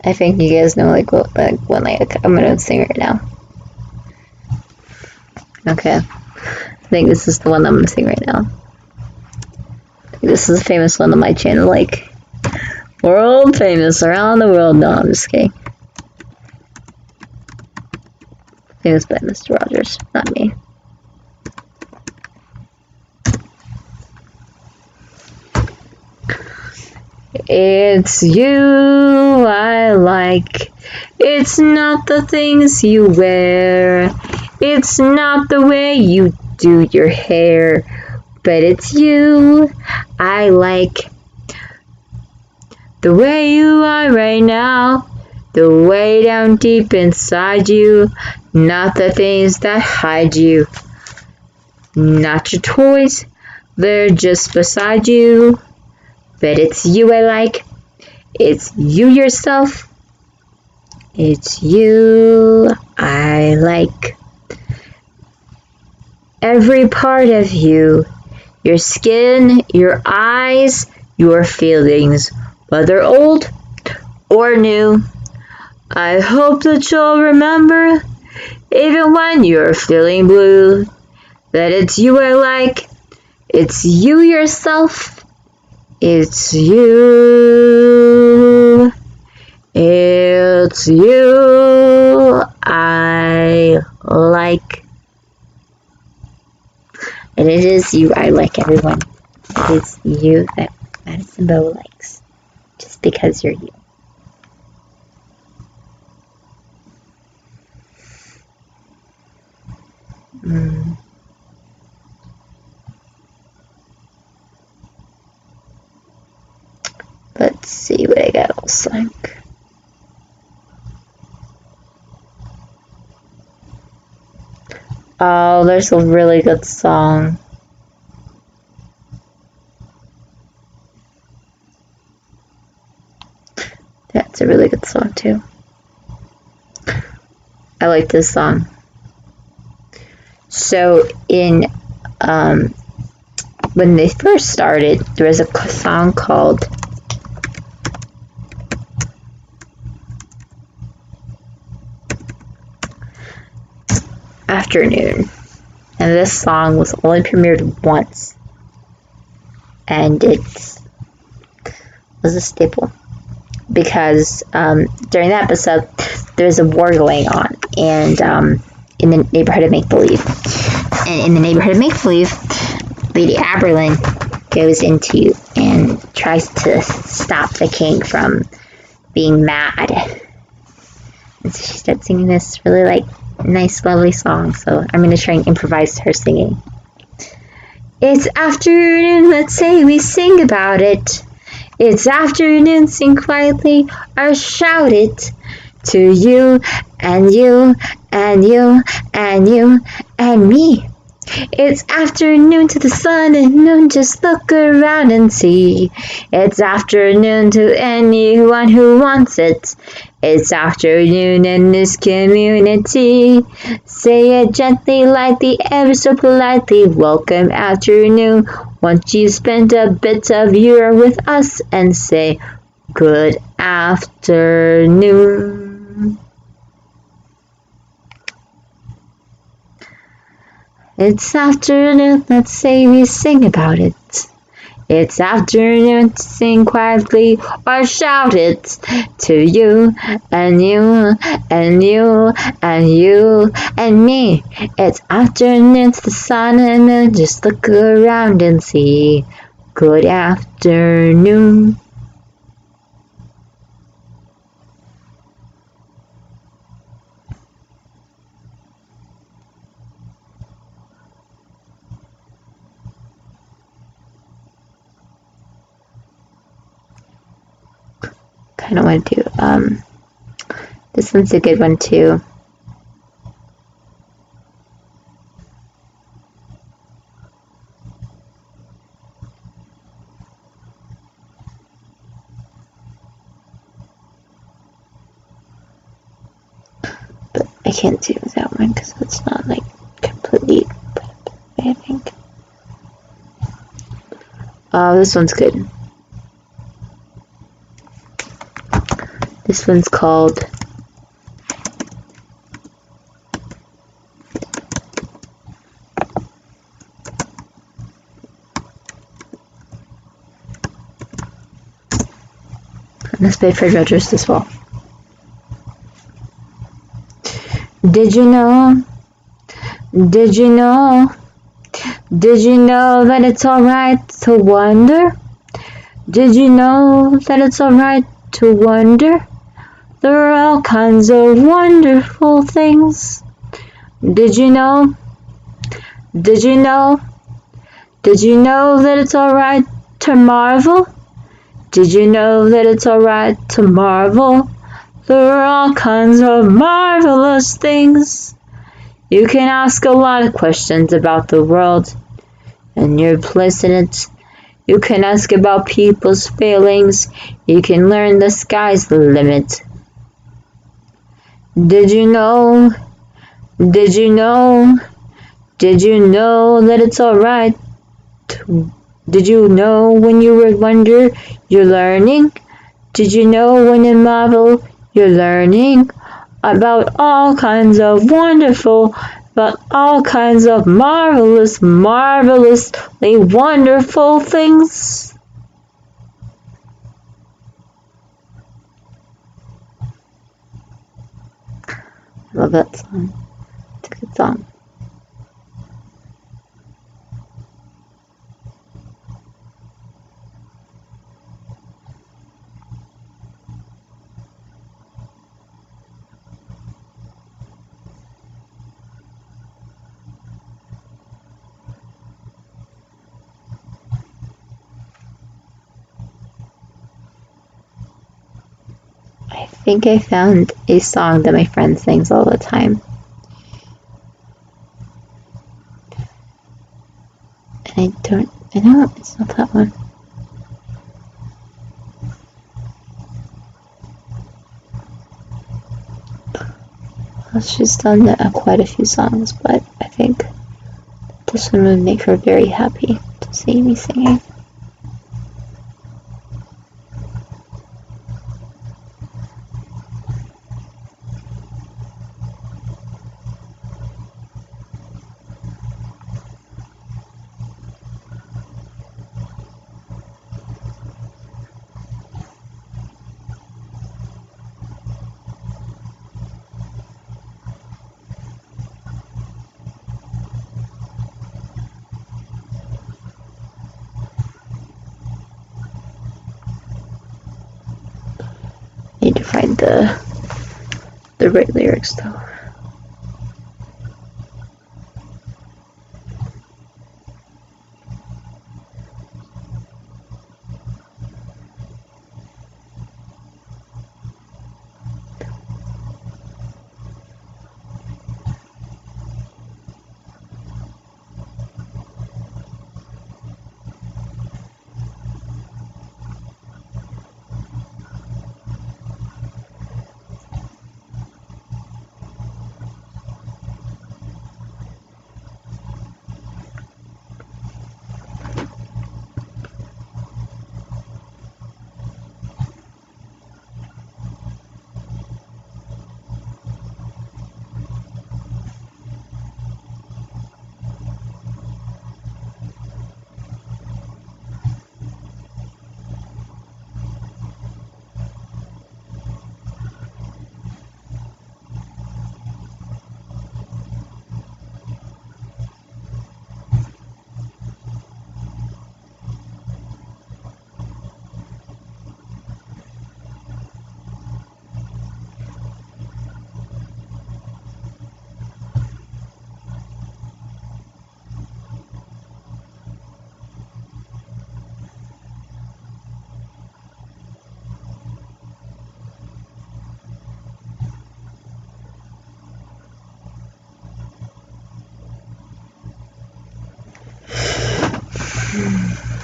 S1: I think you guys know like what one like I'm gonna sing right now. Okay, I think this is the one I'm gonna sing right now. This is a famous one on my channel, like world famous around the world. No, I'm just kidding. Famous by Mr. Rogers, not me. It's you I like. It's not the things you wear. It's not the way you do your hair. But it's you I like. The way you are right now. The way down deep inside you. Not the things that hide you. Not your toys. They're just beside you. But it's you I like. It's you yourself. It's you I like. Every part of you. Your skin, your eyes, your feelings. Whether old or new. I hope that you'll remember, even when you're feeling blue, that it's you I like. It's you yourself. It's you. It's you I like. And it is you I like, everyone. It is you that Madison Bow likes. just because you're you. Let's see what I got else like. Oh, there's a really good song. That's a really good song too. I like this song. So in when they first started, there was a song called Afternoon, and this song was only premiered once, and it was a staple because during that episode there was a war going on, and in the neighborhood of Make Believe, and in the neighborhood of Make Believe, Lady Aberlin goes into and tries to stop the king from being mad, and so she starts singing this really nice, lovely song. So I'm going to try and improvise her singing. It's afternoon, let's say we sing about it. It's afternoon, sing quietly or shout it to you and you and you and you and me. It's afternoon to the sun and noon, just look around and see. It's afternoon to anyone who wants it. It's afternoon in this community. Say it gently, lightly, ever so politely. Welcome afternoon. Once you spent a bit of your with us, and say good afternoon. It's afternoon, let's say we sing about it. It's afternoon to sing quietly or shout it to you and you and you and you and me. It's afternoon to the sun and then just look around and see. Good afternoon. Kind of want to do this one's a good one too. But I can't do that one because it's not completely put up, I think. Oh, this one's good. This one's called and this by Fred Rogers as well. Did you know? Did you know? Did you know that it's alright to wonder? Did you know that it's alright to wonder? There are all kinds of wonderful things. Did you know? Did you know? Did you know that it's alright to marvel? Did you know that it's alright to marvel? There are all kinds of marvelous things. You can ask a lot of questions about the world and your place in it. You can ask about people's feelings. You can learn the sky's the limit. Did you know? Did you know? Did you know that it's alright? Did you know when you would wonder, you're learning? Did you know when you marvel, you're learning about all kinds of wonderful, about all kinds of marvelous, marvelously wonderful things? I love that song. It's a good song. I think I found a song that my friend sings all the time. And no, it's not that one. Well, she's done quite a few songs, but I think this one would make her very happy to see me singing. Need to find the right lyrics though.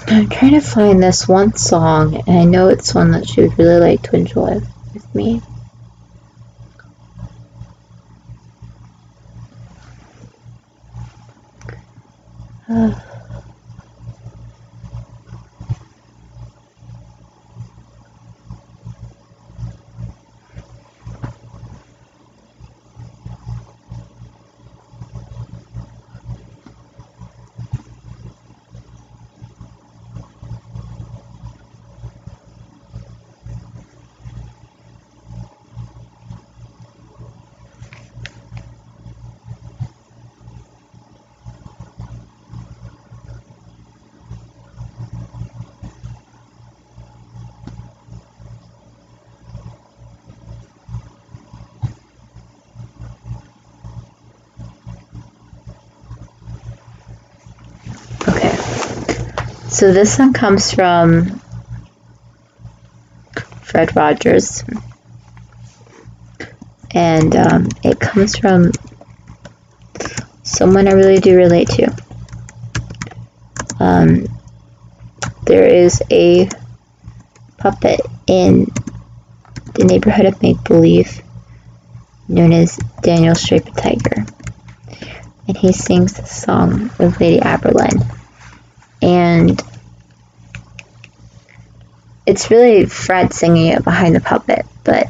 S1: I'm trying to find this one song, and I know it's one that she would really like to enjoy with me. Okay, so this one comes from Fred Rogers, and it comes from someone I really do relate to. There is a puppet in the neighborhood of Make Believe known as Daniel Straight Tiger, and he sings the song with Lady Aberlin, and it's really Fred singing it behind the puppet, but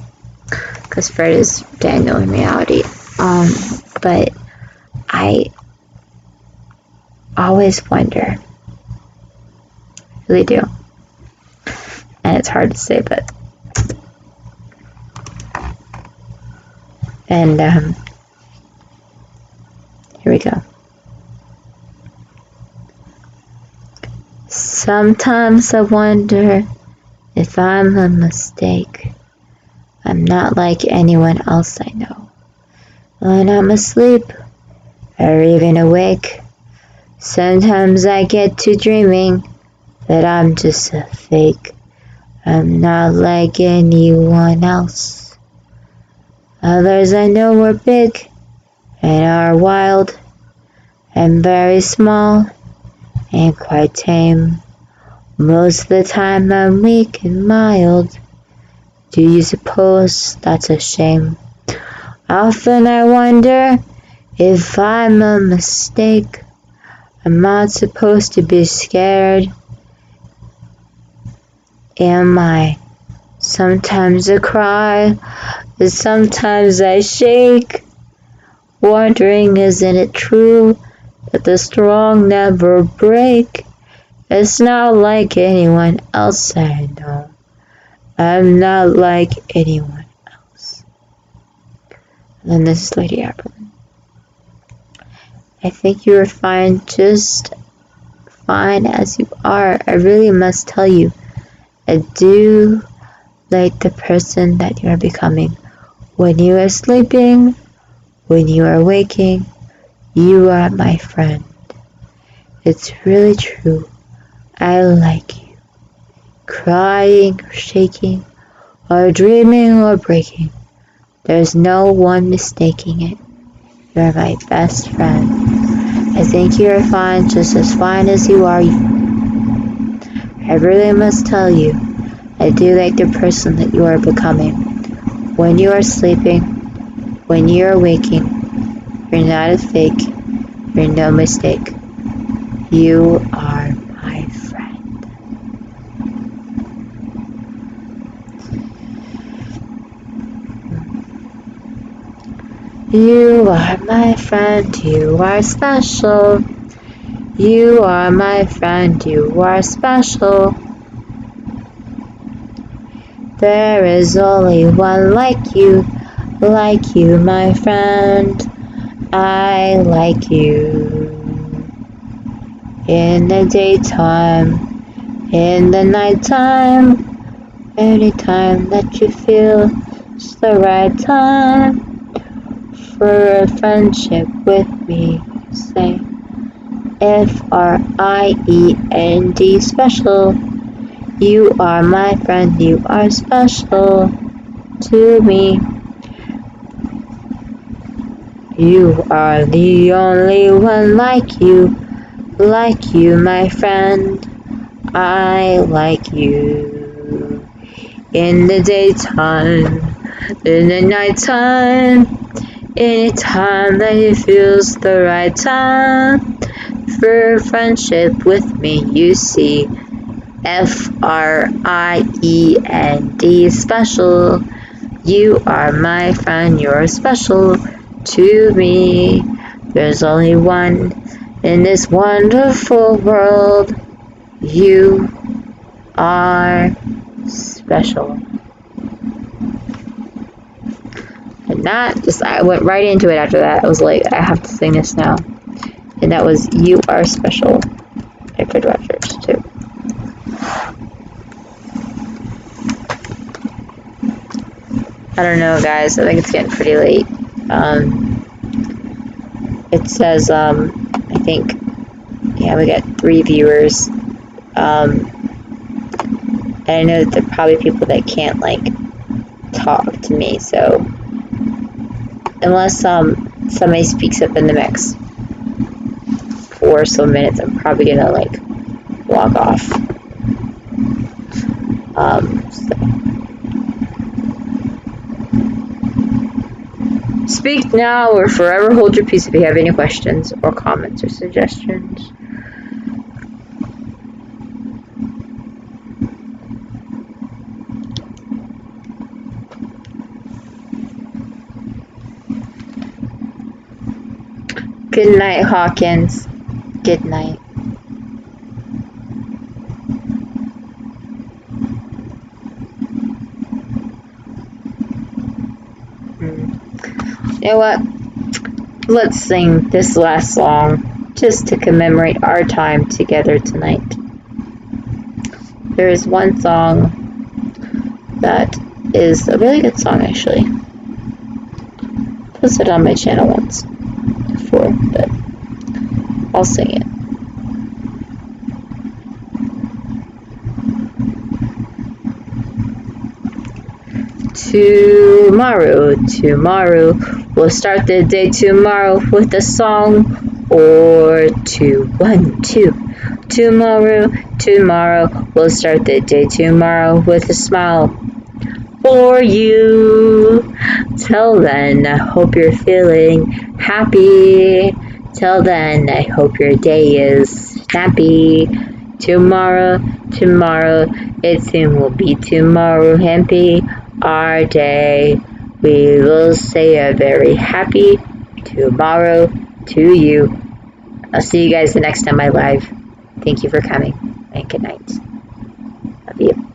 S1: because Fred is Daniel in reality, but I always wonder, really do, and it's hard to say, but and here we go. Sometimes I wonder if I'm a mistake. I'm not like anyone else I know. When I'm asleep or even awake, sometimes I get to dreaming that I'm just a fake. I'm not like anyone else. Others I know were big and are wild and very small and quite tame. Most of the time I'm weak and mild. Do you suppose that's a shame? Often I wonder if I'm a mistake. I'm not supposed to be scared. Am I? Sometimes I cry, and sometimes I shake, wondering isn't it true that the strong never break? It's not like anyone else I know. I'm not like anyone else. And then this is Lady Apperman. I think you are fine, just fine as you are. I really must tell you, I do like the person that you are becoming. When you are sleeping, when you are waking, you are my friend. It's really true. I like you. Crying or shaking, or dreaming or breaking. There's no one mistaking it. You're my best friend. I think you're fine, just as fine as you are. I really must tell you, I do like the person that you are becoming. When you are sleeping, when you are waking, you're not a fake, you're no mistake. You are my friend. You are my friend, you are special. You are my friend, you are special. There is only one like you, my friend. I like you. In the daytime, in the nighttime, anytime that you feel it's the right time for a friendship with me, say Friend special. You are my friend, you are special to me. You are the only one like you, my friend. I like you. In the daytime, in the nighttime, anytime that it feels the right time for friendship with me, you see. Friend special. You are my friend, you're special to me. There's only one in this wonderful world. You are special. And that just, I went right into it after that. I was like, I have to sing this now. And that was You Are Special by Fred Rogers, too. I don't know, guys. I think it's getting pretty late. It says, I think, yeah, we got 3 viewers. And I know that there are probably people that can't, like, talk to me, so unless somebody speaks up in the next 4 or so minutes, I'm probably gonna, like, log off. Speak now or forever hold your peace if you have any questions or comments or suggestions. Good night, Hawkins. Good night. You know what? Let's sing this last song just to commemorate our time together tonight. There is one song that is a really good song, actually. I posted it on my channel once before, but I'll sing it.
S2: tomorrow, tomorrow. We'll start the day tomorrow with a song or two. 1, 2. Tomorrow, tomorrow. We'll start the day tomorrow with a smile for you. Till then, I hope you're feeling happy. Till then, I hope your day is snappy. Tomorrow, tomorrow, it soon will be tomorrow. Happy our day. We will say a very happy tomorrow to you. I'll see you guys the next time I live. Thank you for coming, and good night. Love you.